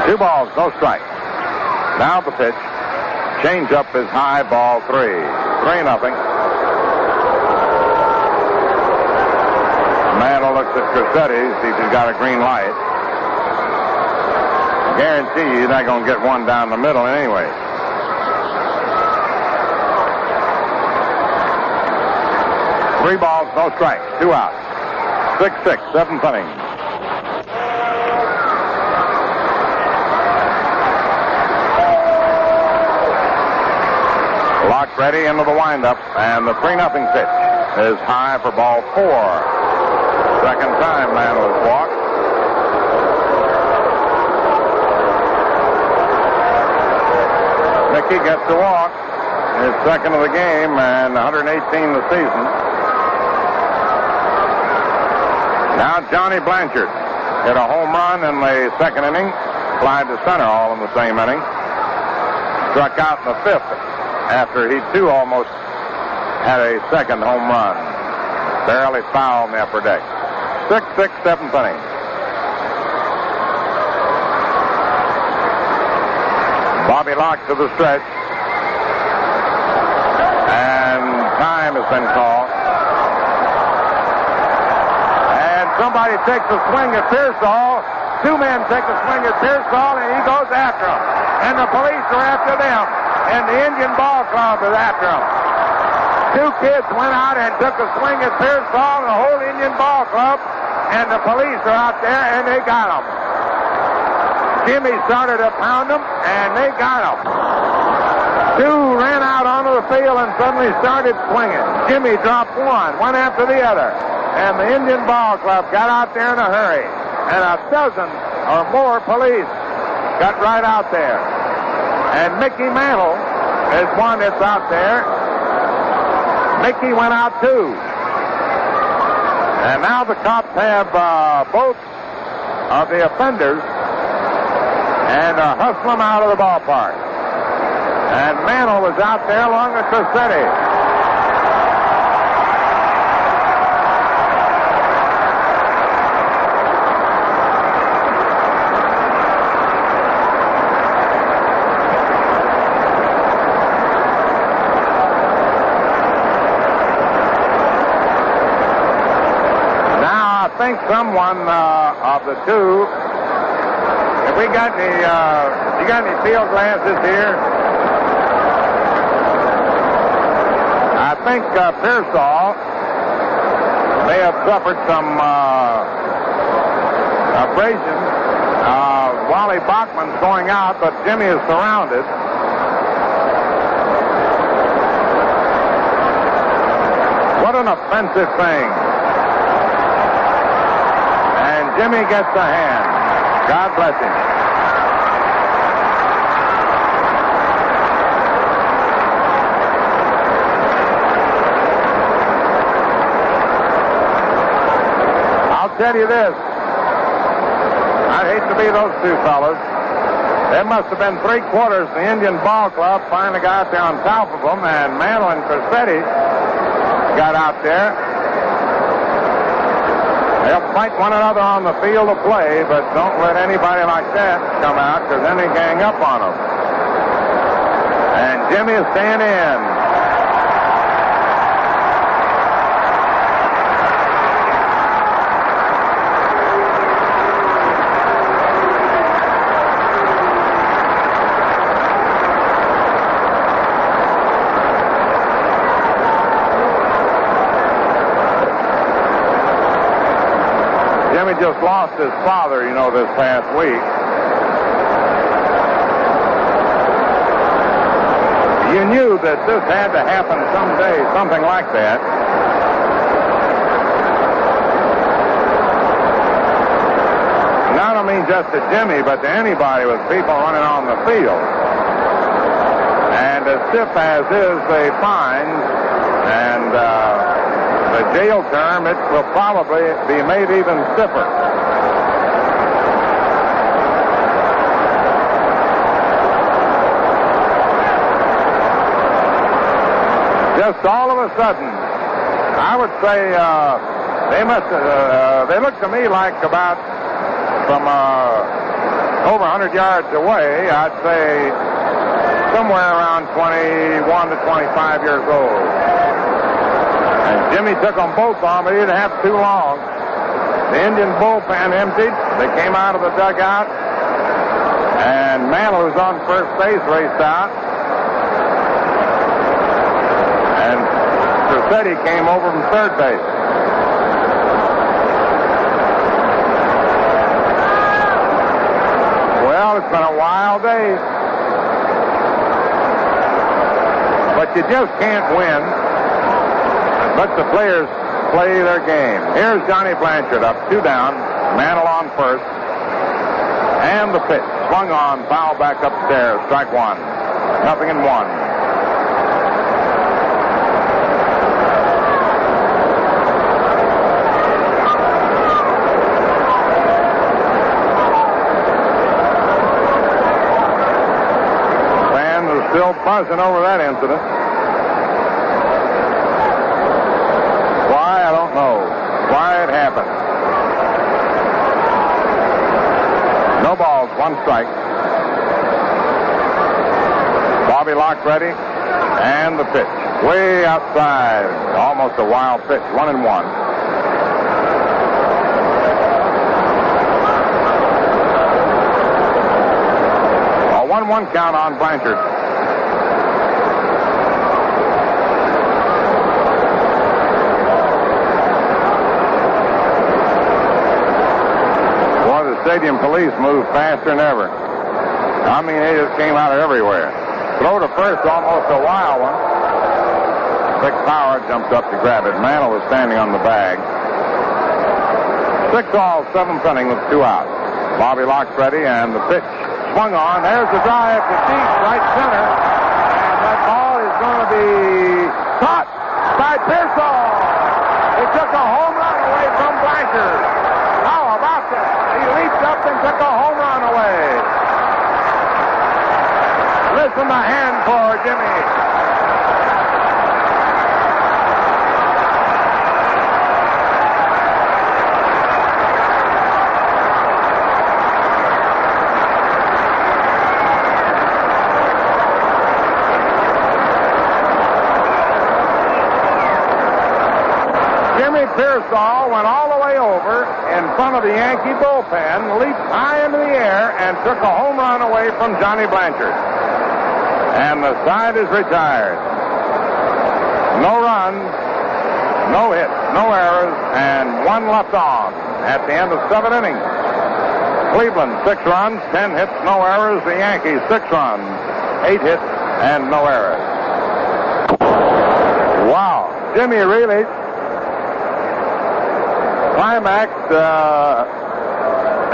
B: Two balls, no strike. Now the pitch. Change up is high, ball 3. 3-0. Mantle looks at Cressetti, sees he's got a green light. Guarantee you're not going to get one down the middle anyway. Three balls, no strikes, 2 outs. 6-6, 7th inning. Locked ready into the windup, and the 3-0 pitch is high for ball 4. Second time Mantle has walked. Mickey gets to walk. His second of the game and 118 the season. Now Johnny Blanchard hit a home run in the second inning. Flied to center all in the same inning. Struck out in the 5th. After he, too, almost had a second home run. Barely fouled in the upper deck. 6-6, 7th inning. Bobby Locke to the stretch. And time has been called. And somebody takes a swing at Pearsall. 2 men take a swing at Pearsall, and he goes after him. And the police are after them. And the Indian Ball Club is after him. 2 kids went out and took a swing at Pearsall and the whole Indian Ball Club, and the police are out there, and they got him. Jimmy started to pound them, and they got him. 2 ran out onto the field and suddenly started swinging. Jimmy dropped one after the other, and the Indian Ball Club got out there in a hurry, and a dozen or more police got right out there. And Mickey Mantle is one that's out there. Mickey went out too. And now the cops have both of the offenders and hustle them out of the ballpark. And Mantle was out there along with Cressetti. I think someone of the 2. Have we got any? You got any field glasses here? I think Pearsall may have suffered some abrasions
A: Wally Bachman's going out, but Jimmy is surrounded. What an offensive thing. And Jimmy gets a hand. God bless him. I'll tell you this. I'd hate to be those two fellas. There must have been 3/4 the Indian Ball Club finally got there on top of them, and Mantle and Crissetti got out there. They'll fight one another on the field of play, but don't let anybody like that come out, because then they gang up on them. And Jimmy is staying in. Jimmy just lost his father, this past week. You knew that this had to happen someday, something like that. And I don't mean just to Jimmy, but to anybody with people running on the field. And as stiff as is the fines and the jail term, it will probably be made even stiffer. Just all of a sudden, I would say they look to me like about from over 100 yards away, I'd say somewhere around 21 to 25 years old. And Jimmy took them both on, but he didn't have too long. The Indian bullpen emptied. They came out of the dugout. And Mantle, who's on first base, raced out. And Crissetti came over from third base. Well, it's been a wild day. But you just can't win. Let the players play their game. Here's Johnny Blanchard up, 2 down. Mantle on first. And the pitch. Swung on, foul back upstairs. Strike 1. 0-1. Fans are still buzzing over that incident. I don't know why it happened. No balls, 1 strike. Bobby Locke ready, and the pitch. Way outside, almost a wild pitch, 1-1. A 1-1 count on Blanchard. Stadium police moved faster than ever. I mean, they just came out of everywhere. Throw to first, almost a wild one. Vic Power jumped up to grab it. Mantle was standing on the bag. 6-all, 7th inning with 2 outs. Bobby Locke ready, and the pitch swung on. There's the drive to deep right center. And that ball is going to be caught by Pearsall. He took a home run away from Blanchard. How about that? He leaped up and took a home run away. Listen to hand for Jimmy. Jimmy Pearsall went all the way over in front of the Yankee bullpen, leaped high into the air, and took a home run away from Johnny Blanchard. And the side is retired. No runs, no hits, no errors, and 1 left on at the end of 7 innings.
B: Cleveland, 6 runs, 10 hits, no errors. The Yankees, 6 runs, 8 hits, and no errors. Wow. Jimmy really climaxed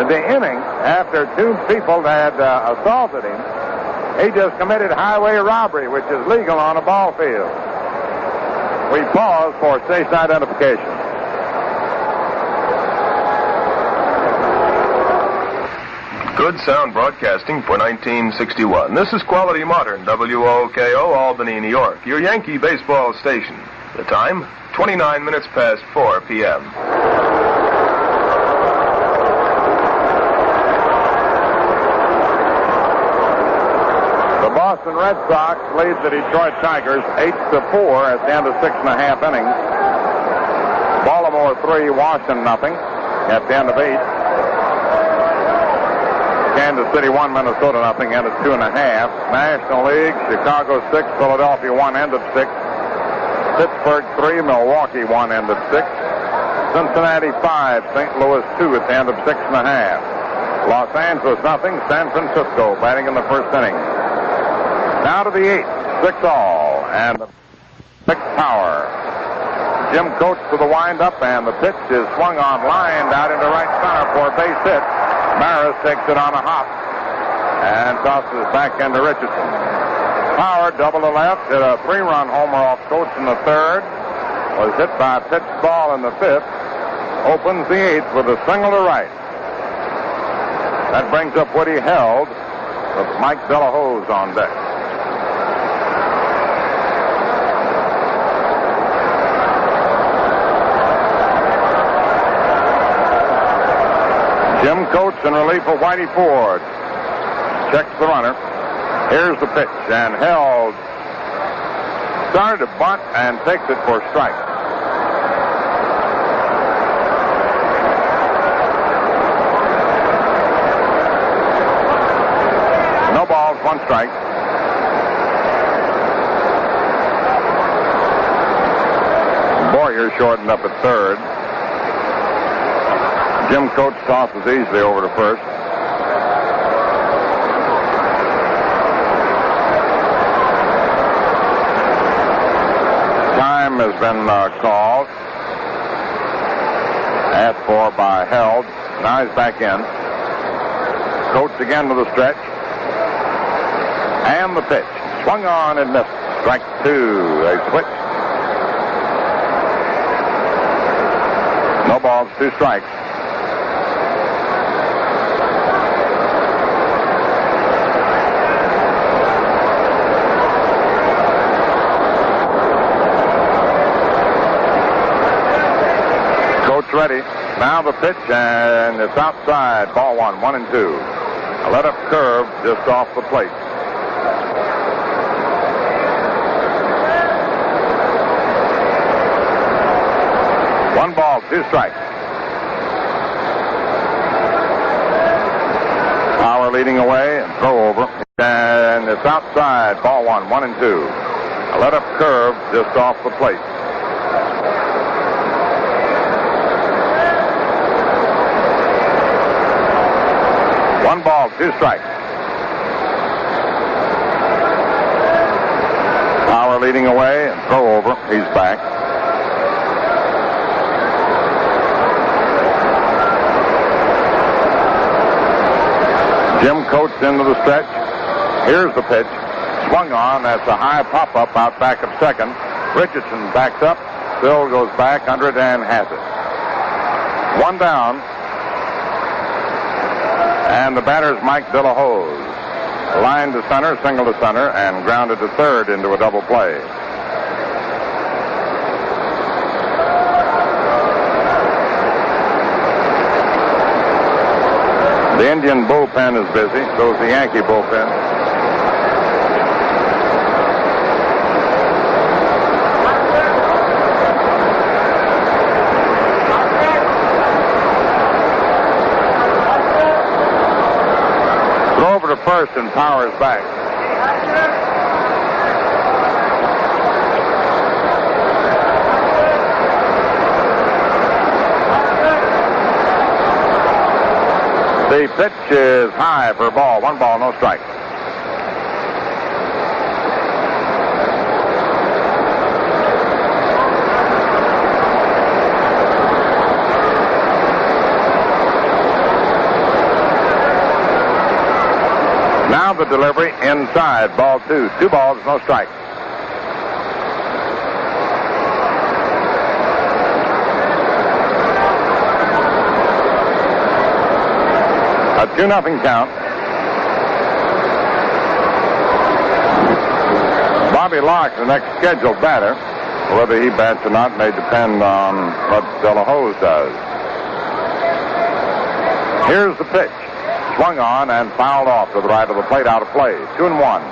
B: the inning after 2 people had assaulted him. He just committed highway robbery, which is legal on a ball field. We pause for station identification.
E: Good sound broadcasting for 1961. This is Quality Modern, WOKO, Albany, New York, your Yankee baseball station. The time, 29 minutes past 4 p.m.
B: The Boston Red Sox lead the Detroit Tigers 8-4 at the end of 6.5 innings. Baltimore 3, Washington nothing at the end of 8. Kansas City 1, Minnesota nothing, end of 2.5. National League, Chicago 6, Philadelphia 1, end of 6. Pittsburgh 3, Milwaukee 1, end of 6. Cincinnati 5, St. Louis 2 at the end of 6.5. Los Angeles nothing, San Francisco batting in the first inning. Now to the 8th, 6 all, and the 6th power. Jim Coates to the windup, and the pitch is swung on, lined out into right center for a base hit. Maris takes it on a hop and tosses back into Richardson. Power double to left, hit a 3-run homer off Coates in the 3rd. Was hit by a pitched ball in the 5th. Opens the 8th with a single to right. That brings up Woody Held with Mike Delahose on deck. Jim Coates in relief of Whitey Ford. Checks the runner. Here's the pitch, and Held started to bunt and takes it for strike. No balls, 1 strike. Boyer shortened up at 3rd. Jim Coates tosses easily over to first. Time has been called. Asked for by Held. Now he's back in. Coates again with a stretch. And the pitch. Swung on and missed. Strike 2. They switch. No balls, 2 strikes. Ready. Now the pitch, and it's outside. Ball 1, 1 and 2. A let-up curve just off the plate. One ball, 2 strikes. Power leading away and throw over. And it's outside. Ball 1, 1 and 2. A let-up curve just off the plate. One ball, 2 strikes. Power leading away and throw over. He's back. Jim Coates into the stretch. Here's the pitch. Swung on. That's a high pop-up out back of second. Richardson backs up. Still goes back under it and has it. 1 down. And the batter's Mike Delahose. Line to center, single to center, and grounded to 3rd into a double play. The Indian bullpen is busy, so is the Yankee bullpen. Throw over to first and Powers back. The pitch is high for a ball. 1 ball, no strike. Now the delivery inside. Ball 2. 2 balls, no strike. A 2-0 count. Bobby Locke, the next scheduled batter. Whether he bats or not may depend on what De La Hoz does. Here's the pitch. Swung on and fouled off to the right of the plate, out of play. 2-1.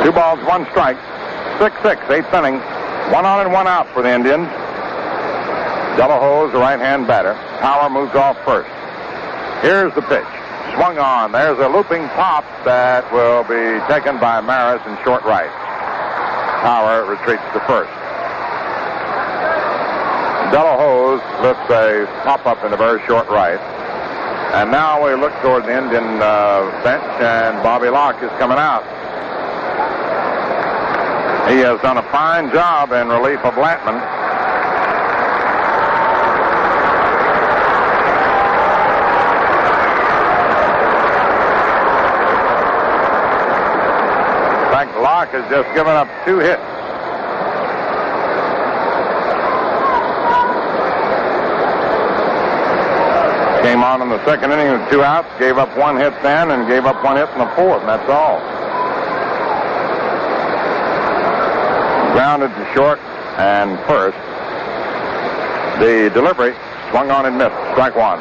B: Two balls, 1 strike. 6-6, 8th inning. 1 on and 1 out for the Indians. De La Hoz, the right-hand batter. Power moves off first. Here's the pitch. Swung on. There's a looping pop that will be taken by Maris in short right. Power retreats to first. De La Hoz lifts a pop-up in the very short right. And now we look toward the Indian bench, and Bobby Locke is coming out. He has done a fine job in relief of Lattman. Locke has just given up 2 hits. Came on in the second inning with 2 outs, gave up 1 hit then, and gave up 1 hit in the 4th, and that's all. Grounded to short and first. The delivery swung on and missed. Strike 1.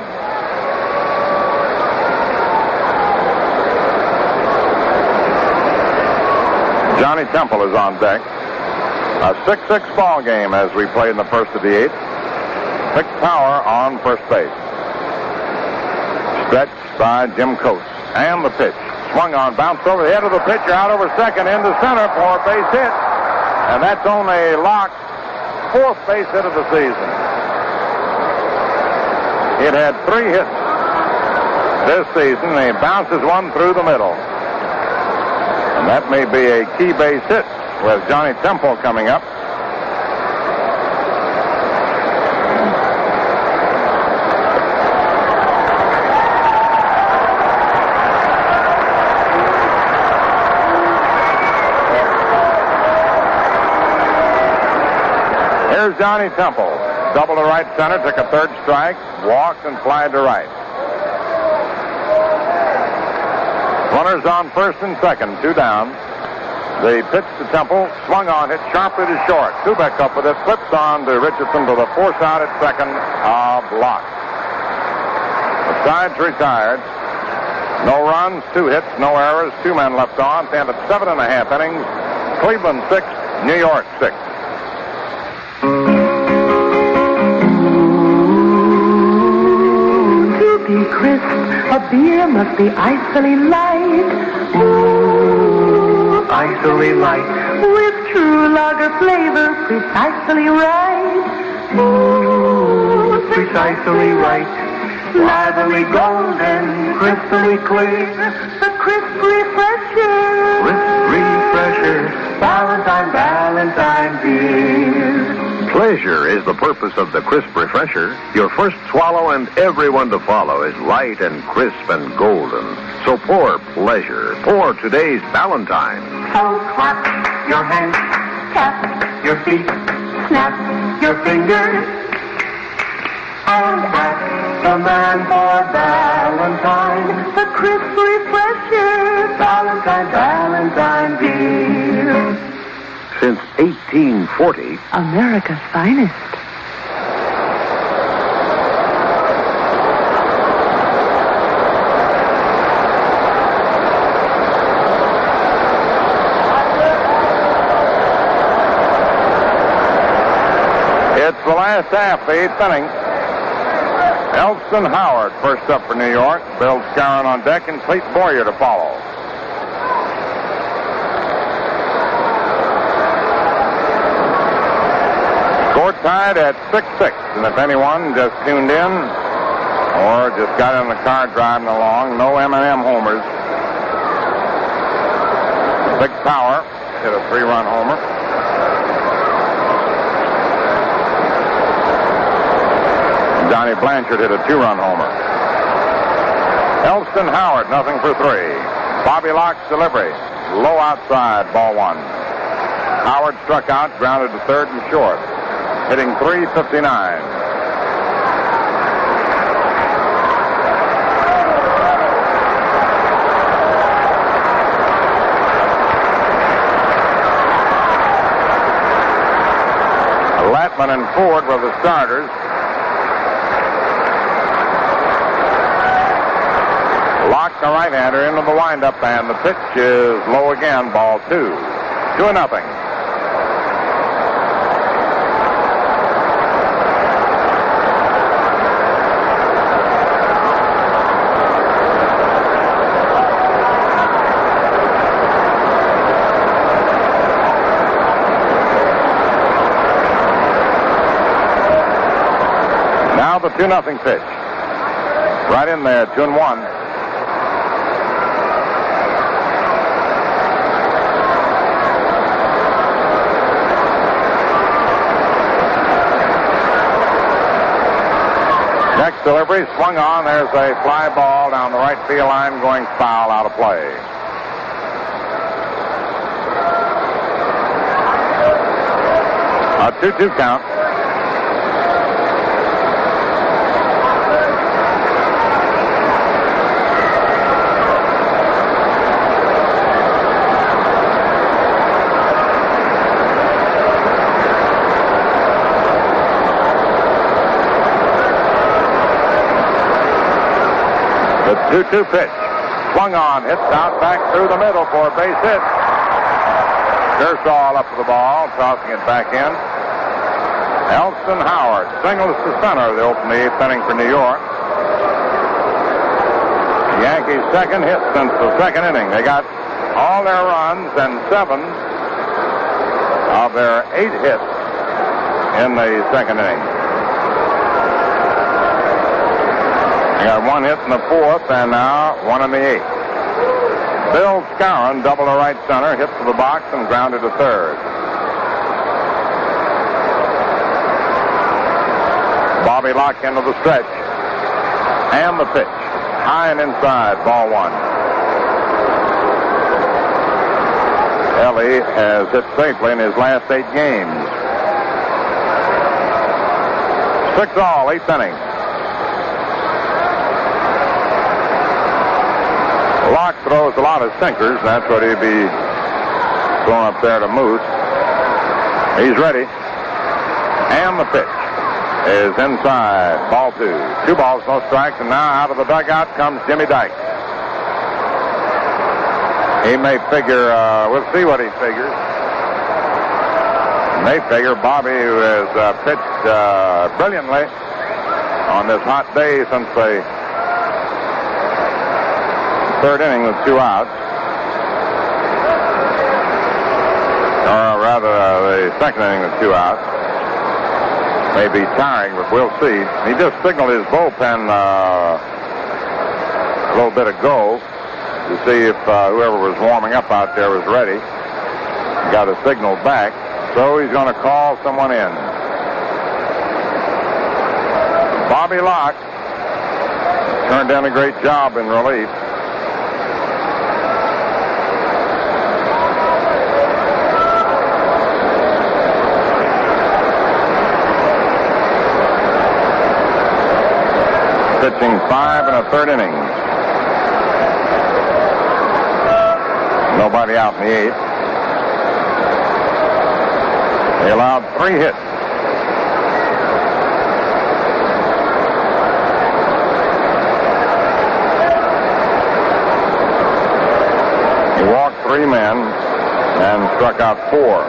B: Johnny Temple is on deck. A 6-6 ball game as we play in the first of the 8th. Picked Power on first base. Stretched by Jim Coates. And the pitch. Swung on, bounced over the head of the pitcher, out over second, into center for a base hit. And that's only Locke's 4th base hit of the season. It had 3 hits this season, and he bounces one through the middle. And that may be a key base hit with Johnny Temple coming up. Here's Johnny Temple. Double to right center, took a 3rd strike, walked and flied to right. Runners on first and second, 2 down. The pitch to Temple, swung on, hit sharply to short. Kubek up with it, flips on to Richardson to the force out at second, blocked. The side's retired. No runs, 2 hits, no errors, 2 men left on. Stand at 7.5 innings. Cleveland 6, New York 6.
J: Be crisp, a beer must be icily light. Ooh, icily light. With true lager flavor, precisely right. Ooh, precisely right. Lively golden, crystally clear. The crisp refresher. Crisp refresher. Valentine beer.
K: Pleasure is the purpose of the crisp refresher. Your first swallow and everyone to follow is light and crisp and golden. So pour pleasure. Pour today's Valentine.
J: So clap your hands, tap your feet, snap your fingers, and ask the man for Valentine. The crisp refresher, Valentine beer.
K: Since 1840,
J: America's finest.
B: It's the last half, the 8th inning. Elston Howard first up for New York. Bill Skowron on deck and Clete Boyer to follow. Score tied at 6-6. And if anyone just tuned in or just got in the car driving along, no M&M homers. Big Power hit a 3-run homer. Johnny Blanchard hit a 2-run homer. Elston Howard, nothing for 3. Bobby Locke's delivery, low outside, ball 1. Howard struck out, grounded to third and short, hitting .359. Latman and Ford were the starters. Locke, the right-hander, into the windup, and the pitch is low again, ball 2. 2-0. Now the 2-0 pitch. Right in there, 2-1. Next delivery, swung on. There's a fly ball down the right field line going foul, out of play. A 2-2 count. The 2-2 pitch. Swung on, hits out back through the middle for a base hit. Kershaw up to the ball, tossing it back in. Elston Howard singles to center of the open 8th inning for New York. The Yankees' second hit since the second inning. They got all their runs and 7 of their 8 hits in the second inning. They got 1 hit in the 4th and now 1 in the 8th. Bill Skowron, double to right center, hit to the box and grounded to third. Bobby Locke into the stretch. And the pitch. High and inside, ball 1. Ellie has hit safely in his last 8 games. 6-all, 8th inning. Locke throws a lot of sinkers. That's what he'd be throwing up there to Moose. He's ready. And the pitch is inside. Ball 2. 2 balls, no strikes. And now out of the dugout comes Jimmy Dykes. He may figure, we'll see what he figures. May figure Bobby, who has pitched brilliantly on this hot day since the third inning with 2 outs. Or rather, the second inning with 2 outs. May be tiring, but we'll see. He just signaled his bullpen a little bit ago to see if whoever was warming up out there was ready. Got a signal back, so he's going to call someone in. Bobby Locke turned in a great job in relief. Pitching 5 1/3 innings. Nobody out in the 8th. They allowed 3 hits. He walked 3 men and struck out 4.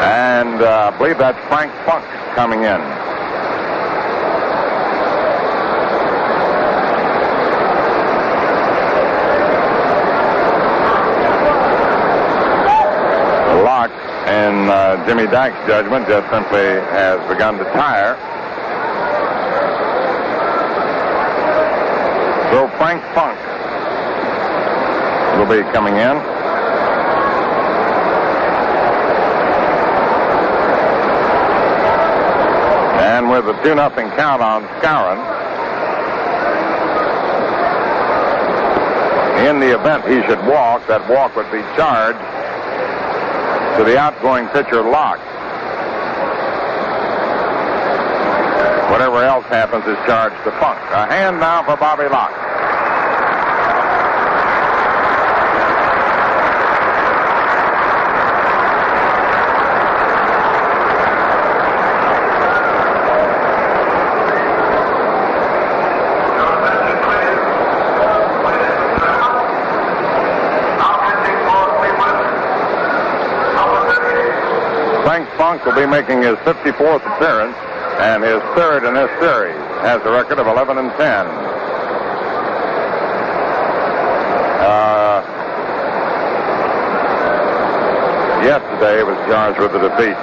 B: And
L: And I believe that's Frank Funk coming in. Locke, in Jimmy Dyke's judgment, just simply has begun to tire. So Frank Funk will be coming in. And with a 2-0 count on Skowron, in the event he should walk, that walk would be charged to the outgoing pitcher, Locke. Whatever else happens is charged to Funk. A hand now for Bobby Locke. Frank Funk will be making his 54th appearance and his third in this series. Has a record of 11-10. Yesterday was charged with a defeat.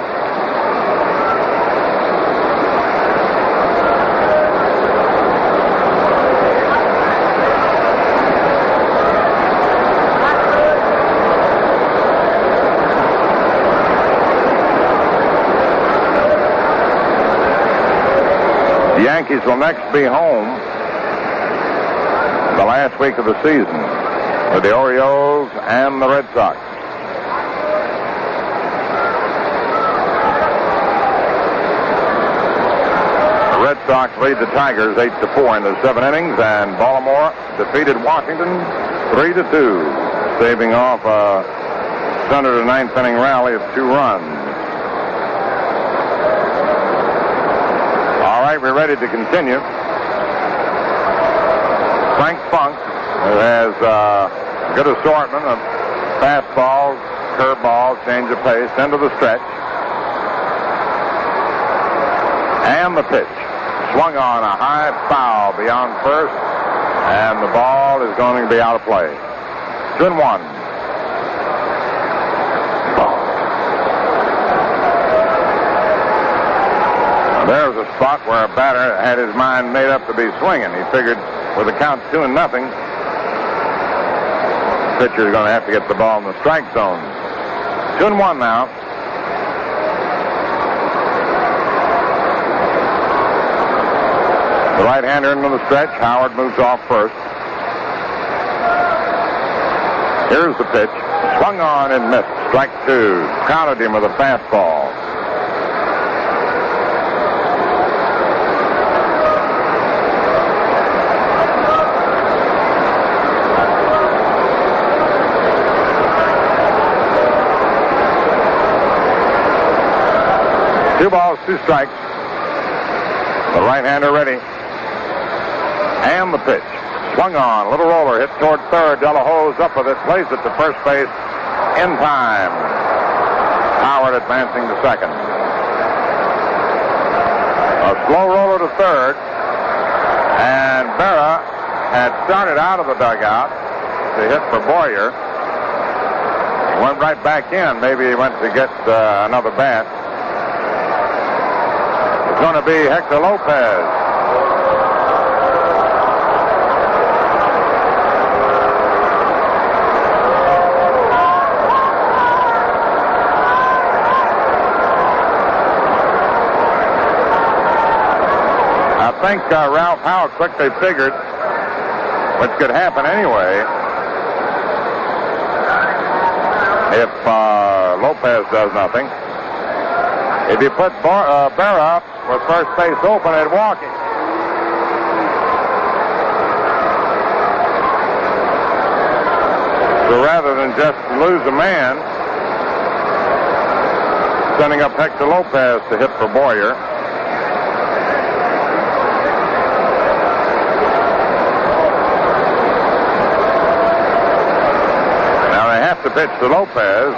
L: The Yankees will next be home the last week of the season with the Orioles and the Red Sox. The Red Sox lead the Tigers 8-4 in the 7 innings, and Baltimore defeated Washington 3-2, staving off a 7th to 9th inning rally of 2 runs. All right, we're ready to continue. Frank Funk, who has a good assortment of fastballs, curveballs, change of pace, into the stretch. And the pitch. Swung on a high foul beyond first, and the ball is going to be out of play. 2-1. There's a spot where a batter had his mind made up to be swinging. He figured with the count 2-0, pitcher is going to have to get the ball in the strike zone. 2-1 now. The right-hander into the stretch. Howard moves off first. Here's the pitch. Swung on and missed. Strike 2. Counted him with a fastball. Two balls, 2 strikes. The right-hander ready. And the pitch. Swung on. A little roller hit toward third. Delahoe's up with it. Plays it to first base in time. Howard advancing to second. A slow roller to third. And Berra had started out of the dugout to hit for Boyer. He went right back in. Maybe he went to get another bat. It's going to be Hector Lopez. I think Ralph Howe quickly figured what could happen anyway if Lopez does nothing. If you put Berra up with first base open and walking. So rather than just lose a man, sending up Hector Lopez to hit for Boyer. Now they have to pitch to Lopez.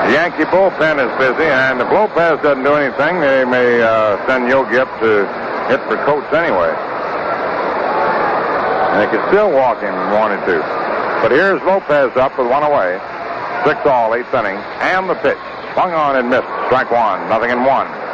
L: The Yankee bullpen is busy, and if Lopez doesn't do anything, they may send Yogi up to hit for Coates anyway. And they could still walk him if they wanted to. But here's Lopez up with one away. 6-all, 8th inning, and the pitch. Swung on and missed. Strike one, 0-1.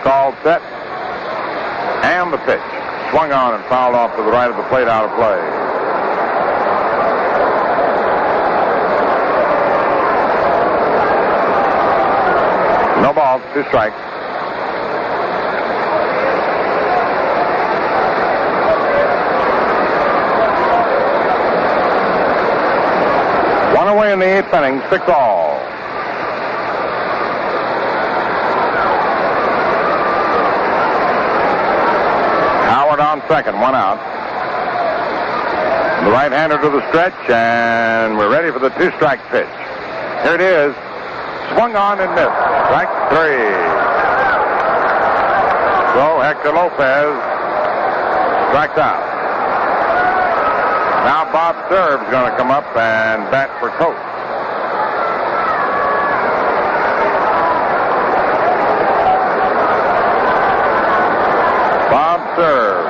L: All set. And the pitch. Swung on and fouled off to the right of the plate, out of play. No balls, 2 strikes. One away in the 8th inning, 6-all. On second, 1 out. The right-hander to the stretch, and we're ready for the 2-strike pitch. Here it is. Swung on and missed. Strike 3. So Hector Lopez strikes out. Now Bob Serv's going to come up and bat for Coates. Bob Serve.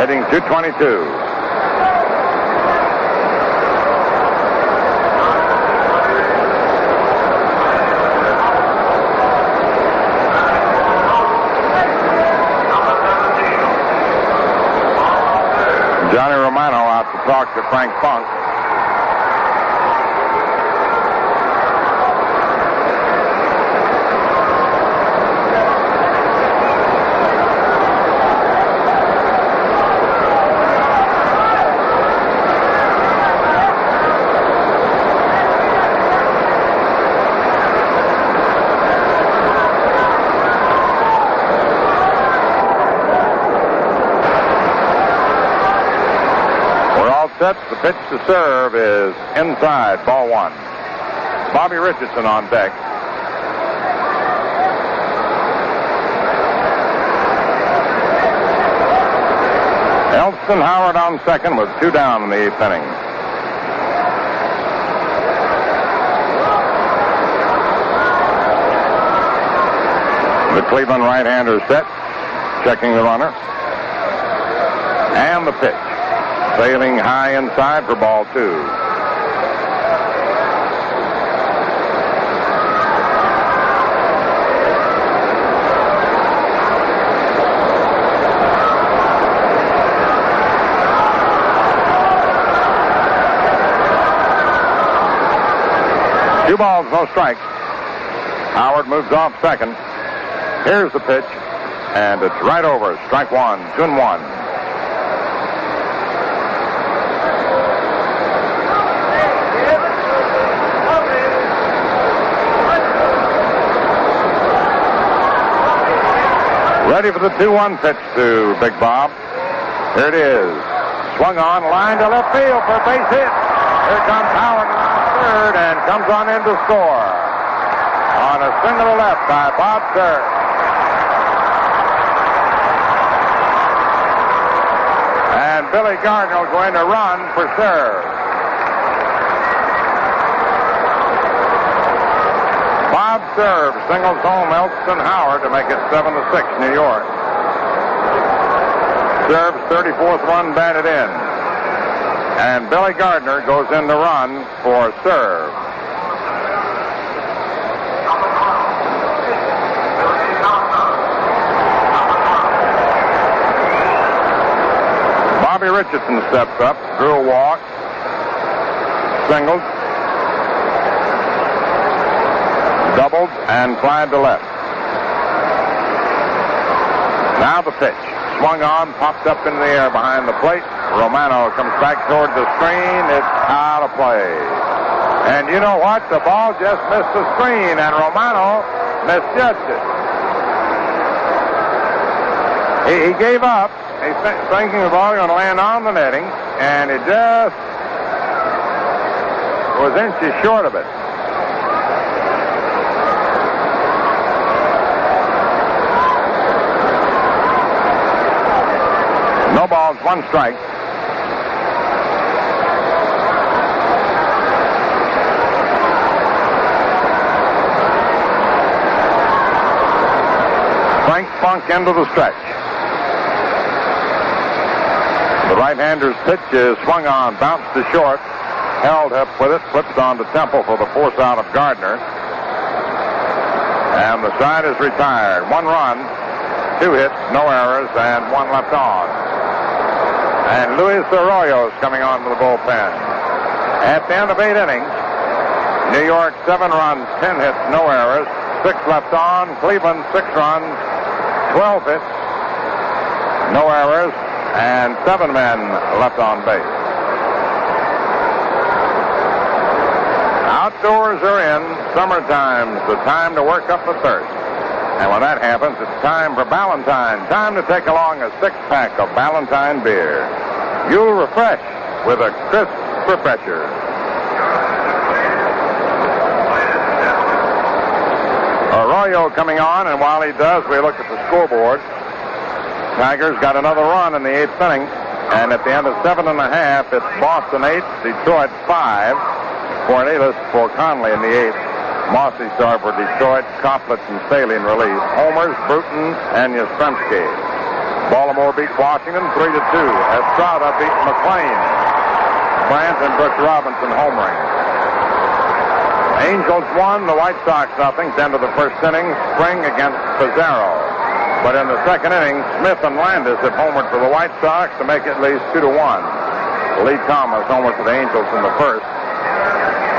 L: Hitting .222. Johnny Romano out to talk to Frank Funk. The pitch to serve is inside, ball 1. Bobby Richardson on deck. Elston Howard on second with 2 down in the 8th inning. The Cleveland right-hander set, checking the runner. And the pitch. Sailing high inside for ball 2. Two balls, no strikes. Howard moves off second. Here's the pitch, and it's right over. Strike 1, 2-1. Ready for the 2-1 pitch to Big Bob. Here it is. Swung on, line to left field for a base hit. Here comes Howard around third and comes on in to score. On a single to left by Bob Serve. And Billy Gardner will go in to run for Serve. Bob Serve singles home Elston Howard to make it 7-6 New York. Serve's 34th run batted in. And Billy Gardner goes in to run for Serve. Bobby Richardson steps up, drew a walk, singled, doubled, and flied to left. Now the pitch. Swung on, popped up into the air behind the plate. Romano comes back toward the screen. It's out of play. And you know what? The ball just missed the screen, and Romano misjudged it. He gave up. He's thinking the ball going to land on the netting, and it just was inches short of it. No balls, one strike. Frank Funk into the stretch. The right-hander's pitch is swung on, bounced to short, held up with it, flips on to Temple for the force out of Gardner. And the side is retired. 1 run, 2 hits, no errors, and 1 left on. And Luis Arroyo is coming on to the bullpen. At the end of 8 innings, New York 7 runs, 10 hits, no errors, 6 left on. Cleveland 6 runs, 12 hits, no errors, and 7 men left on base. Outdoors are in. Summertime's the time to work up the thirst. And when that happens, it's time for Ballantine. Time to take along a 6-pack of Ballantine beer. You'll refresh with a crisp refresher. Arroyo coming on, and while he does, we look at the scoreboard. Tigers got another run in the 8th inning, and at the end of 7 1/2, it's Boston 8, Detroit 5. Cornelius for Conley in the 8th. Mossy started for Detroit, Coplett and Staley in relief. Homers, Bruton, and Yastrzemski. Baltimore beat Washington 3-2. Estrada beat McLean. Brandt and Brooks Robinson homering. Angels won, the White Sox nothing. 10 to the first inning. Spring against Pizarro. But in the second inning, Smith and Landis have homered for the White Sox to make it at least 2-1. Lee Thomas homered for the Angels in the first.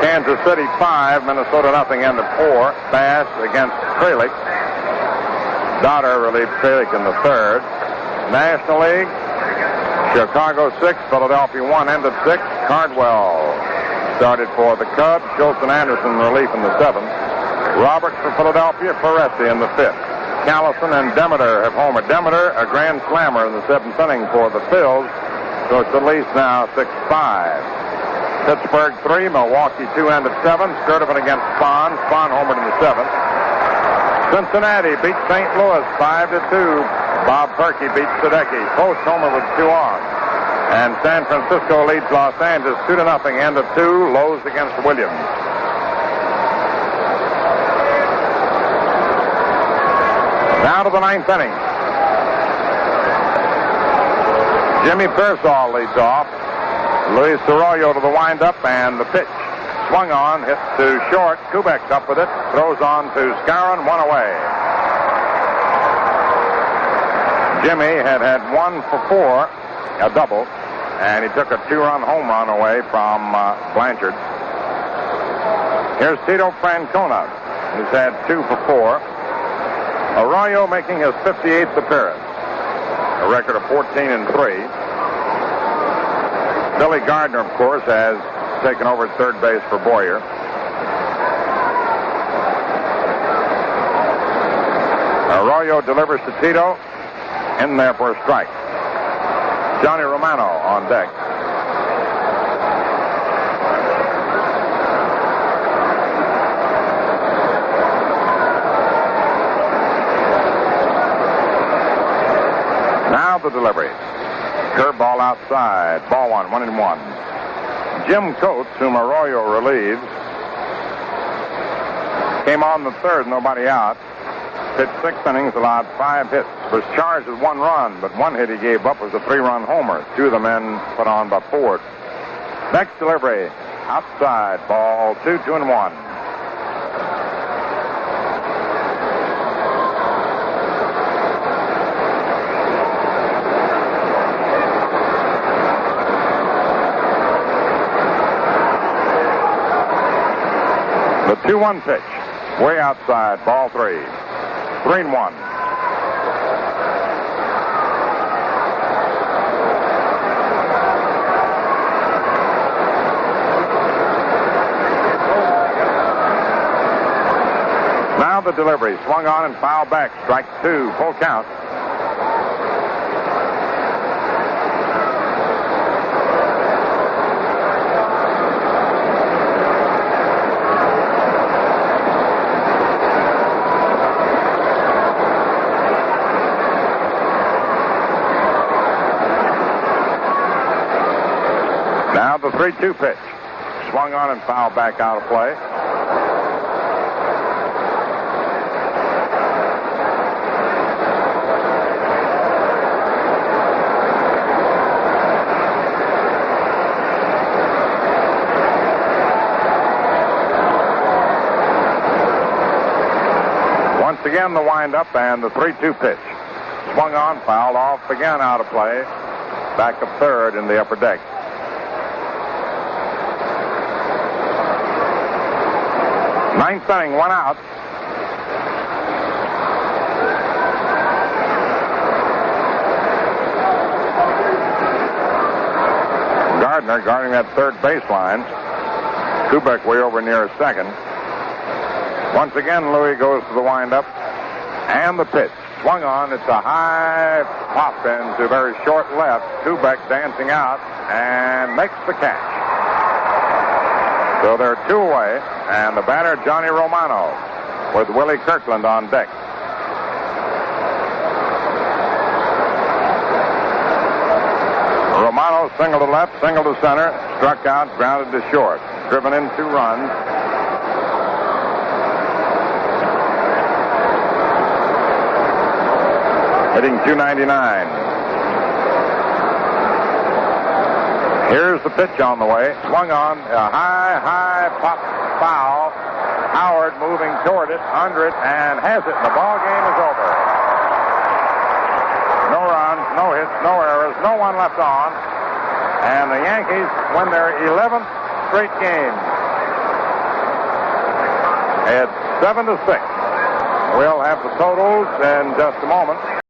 L: Kansas City 5, Minnesota nothing, end of 4. Bass against Kralik. Dodder relieved Kralik in the third. National League, Chicago 6, Philadelphia 1, end of 6. Cardwell started for the Cubs. Schultz and Anderson relief in the 7th. Roberts for Philadelphia, Peresi in the 5th. Callison and Demeter have homered. Demeter, a grand slammer in the 7th inning for the Phils, so it's at least now 6-5. Pittsburgh 3, Milwaukee 2, end of 7. Sturdivant against Spahn. Spahn homered in the 7th. Cincinnati beat St. Louis 5-2. Bob Perky beat Sadecki. Post homer with 2 on. And San Francisco leads Los Angeles 2-0, end of 2. Lowe's against Williams. Now to the 9th inning. Jimmy Pearsall leads off. Luis Arroyo to the windup, and the pitch. Swung on, hit to short. Kubek's up with it. Throws on to Skowron, 1 away. Jimmy had 1 for 4, a double, and he took a 2-run home run away from Blanchard. Here's Tito Francona, who's had 2 for 4. Arroyo making his 58th appearance, a record of 14-3. Billy Gardner, of course, has taken over at third base for Boyer. Arroyo delivers to Tito, in there for a strike. Johnny Romano on deck. Now the delivery. Curveball outside. Ball 1, 1-1. Jim Coates, whom Arroyo relieves, came on the third, nobody out. Pitched 6 innings, allowed 5 hits. Was charged with 1 run, but 1 hit he gave up was a 3-run homer. 2 of the men put on by Ford. Next delivery. Outside. Ball 2, 2-1. The 2-1 pitch. Way outside. Ball 3. 3-1. Now the delivery. Swung on and fouled back. Strike 2. Full count. the 3-2 pitch. Swung on and fouled back out of play. Once again, the windup and the 3-2 pitch. Swung on, fouled off, again out of play. Back of third in the upper deck. Ninth inning, 1 out. Gardner guarding that third baseline. Kubek way over near second. Once again, Louis goes to the windup. And the pitch. Swung on. It's a high pop into very short left. Kubek dancing out and makes the catch. So they're 2 away. And the batter, Johnny Romano, with Willie Kirkland on deck. Romano single to left, single to center, struck out, grounded to short. Driven in 2 runs. Hitting .299. Here's the pitch on the way. Swung on, a high pop foul. Howard moving toward it, under it, and has it, and the ball game is over. No runs, no hits, no errors, no one left on. And the Yankees win their 11th straight game. It's 7-6. We'll have the totals in just a moment.